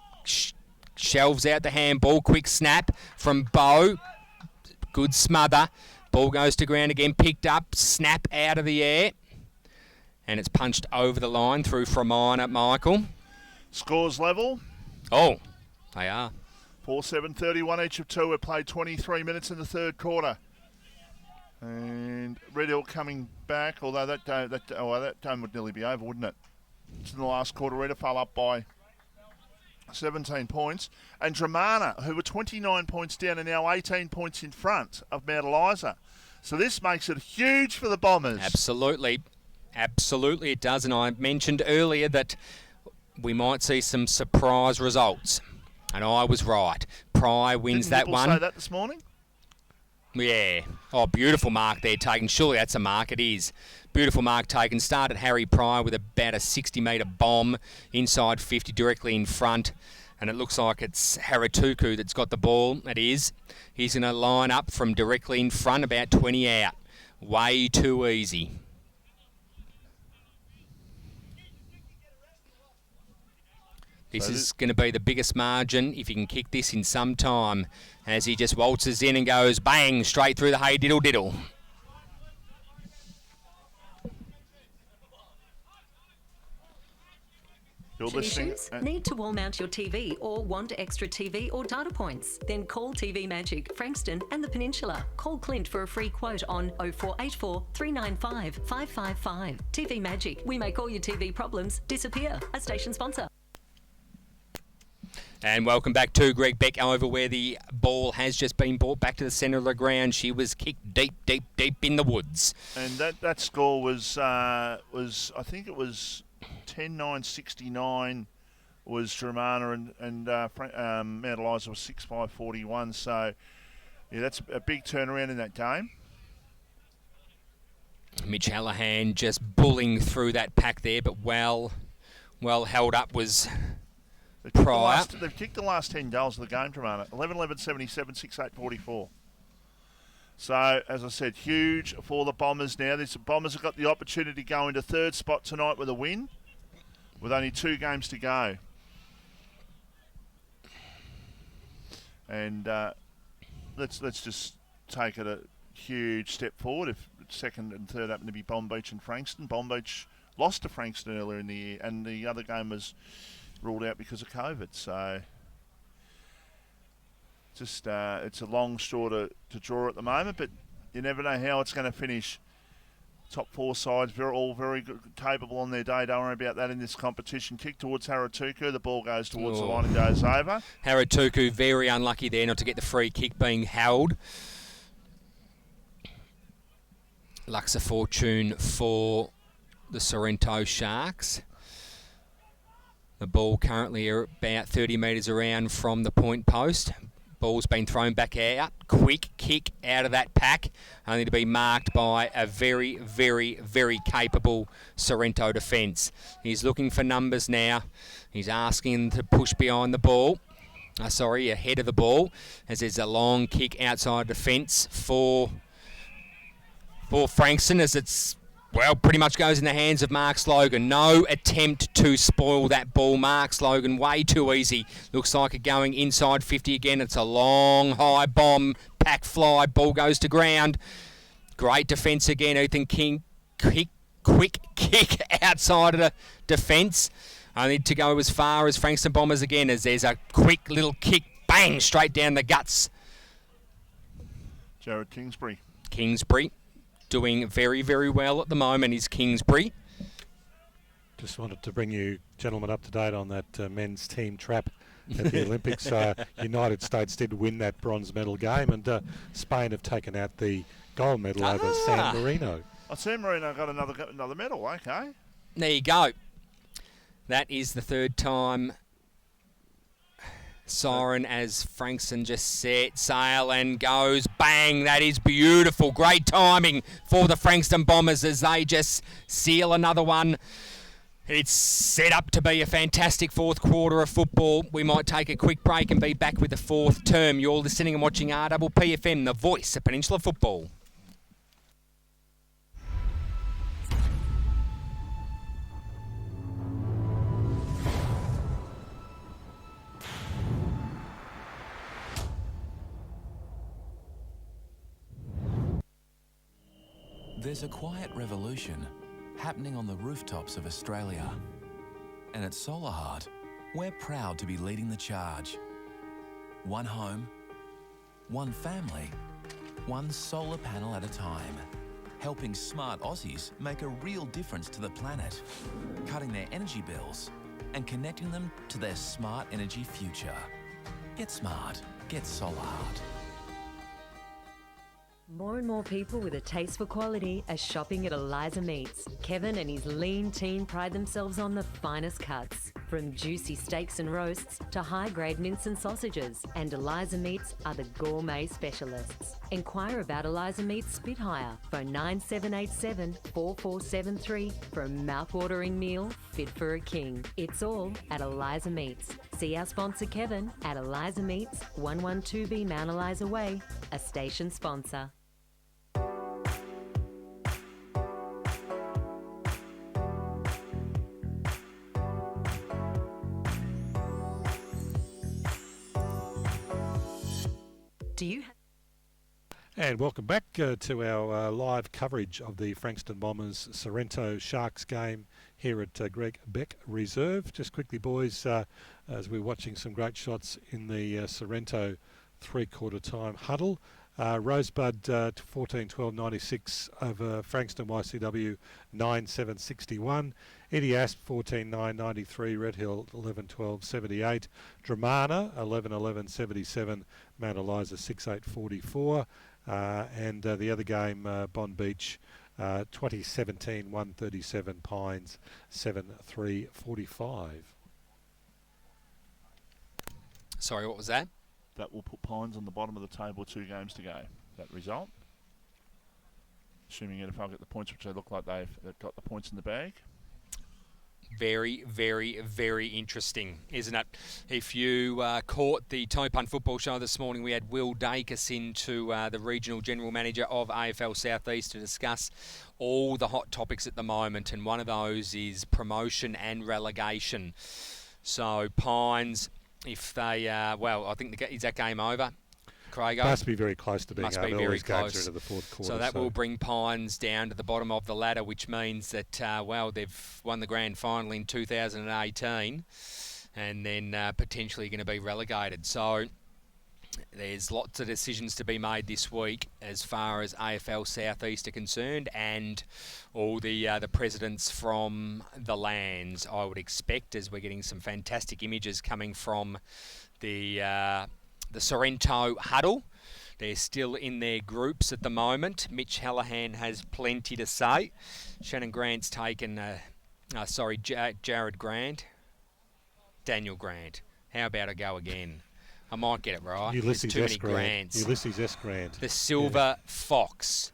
Shelves out the handball. Quick snap from Bow. Good smother. Ball goes to ground again. Picked up. Snap out of the air. And it's punched over the line through from Minor Michael. Scores level. Oh, they are. 4-7-31 each of two. We've played 23 minutes in the third quarter. And Red Hill coming back, although that game would nearly be over, wouldn't it? It's in the last quarter. Red Hill fell up by 17 points. And Dramana, who were 29 points down, are now 18 points in front of Mount Eliza. So this makes it huge for the Bombers. Absolutely. Absolutely it does. And I mentioned earlier that we might see some surprise results. And I was right. Pry wins that one. Didn't people say that this morning? Yeah. Oh, beautiful mark there taken. Surely that's a mark. It is. Beautiful mark taken. Started Harry Pry with about a 60-metre bomb inside 50 directly in front. And it looks like it's Haratuku that's got the ball. It is. He's going to line up from directly in front, about 20 out. Way too easy. This is going to be the biggest margin if he can kick this in some time, as he just waltzes in and goes bang straight through the hay diddle diddle. You're listening. Issues? Need to wall mount your TV or want extra TV or data points? Then call TV Magic, Frankston and the Peninsula. Call Clint for a free quote on 0484 395 555. TV Magic. We make all your TV problems disappear. A station sponsor. And welcome back to Greg Beck over where the ball has just been brought back to the centre of the ground. She was kicked deep in the woods. And that score was I think it was 10-9-69 was Dramana and Mount Eliza was 6-5-41. So yeah, that's a big turnaround in that game. Mitch Hallahan just bullying through that pack there, but well held up was Pryor. They've kicked the last 10 goals of the game, Dramana. 11-11-77, 6-8-44. So, as I said, huge for the Bombers now. The Bombers have got the opportunity to go into third spot tonight with a win, with only 2 games to go. And let's just take it a huge step forward. If second and third happen to be Bomb Beach and Frankston. Bomb Beach lost to Frankston earlier in the year, and the other game was ruled out because of COVID. So just it's a long straw to draw at the moment, but you never know how it's going to finish. Top 4 sides, all very good, capable on their day. Don't worry about that in this competition. Kick towards Haratuku. The ball goes towards the line and goes over. Haratuku very unlucky there not to get the free kick being held. Luxa fortune for the Sorrento Sharks. The ball currently about 30 metres around from the point post. Ball's been thrown back out. Quick kick out of that pack, only to be marked by a very, very, very capable Sorrento defence. He's looking for numbers now. He's asking to push behind the ball. Ahead of the ball, as there's a long kick outside defence for Frankston, as it's pretty much goes in the hands of Mark Slogan. No attempt to spoil that ball. Mark Slogan way too easy. Looks like it going inside 50 again. It's a long, high bomb, pack fly. Ball goes to ground. Great defence again. Ethan King, quick kick outside of the defence. Only to go as far as Frankston Bombers again, as there's a quick little kick, bang, straight down the guts. Jared Kingsbury. Doing very, very well at the moment is Kingsbury. Just wanted to bring you gentlemen up to date on that men's team trap at the Olympics. United States did win that bronze medal game, and Spain have taken out the gold medal over San Marino. San Marino got another medal, okay. There you go. That is the third time siren as Frankston just set sail and goes bang. That is beautiful. Great timing for the Frankston Bombers as they just seal another one. It's set up to be a fantastic fourth quarter of football. We might take a quick break and be back with the fourth term. You're listening and watching RPPFM, the voice of Peninsula Football. There's a quiet revolution happening on the rooftops of Australia. And at Solar Heart, we're proud to be leading the charge. One home, one family, one solar panel at a time. Helping smart Aussies make a real difference to the planet, cutting their energy bills and connecting them to their smart energy future. Get smart. Get Solar Heart. More and more people with a taste for quality are shopping at Eliza Meats. Kevin and his lean team pride themselves on the finest cuts, from juicy steaks and roasts to high-grade mince and sausages. And Eliza Meats are the gourmet specialists. Inquire about Eliza Meats Spit Hire. Phone 9787 4473 for a mouth-watering meal fit for a king. It's all at Eliza Meats. See our sponsor Kevin at Eliza Meats, 112B Mount Eliza Way, a station sponsor. And welcome back to our live coverage of the Frankston+Bombers+Sorrento Sharks game here at Greg Beck Reserve. Just quickly, boys, as we're watching some great shots in the Sorrento three-quarter time huddle. Rosebud 14-12-96 over Frankston YCW 9-7-61. Eddie Asp 14-9-93. Red Hill 11-12-78. Dramana 11-11-77. Mount Eliza 6-8-44. And the other game, Bond Beach 2017-137. Pines 7-3-45. Sorry, what was that? That will put Pines on the bottom of the table, 2 games to go. That result. Assuming NFL get the points, which they look like they've got the points in the bag. Very, very, very interesting, isn't it? If you caught the Toe Punt Football Show this morning, we had Will Dacus into the Regional General Manager of AFL Southeast to discuss all the hot topics at the moment, and one of those is promotion and relegation. So Pines, if they, well, I think is that game over? Craig? Must be very close to being Must over. be All very these games close. are into the fourth quarter. So that will bring Pines down to the bottom of the ladder, which means that, well, they've won the grand final in 2018 and then potentially going to be relegated. So there's lots of decisions to be made this week as far as AFL Southeast are concerned, and all the presidents from the lands, I would expect, as we're getting some fantastic images coming from the Sorrento huddle. They're still in their groups at the moment. Mitch Hallahan has plenty to say. Shannon Grant's taken, Jared Grant. Daniel Grant. How about I go again? I might get it right. Ulysses There's S. too many Grant. Grants. Ulysses S. Grant. The Silver Fox.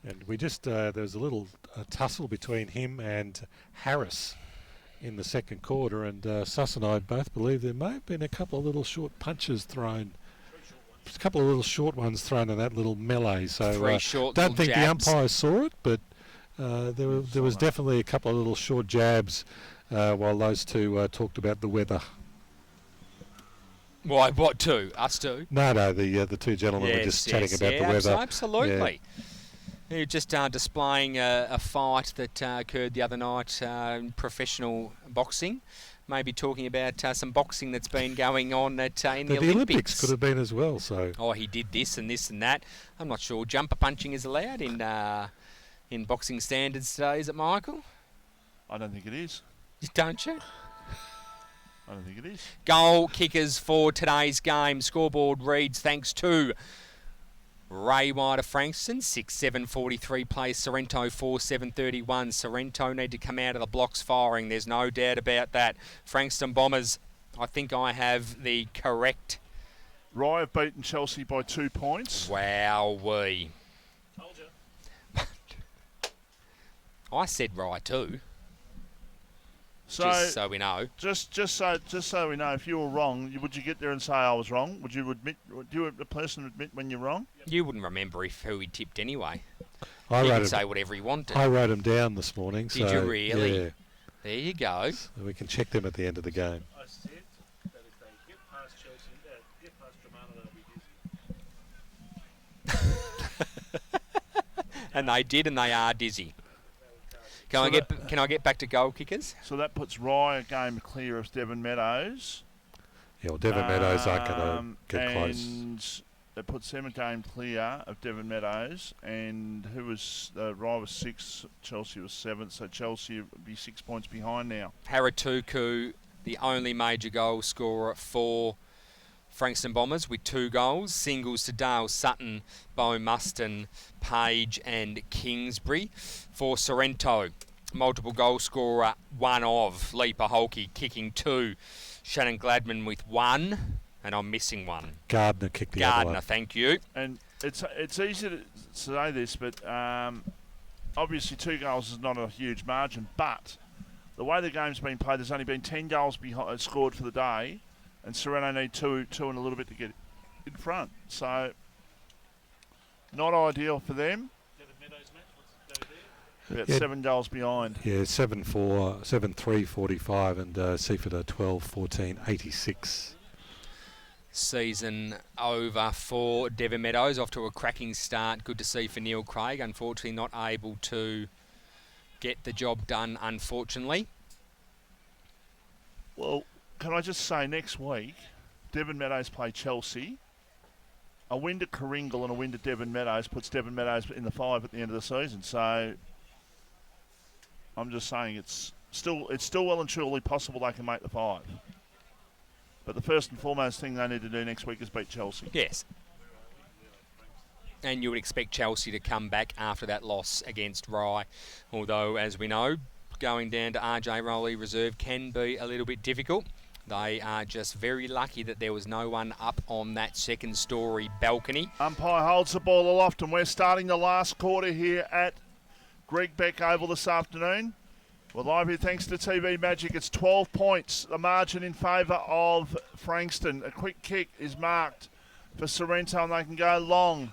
And we just, there was a little tussle between him and Harris in the second quarter, and Suss and I both believe there may have been a couple of little short punches thrown. A couple of little short ones thrown in that little melee. So don't think jabs. the umpires saw it, but there was definitely a couple of little short jabs while those two talked about the weather. Why? What two? Us two? No, the two gentlemen were just chatting about the weather. Absolutely. You're just displaying a fight that occurred the other night in professional boxing. Maybe talking about some boxing that's been going on in the Olympics. Could have been as well. So. Oh, he did this and this and that. I'm not sure. Jumper punching is allowed in boxing standards today, is it, Michael? I don't think it is. Don't you? I don't think it is. Goal kickers for today's game. Scoreboard reads thanks to Ray White of Frankston, 6-7-43 plays Sorrento 4-7-31. Sorrento need to come out of the blocks firing. There's no doubt about that. Frankston Bombers, I think I have the correct. Rye have beaten Chelsea by 2 points. Wowee. Told you. I said Rye too. So, just so we know. Just so we know, if you were wrong, would you get there and say I was wrong? Would you admit? Would you, a person admit when you're wrong? You wouldn't remember who he tipped anyway. I He could say whatever he wanted. I wrote them down this morning. Did so, you really? Yeah. There you go. So we can check them at the end of the game. I said that if they get past Chelsea, get past Dramana, they'll be dizzy. And they did, and they are dizzy. Can I get back to goal kickers? So that puts Rye a game clear of Devon Meadows. Yeah, well, Devon Meadows aren't going to get close. And that puts them a game clear of Devon Meadows. And who was Rye was 6, Chelsea was 7. So Chelsea would be 6 points behind now. Haratuku, the only major goal scorer for Frankston Bombers with 2 goals. Singles to Dale Sutton, Bo Muston, Page and Kingsbury. For Sorrento, multiple goal scorer, one of Leaper Holke kicking 2. Shannon Gladman with 1, and I'm missing 1. Gardner kicked the other one. Thank you. And it's easy to say this, but obviously 2 goals is not a huge margin. But the way the game's been played, there's only been 10 goals scored for the day, and Sorrento need 2 and a little bit to get in front. So not ideal for them. Devon Meadows match, what's the go there? About 7 goals behind. Yeah, 7-4, 7-3, 45, and Seaford 12, 14, 86. season over for Devon Meadows. Off to a cracking start. Good to see for Neil Craig. Unfortunately not able to get the job done, unfortunately. Well, can I just say, next week, Devon Meadows play Chelsea. A win to Coringal and a win to Devon Meadows puts Devon Meadows in the 5 at the end of the season. So I'm just saying it's still well and truly possible they can make the 5. But the first and foremost thing they need to do next week is beat Chelsea. Yes. And you would expect Chelsea to come back after that loss against Rye. Although, as we know, going down to RJ Rowley Reserve can be a little bit difficult. They are just very lucky that there was no one up on that second story balcony. Umpire holds the ball aloft, and we're starting the last quarter here at Greg Beck Oval this afternoon. We're live here thanks to TV Magic. It's 12 points, the margin in favour of Frankston. A quick kick is marked for Sorrento, and they can go long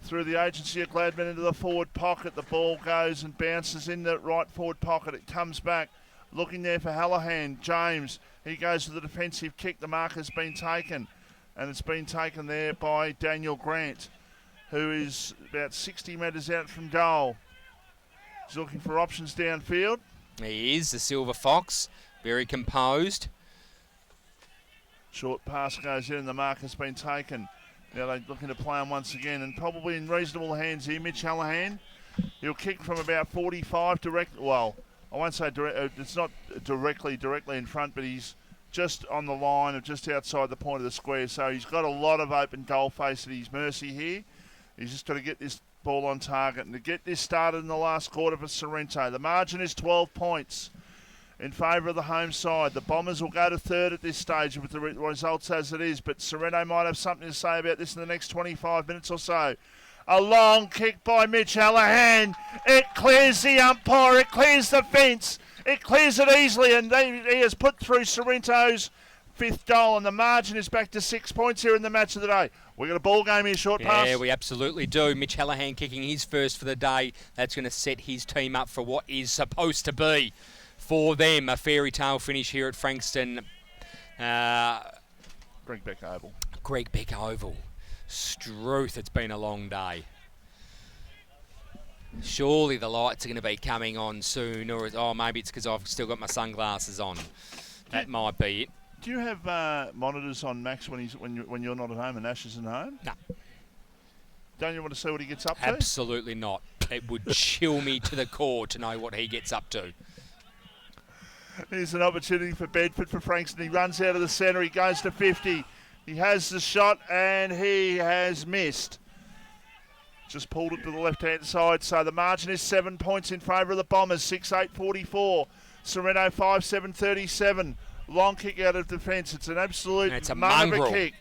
through the agency of Gladman into the forward pocket. The ball goes and bounces in the right forward pocket. It comes back, looking there for Hallahan. James, he goes to the defensive kick. The mark has been taken, and it's been taken there by Daniel Grant, who is about 60 metres out from goal. He's looking for options downfield. He is, the Silver Fox, very composed. Short pass goes in, and the mark has been taken. Now they're looking to play him once again, and probably in reasonable hands here. Mitch Hallahan, he'll kick from about 45 direct. Well, I won't say direct. It's not directly in front, but he's just on the line of just outside the point of the square. So he's got a lot of open goal face at his mercy here. He's just got to get this ball on target and to get this started in the last quarter for Sorrento. The margin is 12 points in favour of the home side. The Bombers will go to third at this stage with the results as it is, but Sorrento might have something to say about this in the next 25 minutes or so. A long kick by Mitch Hallahan. It clears the umpire. It clears the fence. It clears it easily, and he has put through Sorrento's 5th goal, and the margin is back to 6 points here in the match of the day. We've got a ball game here, short pass. Yeah, we absolutely do. Mitch Hallahan kicking his first for the day. That's going to set his team up for what is supposed to be, for them, a fairy tale finish here at Frankston. Greg Beck Oval. Greg Beck Oval. Struth, it's been a long day. Surely the lights are going to be coming on soon, or maybe it's because I've still got my sunglasses on. That might be it. Do you have monitors on Max when you're not at home and Ash isn't home? No. Don't you want to see what he gets up to? Absolutely not. It would chill me to the core to know what he gets up to. Here's an opportunity for Bedford for Frankston. He runs out of the centre. He goes to 50. He has the shot and he has missed. Just pulled it to the left-hand side. So the margin is 7 points in favour of the Bombers. 6-8-44. Sorrento 5-7-37. Long kick out of defence. It's an absolute mug of a kick.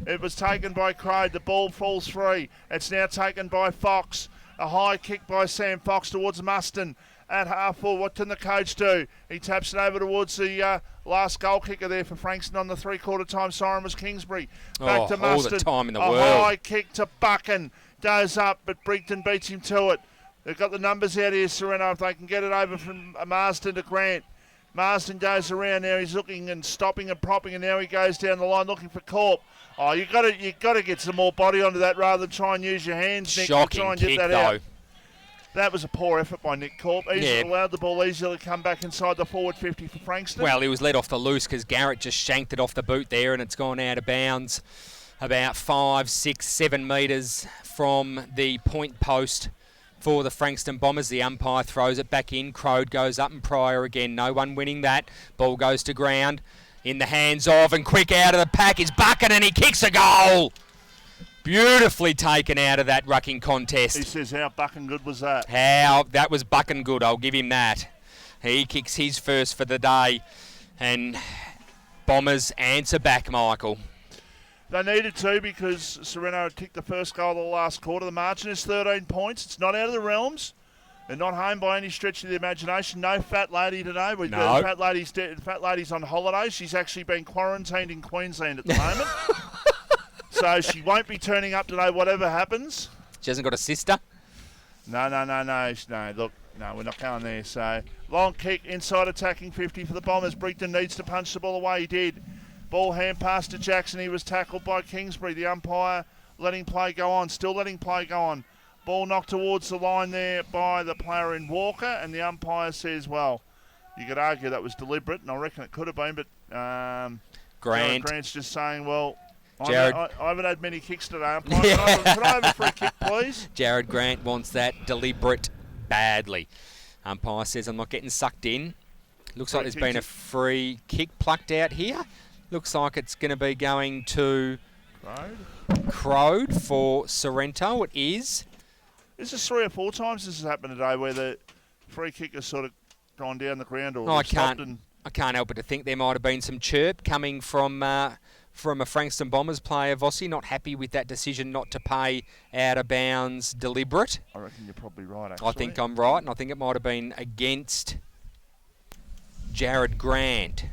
It was taken by Craig. The ball falls free. It's now taken by Fox. A high kick by Sam Fox towards Muston. At half full, what can the coach do? He taps it over towards the last goal kicker there for Frankston on the three-quarter time siren was Kingsbury. Back to Muston. All the time in the world. A high kick to Buchan. Goes up, but Brigton beats him to it. They've got the numbers out here, Sorrento, if they can get it over from Marsden to Grant. Marsden goes around now. He's looking and stopping and propping, and now he goes down the line looking for Corp. Oh, you got to get some more body onto that rather than try and use your hands, Nick, Shocking to try and kick, get that though. out. That was a poor effort by Nick Corp. He's allowed the ball easily to come back inside the forward 50 for Frankston. Well, he was let off the loose because Garrett just shanked it off the boot there, and it's gone out of bounds about 5, 6, 7 metres from the point post for the Frankston Bombers. The umpire throws it back in. Crode goes up and Pryor again. No one winning that. Ball goes to ground. In the hands of and quick out of the pack is Buchan, and he kicks a goal. Beautifully taken out of that rucking contest. He says, how Buchan good was that? That was Buchan good, I'll give him that. He kicks his first for the day. And Bombers answer back, Michael. They needed to because Sorrento had kicked the first goal of the last quarter. The margin is 13 points. It's not out of the realms. They're not home by any stretch of the imagination. No fat lady today. No. Fat lady's on holiday. She's actually been quarantined in Queensland at the moment. So she won't be turning up today, whatever happens. She hasn't got a sister? No. Look, no, we're not going there. So long kick, inside attacking 50 for the Bombers. Brigton needs to punch the ball away. He did. Ball hand pass to Jackson. He was tackled by Kingsbury. The umpire letting play go on. Still letting play go on. Ball knocked towards the line there by the player in Walker, and the umpire says, well, you could argue that was deliberate, and I reckon it could have been, but Grant's just saying, well, I haven't had many kicks today. Umpire. Could I have a free kick, please? Jared Grant wants that deliberate badly. Umpire says, I'm not getting sucked in. Looks like there's been a free kick plucked out here. Looks like it's going to be going to Crode for Sorrento. It is. This is 3 or 4 times this has happened today where the free kick has sort of gone down the ground or I can't help but to think there might have been some chirp coming from a Frankston Bombers player, Vossi, not happy with that decision not to pay out of bounds deliberate. I reckon you're probably right, actually. I think I'm right, and I think it might have been against Jared Grant.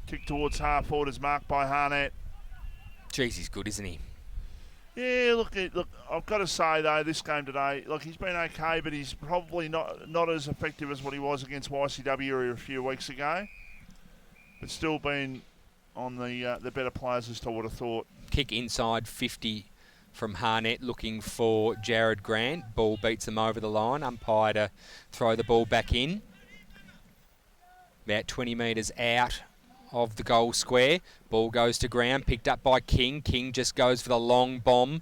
Kick towards half forward is marked by Harnett. Jeez, he's good, isn't he? Yeah, look, I've got to say, though, this game today, look, he's been okay, but he's probably not as effective as what he was against YCW a few weeks ago. But still been on the better players list, I would have thought. Kick inside 50 from Harnett, looking for Jared Grant. Ball beats him over the line. Umpire to throw the ball back in. About 20 metres out of the goal square. Ball goes to ground, picked up by King. King just goes for the long bomb.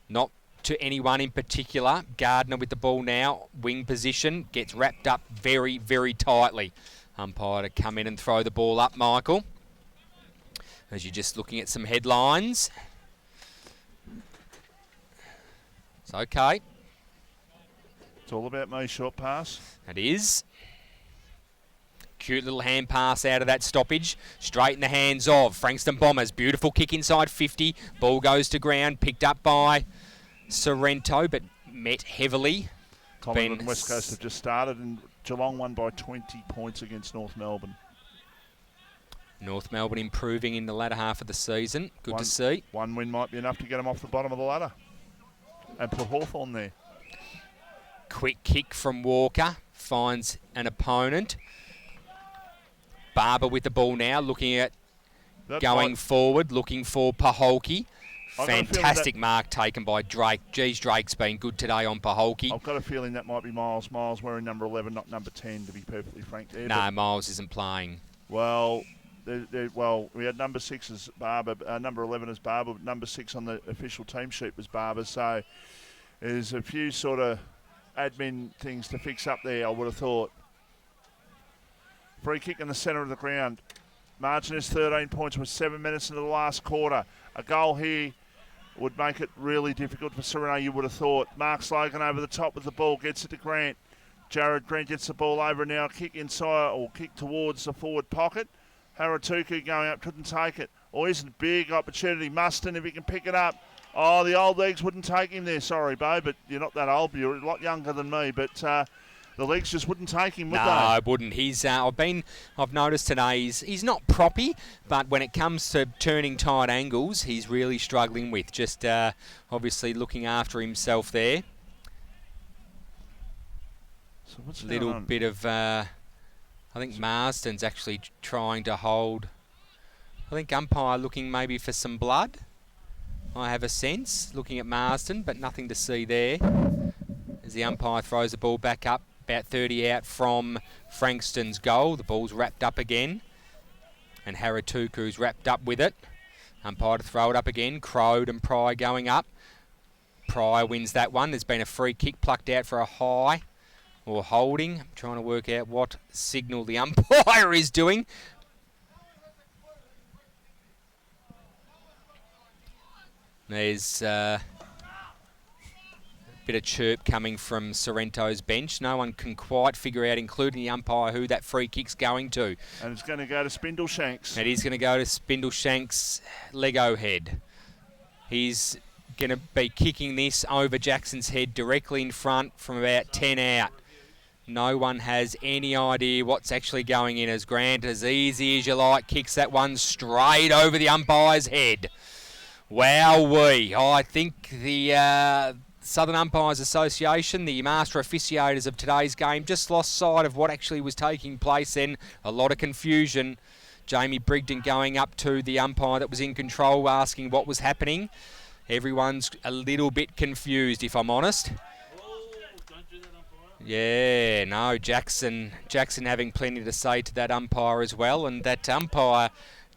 Not to anyone in particular. Gardner with the ball now. Wing position. Gets wrapped up very, very tightly. Umpire to come in and throw the ball up, Michael. As you're just looking at some headlines. It's okay. It's all about me, short pass. It is. Cute little hand pass out of that stoppage. Straight in the hands of Frankston Bombers. Beautiful kick inside 50. Ball goes to ground. Picked up by Sorrento, but met heavily. Collingwood and West Coast have just started, and Geelong won by 20 points against North Melbourne. North Melbourne improving in the latter half of the season. Good to see. One win might be enough to get them off the bottom of the ladder. And put Hawthorn there. Quick kick from Walker. Finds an opponent. Barber with the ball now, looking at going forward, looking for Paholke. Fantastic mark taken by Drake. Geez, Drake's been good today on Paholke. I've got a feeling that might be Miles. Miles wearing number 11, not number 10, to be perfectly frank. There, no, Miles isn't playing. Well, we had number 6 as Barber, number 11 as Barber, but number 6 on the official team sheet was Barber. So there's a few sort of admin things to fix up there, I would have thought. Free kick in the centre of the ground. Margin is 13 points with 7 minutes into the last quarter. A goal here would make it really difficult for Sorrento, you would have thought. Mark Slogan over the top with the ball, gets it to Grant. Jared Grant gets the ball over now, kick inside or kick towards the forward pocket. Haratuku going up, couldn't take it. Oh, here's a big opportunity. Muston, if he can pick it up. Oh, the old legs wouldn't take him there. Sorry, Bo, but you're not that old. You're a lot younger than me, but the legs just wouldn't take him, would they? No, I wouldn't. He's I've noticed today he's not proppy, but when it comes to turning tight angles, he's really struggling with. Just obviously looking after himself there. So what's little going on? Bit of I think Marsden's actually trying to hold. I think umpire looking maybe for some blood. I have a sense looking at Marsden, but nothing to see there. As the umpire throws the ball back up, about 30 out from Frankston's goal. The ball's wrapped up again, and Haratuku's wrapped up with it. Umpire to throw it up again. Crode and Pry going up. Pry wins that one. There's been a free kick plucked out for a high or holding. I'm trying to work out what signal the umpire is doing. There's a bit of chirp coming from Sorrento's bench. No one can quite figure out, including the umpire, who that free kick's going to. And it's going to go to Spindleshanks. It is going to go to Spindleshanks' Lego head. He's going to be kicking this over Jackson's head directly in front from about 10 out. No one has any idea what's actually going in as Grant, as easy as you like, kicks that one straight over the umpire's head. Wowee. I think the Southern Umpires Association, the master officiators of today's game, just lost sight of what actually was taking place then. A lot of confusion Jamie Brigden going up to the umpire that was in control, asking what was happening. Everyone's a little bit confused, if I'm honest. Yeah, no, Jackson having plenty to say to that umpire as well, and that umpire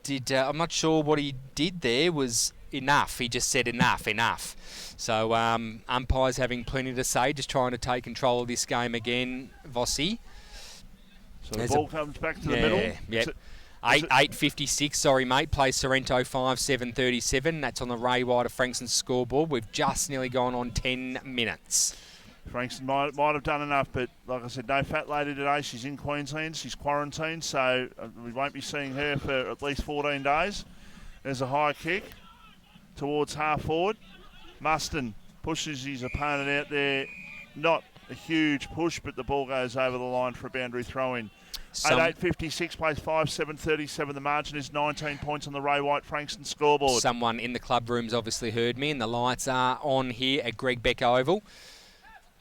did, I'm not sure what he did there was enough. He just said enough. So umpires having plenty to say, just trying to take control of this game again, Vossi. So the ball comes back to the middle. Yep. 8:56, sorry mate, plays Sorrento 5:7:37. That's on the Ray White of Frankston's scoreboard. We've just nearly gone on 10 minutes. Frankston might have done enough, but like I said, no fat lady today. She's in Queensland. She's quarantined, so we won't be seeing her for at least 14 days. There's a high kick towards half forward. Muston pushes his opponent out there. Not a huge push, but the ball goes over the line for a boundary throw-in. 8:56 plays 5:7:37. The margin is 19 points on the Ray White Frankston scoreboard. Someone in the club room's obviously heard me, and the lights are on here at Greg Beck Oval.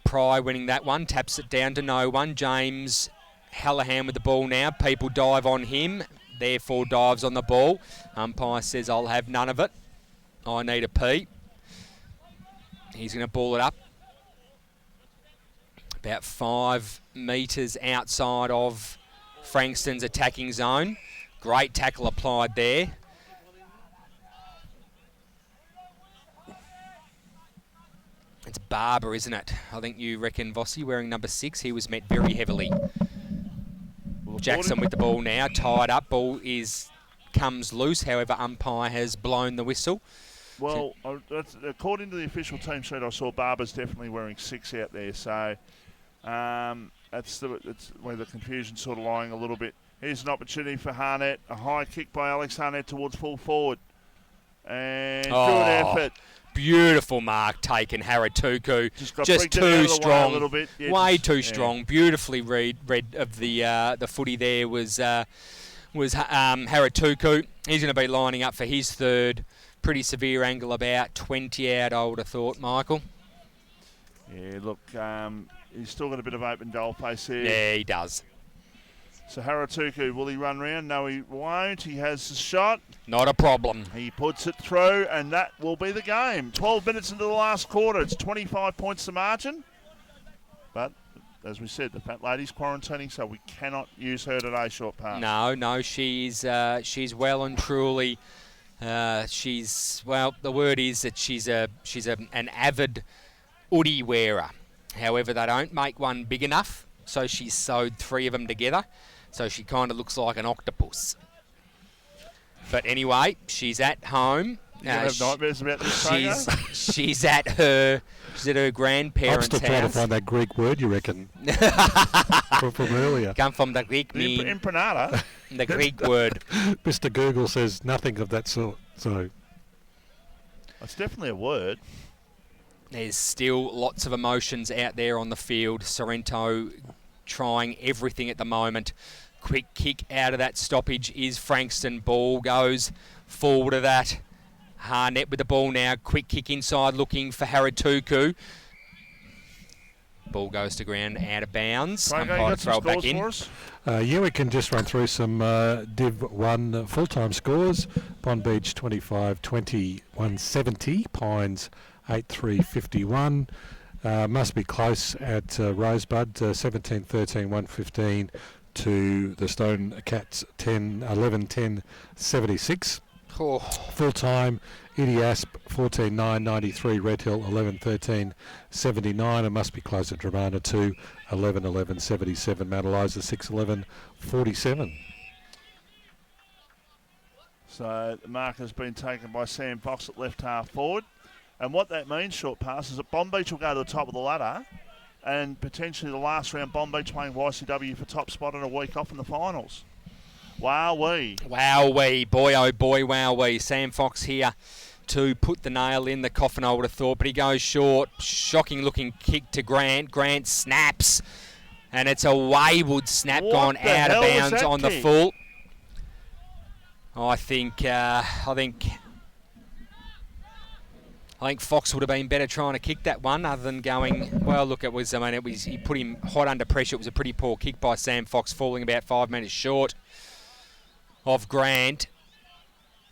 Pry winning that one, taps it down to no one. James Hallahan with the ball now. People dive on him, therefore dives on the ball. Umpire says, I'll have none of it. I need a pee. He's going to ball it up. About 5 metres outside of Frankston's attacking zone. Great tackle applied there. It's Barber, isn't it? I think you reckon Vossi wearing number 6. He was met very heavily. Jackson with the ball now, tied up. Ball comes loose. However, umpire has blown the whistle. Well, according to the official team sheet, I saw Barber's definitely wearing 6 out there. So that's where the confusion's sort of lying a little bit. Here's an opportunity for Harnett. A high kick by Alex Harnett towards full forward. And good effort. Beautiful mark taken, Haratuku. Just too strong, way too strong. Beautifully read of the footy there was Haratuku. He's going to be lining up for his third. Pretty severe angle, about 20 out, I would have thought, Michael. Yeah, look, he's still got a bit of open goal face here. Yeah, he does. So Haratuku, will he run round? No, he won't. He has the shot. Not a problem. He puts it through, and that will be the game. 12 minutes into the last quarter. It's 25 points the margin. But, as we said, the fat lady's quarantining, so we cannot use her today, short pass. No, she's well and truly... the word is that she's an avid hoodie wearer. However, they don't make one big enough, so she's sewed 3 of them together. So she kind of looks like an octopus. But anyway, she's at home. You have nightmares about this, she's at her grandparents' I'm still trying to house. find that Greek word, you reckon, from earlier. Come from the Greek mean. Imprenata. The Greek word. Mr. Google says nothing of that sort. So it's definitely a word. There's still lots of emotions out there on the field. Sorrento trying everything at the moment. Quick kick out of that stoppage is Frankston. Ball goes forward of that. Harnett with the ball now. Quick kick inside looking for Haratuku. Ball goes to ground out of bounds. Umpire to throw it back in. Yeah, we can just run through some Div1 full-time scores. Pond Beach 25-20, 170. Pines 8-3-51. Must be close at Rosebud 17-13, 115 to the Stone Cats 11-10, 76. Oh. Full-time, Edie Asp 14-9, 93. Red Hill 11-13, 79. It must be close at Dramana 2, 11-11, 77. Mount Eliza 6-11, 47. So the mark has been taken by Sam Fox at left half forward. And what that means, short pass, is that Bomb Beach will go to the top of the ladder and potentially the last round Bomb Beach playing YCW for top spot and a week off in the finals. Wowee. Wowee. Boy, oh boy, wowee. Sam Fox here to put the nail in the coffin, I would have thought, but he goes short. Shocking looking kick to Grant. Grant snaps, and it's a wayward snap gone out of bounds on the full. I think Fox would have been better trying to kick that one other than going, well, look, he put him hot under pressure. It was a pretty poor kick by Sam Fox, falling about 5 metres short. of Grant.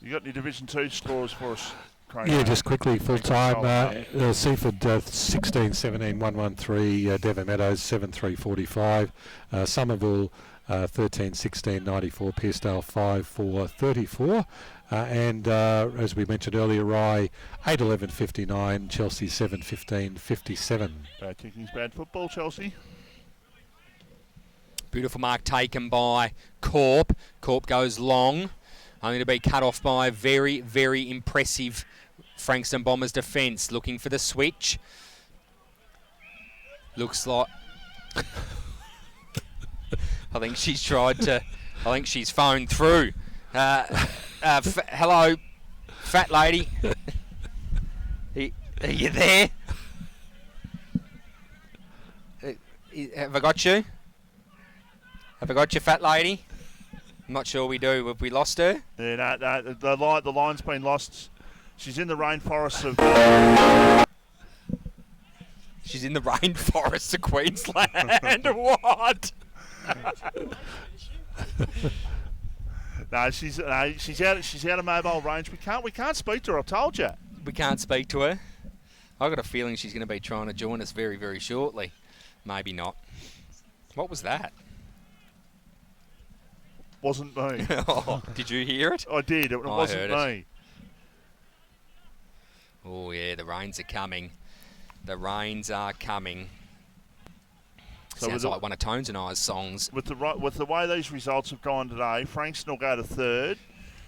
You got any Division 2 scores for us, Craig? Yeah, just quickly, full time. Seaford 16-17, 113. Devon Meadows 7-3, 45. Somerville 13-16, 94. Pearcedale 5-4, 34. And as we mentioned earlier, Rye 8-11, 59. Chelsea 7-15, 57. Bad kicking's bad football, Chelsea. Beautiful mark taken by Corp. Corp goes long, only to be cut off by a very, very impressive Frankston Bombers defence. Looking for the switch. Looks like... I think she's tried to... I think she's phoned through. Hello, fat lady. Are you there? Have I got you? Have I got you, fat lady? I'm not sure we do. Have we lost her? Yeah, no, the line's been lost. She's in the rainforests of... She's in the rainforests of Queensland. What? No, she's out of mobile range. We can't speak to her. I've told you. We can't speak to her. I've got a feeling she's going to be trying to join us very, very shortly. Maybe not. What was that? Wasn't me. Oh, did you hear it? I did. It wasn't me. It. Oh yeah, the rains are coming. The rains are coming. So sounds like one of Tones and I's songs. With the way these results have gone today, Frankston will go to third.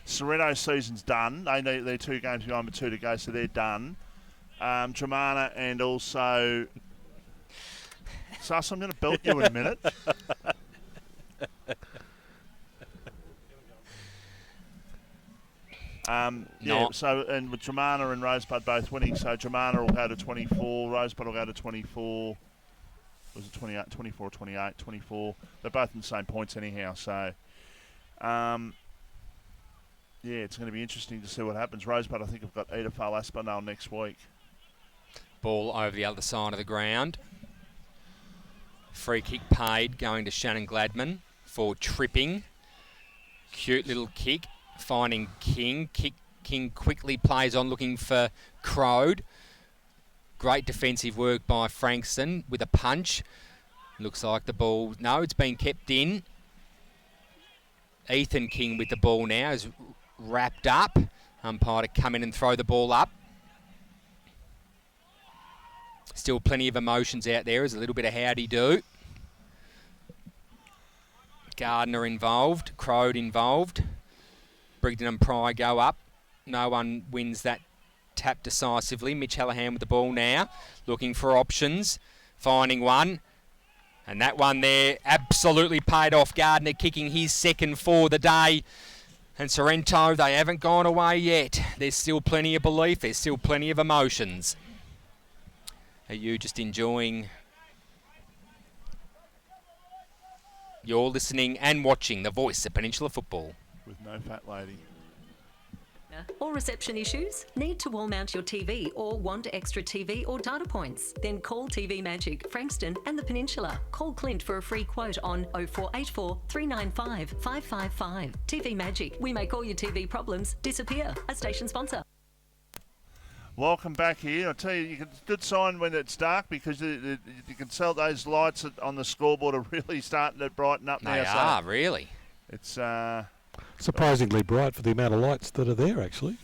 Sorrento's season's done. They're 2 games behind with 2 to go, so they're done. Germana and also... Sus, I'm going to belt you in a minute. So and with Germana and Rosebud both winning, so Germana will go to 24, Rosebud will go to 24. Was it 28, 24 or 28? 24. They're both in the same points anyhow, so yeah, it's going to be interesting to see what happens. Rosebud, I think, have got Edithvale Aspinall next week. Ball over the other side of the ground. Free kick paid, going to Shannon Gladman for tripping. Cute little kick, finding King. King quickly plays on, looking for Crode. Great defensive work by Frankston with a punch. Looks like the ball... No, it's been kept in. Ethan King with the ball now is wrapped up. Umpire to come in and throw the ball up. Still plenty of emotions out there. There's a little bit of howdy-do. Gardner involved. Crode involved. Brigden and Pry go up. No one wins that tap decisively. Mitch Hallahan with the ball now. Looking for options. Finding one. And that one there absolutely paid off. Gardner kicking his second for the day. And Sorrento, they haven't gone away yet. There's still plenty of belief. There's still plenty of emotions. Are you just enjoying... You're listening and watching the voice of Peninsula Football. With no fat lady. Or reception issues? Need to wall mount your TV or want extra TV or data points? Then call TV Magic, Frankston and the Peninsula. Call Clint for a free quote on 0484 395 555. TV Magic. We make all your TV problems disappear. A station sponsor. Welcome back here. I tell you, it's a good sign when it's dark because you can tell those lights on the scoreboard are really starting to brighten up now. They are, really. It's... surprisingly bright for the amount of lights that are there, actually.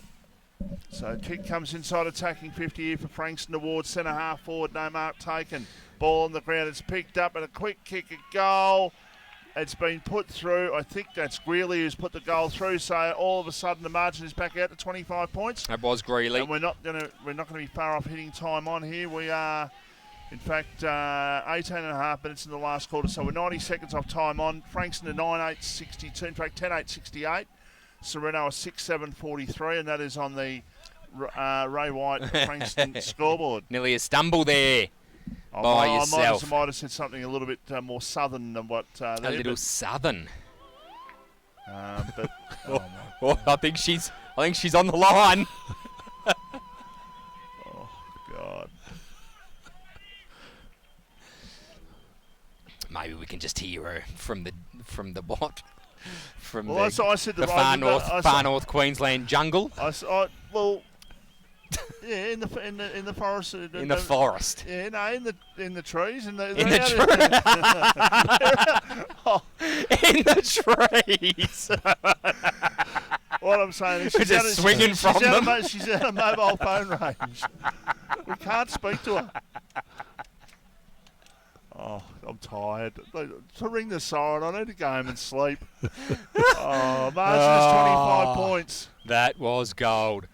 So kick comes inside, attacking 50 here for Frankston towards centre half forward. No mark taken. Ball on the ground. It's picked up and a quick kick, a goal. It's been put through. I think that's Greeley who's put the goal through. So all of a sudden the margin is back out to 25 points. That was Greeley. And we're not going to be far off hitting time on here. We are, in fact, 18 and a half minutes in the last quarter. So we're 90 seconds off time on. Frankston at 9.8.62. In fact, 10.8.68. Sorrento a 6.7.43, and that is on the Ray White Frankston scoreboard. Nearly a stumble there by yourself. I might have said something a little bit more southern than what... a little southern. But I think she's on the line. Oh God. Maybe we can just hear her from the what? from Well, I said the far north Queensland jungle. Well, yeah, in the forest. In the forest. Yeah, no, in the trees. In the in the trees. What I'm saying is she's just swinging from them. She's out of mobile phone range. We can't speak to her. Oh, I'm tired. To ring the siren, I need to go home and sleep. Oh, margin is 25 points. That was gold.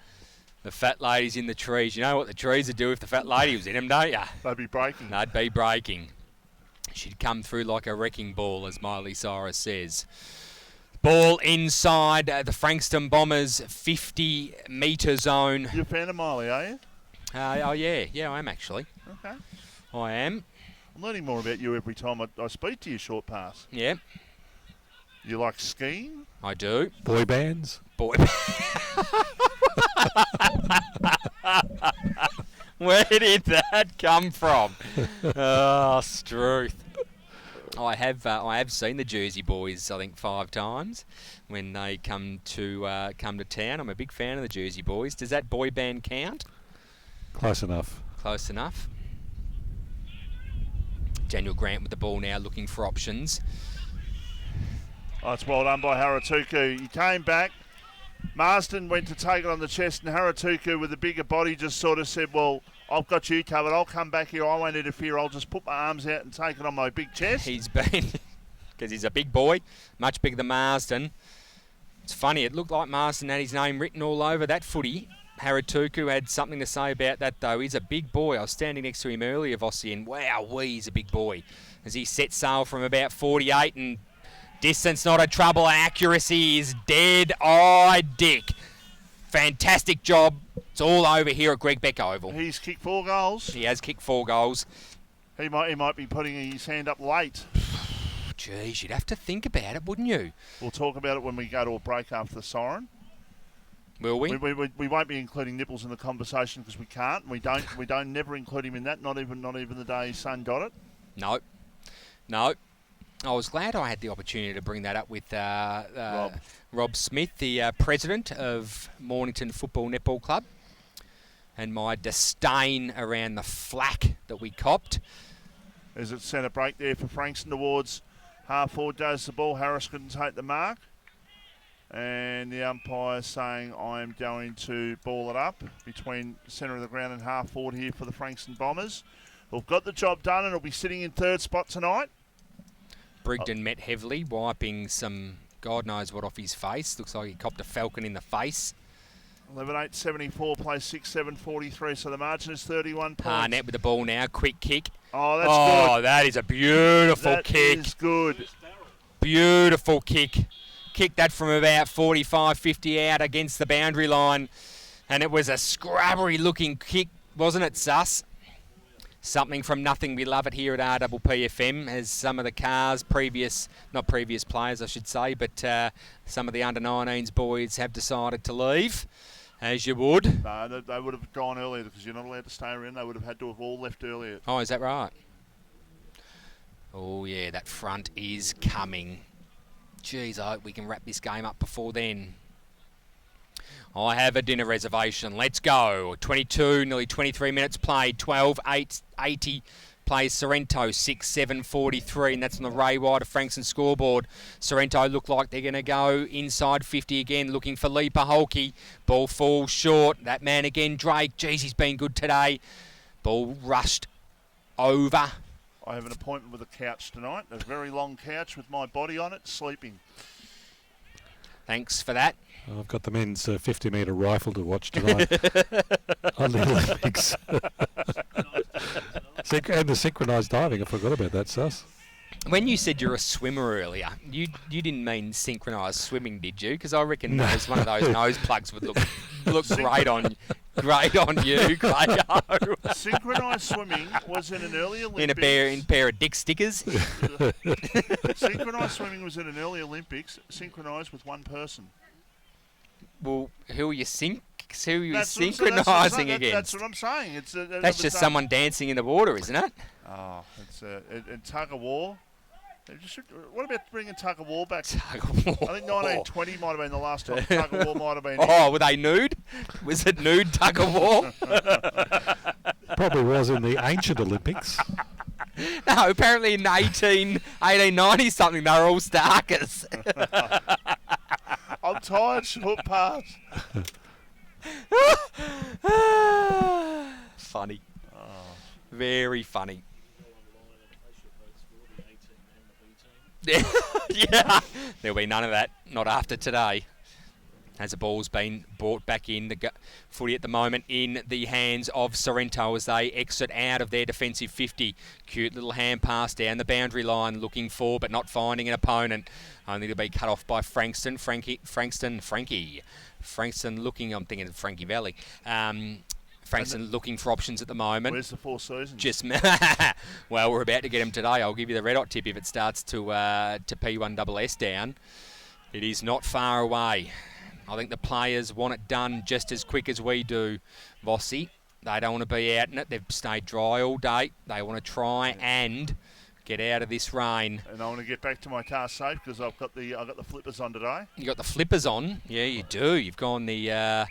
The fat lady's in the trees. You know what the trees would do if the fat lady was in them, don't you? They'd be breaking. They'd be breaking. She'd come through like a wrecking ball, as Miley Cyrus says. Ball inside the Frankston Bombers 50-metre zone. You're a fan of Miley, are you? Oh, yeah. Yeah, I am actually. Okay. I am. I'm learning more about you every time I speak to you, Short Pass. Yeah. You like skiing? I do. Boy bands? Boy Where did that come from? Oh, Struth. I have seen the Jersey Boys, I think, 5 times when they come to town. I'm a big fan of the Jersey Boys. Does that boy band count? Close enough. Close enough. Daniel Grant with the ball now, looking for options. Oh, it's well done by Haratuku. He came back. Marsden went to take it on the chest, and Haratuku with a bigger body just sort of said, well, I've got you covered. I'll come back here. I won't interfere. I'll just put my arms out and take it on my big chest. He's been, because he's a big boy, much bigger than Marsden. It's funny, it looked like Marsden had his name written all over that footy. Haratuku had something to say about that, though. He's a big boy. I was standing next to him earlier, Vossi, and wow, he's a big boy. As he set sail from about 48, and distance not a trouble. Accuracy is dead-eyed Dick. Fantastic job. It's all over here at Greg Beck Oval. He's kicked 4 goals. He has kicked 4 goals. He might be putting his hand up late. Geez, you'd have to think about it, wouldn't you? We'll talk about it when we go to a break after the siren. Will we? We won't be including Nibbles in the conversation because we can't. We don't never include him in that. Not even the day his son got it. No. I was glad I had the opportunity to bring that up with Rob Smith, the president of Mornington Football Netball Club, and my disdain around the flack that we copped. As it centre break there for Frankston towards half forward goes the ball. Harris couldn't take the mark. And the umpire saying, I'm going to ball it up between centre of the ground and half forward here for the Frankston Bombers. We've got the job done and will be sitting in 3rd spot tonight. Brigden met heavily, wiping some God knows what off his face. Looks like he copped a falcon in the face. 11-8-74 plays 6-7-43, so the margin is 31 points. Harnett with the ball now, quick kick. Oh, that's good. Oh, that is a beautiful kick. That is good. Beautiful kick. Kicked that from about 45, 50 out against the boundary line. And it was a scrubbery-looking kick, wasn't it, Sus? Something from nothing. We love it here at RPPFM, as some of the cars, not previous players, I should say, but some of the under-19s boys have decided to leave, as you would. No, they would have gone earlier because you're not allowed to stay around. They would have had to have all left earlier. Oh, is that right? Oh, yeah, that front is coming. Geez, I hope we can wrap this game up before then. I have a dinner reservation. Let's go. 22, nearly 23 minutes played. 12-8-80 plays Sorrento. 6-7-43, and that's on the Ray White of Frankston scoreboard. Sorrento look like they're going to go inside 50 again, looking for Leaper Holke. Ball falls short. That man again, Drake. Geez, he's been good today. Ball rushed over. I have an appointment with a couch tonight. A very long couch with my body on it, sleeping. Thanks for that. I've got the men's 50-metre rifle to watch tonight on the Olympics. And the synchronised diving, I forgot about that, Sus. When you said you're a swimmer earlier, you didn't mean synchronised swimming, did you? Because I reckon there's one of those nose plugs would look great on you, Craig. Synchronised swimming was in an early Olympics. In a pair of dick stickers. Synchronised swimming was in an early Olympics, synchronised with one person. Well, who are you synchronising against? That's what I'm saying. That's just someone dancing in the water, isn't it? Oh, it's in tug of war. What about bringing tug of war back? Tug of war. I think 1920 might have been the last time tug of war might have been. Oh, were they nude? Was it nude tug of war? Probably was in the ancient Olympics. No, apparently in 1890 something, they were all starkers. I'm tired, short pass. Funny. Very funny. Yeah, there'll be none of that. Not after today. As the ball's been brought back in, the footy at the moment in the hands of Sorrento as they exit out of their defensive 50. Cute little hand pass down the boundary line, looking for but not finding an opponent. Only to be cut off by Frankston. Frankston looking, I'm thinking of Frankie Valley. Frankston looking for options at the moment. Where's the Four Seasons? Just well, we're about to get him today. I'll give you the red hot tip if it starts to P1SS down. It is not far away. I think the players want it done just as quick as we do, Vossi. They don't want to be out in it. They've stayed dry all day. They want to try and get out of this rain. And I want to get back to my car safe because I've got the flippers on today. You got the flippers on? Yeah, you do. You've gone the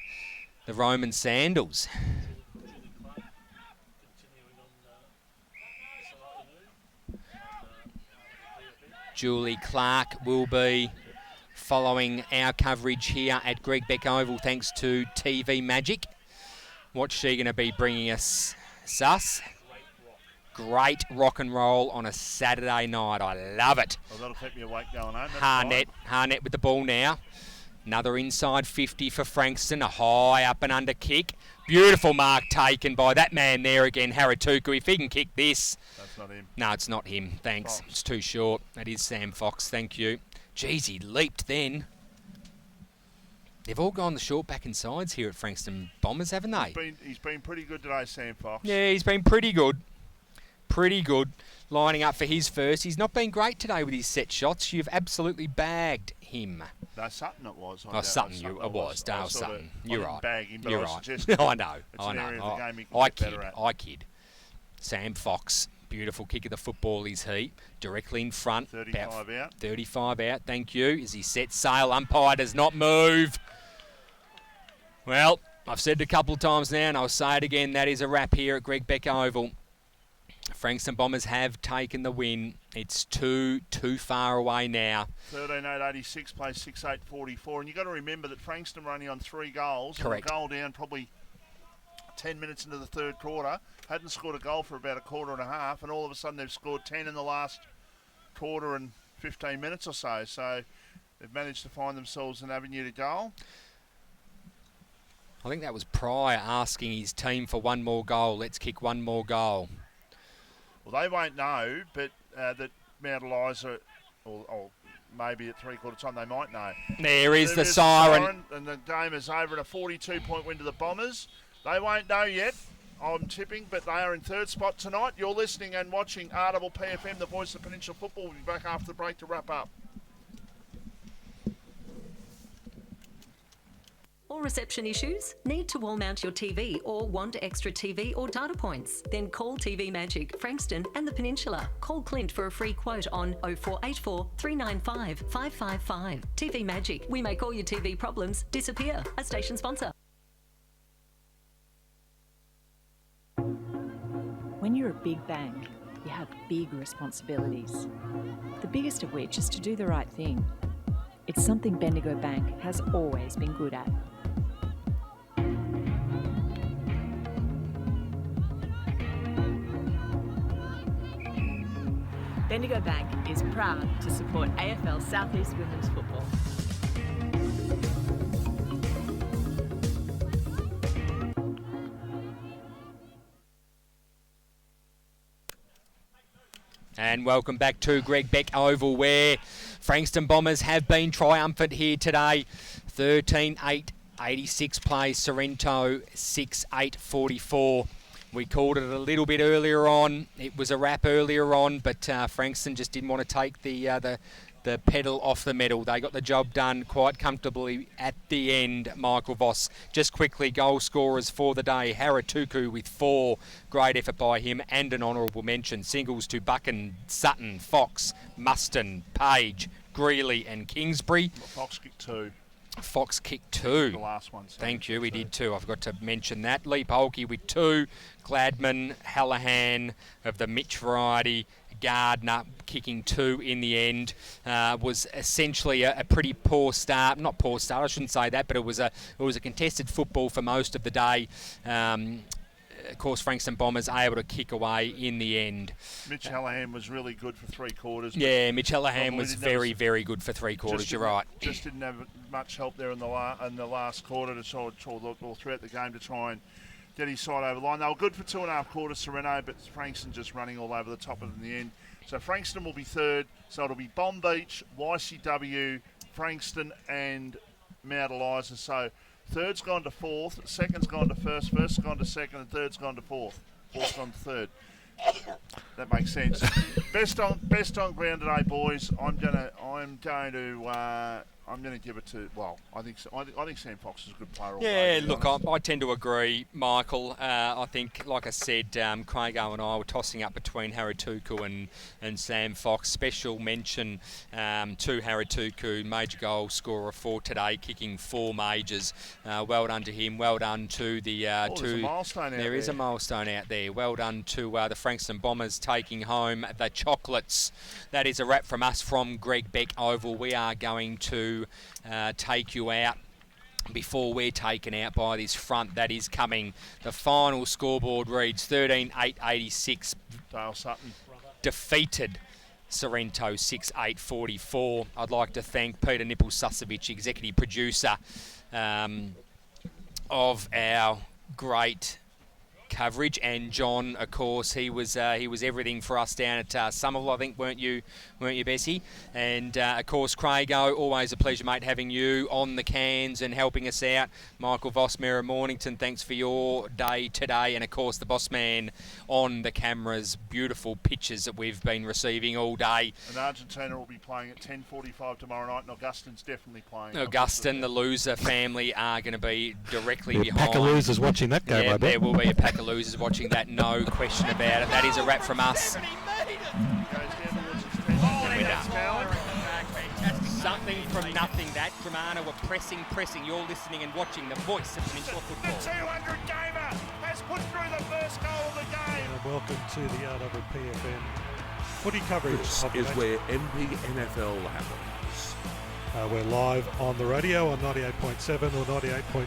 Roman sandals. Julie Clark will be following our coverage here at Greg Beck Oval thanks to TV Magic. What's she going to be bringing us, Sus? Great rock and roll on a Saturday night. I love it. Well, that'll keep me awake going home. Harnett with the ball now. Another inside 50 for Frankston. A high up and under kick. Beautiful mark taken by that man there again, Haratuku. If he can kick this. That's not him. No, it's not him. Thanks. Fox. It's too short. That is Sam Fox. Thank you. Jeez, he leaped then. They've all gone the short back and sides here at Frankston Bombers, haven't they? He's been pretty good today, Sam Fox. Yeah, he's been pretty good. Pretty good. Lining up for his first. He's not been great today with his set shots. You've absolutely bagged him. No, Sutton it was. Oh, Sutton, it was. Dale Sutton. You're right. Bag him, but You're I right. I know. It's an area of the game he can I get better at. I kid. Sam Fox. Beautiful kick of the football is he. Directly in front. 35 out. 35 out, thank you. As he sets sail, umpire does not move. Well, I've said it a couple of times now, and I'll say it again. That is a wrap here at Greg Beck Oval. Frankston Bombers have taken the win. It's too far away now. 13.886 plays 6.844. And you've got to remember that Frankston were only on 3 goals. Correct. And a goal down probably 10 minutes into the third quarter. Hadn't scored a goal for about a quarter and a half. And all of a sudden they've scored 10 in the last quarter and 15 minutes or so. So they've managed to find themselves an avenue to goal. I think that was Pryor asking his team for one more goal. Let's kick one more goal. Well, they won't know, but that Mount Eliza, or maybe at three-quarter time, they might know. There is the siren. And the game is over at a 42-point win to the Bombers. They won't know yet, I'm tipping, but they are in third spot tonight. You're listening and watching RPPFM, the voice of Peninsula Football. We'll be back after the break to wrap up. Or reception issues? Need to wall mount your TV or want extra TV or data points? Then call TV Magic, Frankston and the Peninsula. Call Clint for a free quote on 0484 395 555. TV Magic. We make all your TV problems disappear. A station sponsor. When you're a big bank, you have big responsibilities. The biggest of which is to do the right thing. It's something Bendigo Bank has always been good at. Bendigo Bank is proud to support AFL Southeast Women's Football. And welcome back to Greg Beck Oval, where Frankston Bombers have been triumphant here today. 13.886 plays, Sorrento 6.844. We called it a little bit earlier on. It was a wrap earlier on, but Frankston just didn't want to take the the pedal off the metal. They got the job done quite comfortably at the end, Michael Voss. Just quickly, goal scorers for the day. Haratuku with 4. Great effort by him, and an honourable mention. Singles to Buchan, Sutton, Fox, Muston, Page, Greeley and Kingsbury. Fox kicked 2. Fox kicked 2. The last one. Thank you, he did 2. I forgot to mention that. Lee Polkey with 2. Gladman, Hallahan of the Mitch variety. Gardner kicking 2 in the end. Was essentially a pretty poor start. Not poor start, I shouldn't say that, but it was a contested football for most of the day. Of course, Frankston Bombers able to kick away in the end. Mitch Hallahan was really good for 3 quarters. Yeah, Mitch Hallahan was very, very good for 3 quarters. You're right. Just didn't have much help there in the last quarter or throughout the game to try and get his side over the line. They were good for 2.5 quarters, Sorrento, but Frankston just running all over the top of it in the end. So Frankston will be 3rd. So it'll be Bomb Beach, YCW, Frankston, and Mount Eliza. So 3rd's gone to 4th, 2nd's gone to 1st, 1st's gone to 2nd, and 3rd's gone to 4th. 4th's gone to 3rd. That makes sense. Best on ground today, boys. I'm going to give it to. Well, I think Sam Fox is a good player. Yeah, look, I tend to agree, Michael. I think, like I said, Crago and I were tossing up between Haratuku and Sam Fox. Special mention to Haratuku, major goal scorer for today, kicking 4 majors. Well done to him. Well done to the there's a milestone out there. There is a milestone out there. Well done to the Frankston Bombers taking home the chocolates. That is a wrap from us from Greg Beck Oval. We are going to take you out before we're taken out by this front that is coming. The final scoreboard reads 13-8-86. Dale Sutton defeated Sorrento 6-8-44. I'd like to thank Peter Nippel-Susevich, executive producer of our great coverage, and John, of course, he was everything for us down at Somerville, I think, weren't you, Bessie? And of course, Crago, always a pleasure, mate, having you on the cans and helping us out. Michael Voss, Mayor of Mornington, thanks for your day today, and of course the boss man on the cameras. Beautiful pictures that we've been receiving all day. And Argentina will be playing at 10:45 tomorrow night, and Augustine's definitely playing. Augustine, the loser family, are going to be directly behind. Pack of losers watching that game, yeah, I bet. there will be a pack of losers watching that, no question about it. That is a wrap from us. Something from nothing, that. Dramana were pressing. You're listening and watching the voice of Peninsula football. The 200 gamer has put through the first goal of the game. And welcome to the RWPFM footy coverage. This is where MPNFL happens. We're live on the radio on 98.7 or 98.5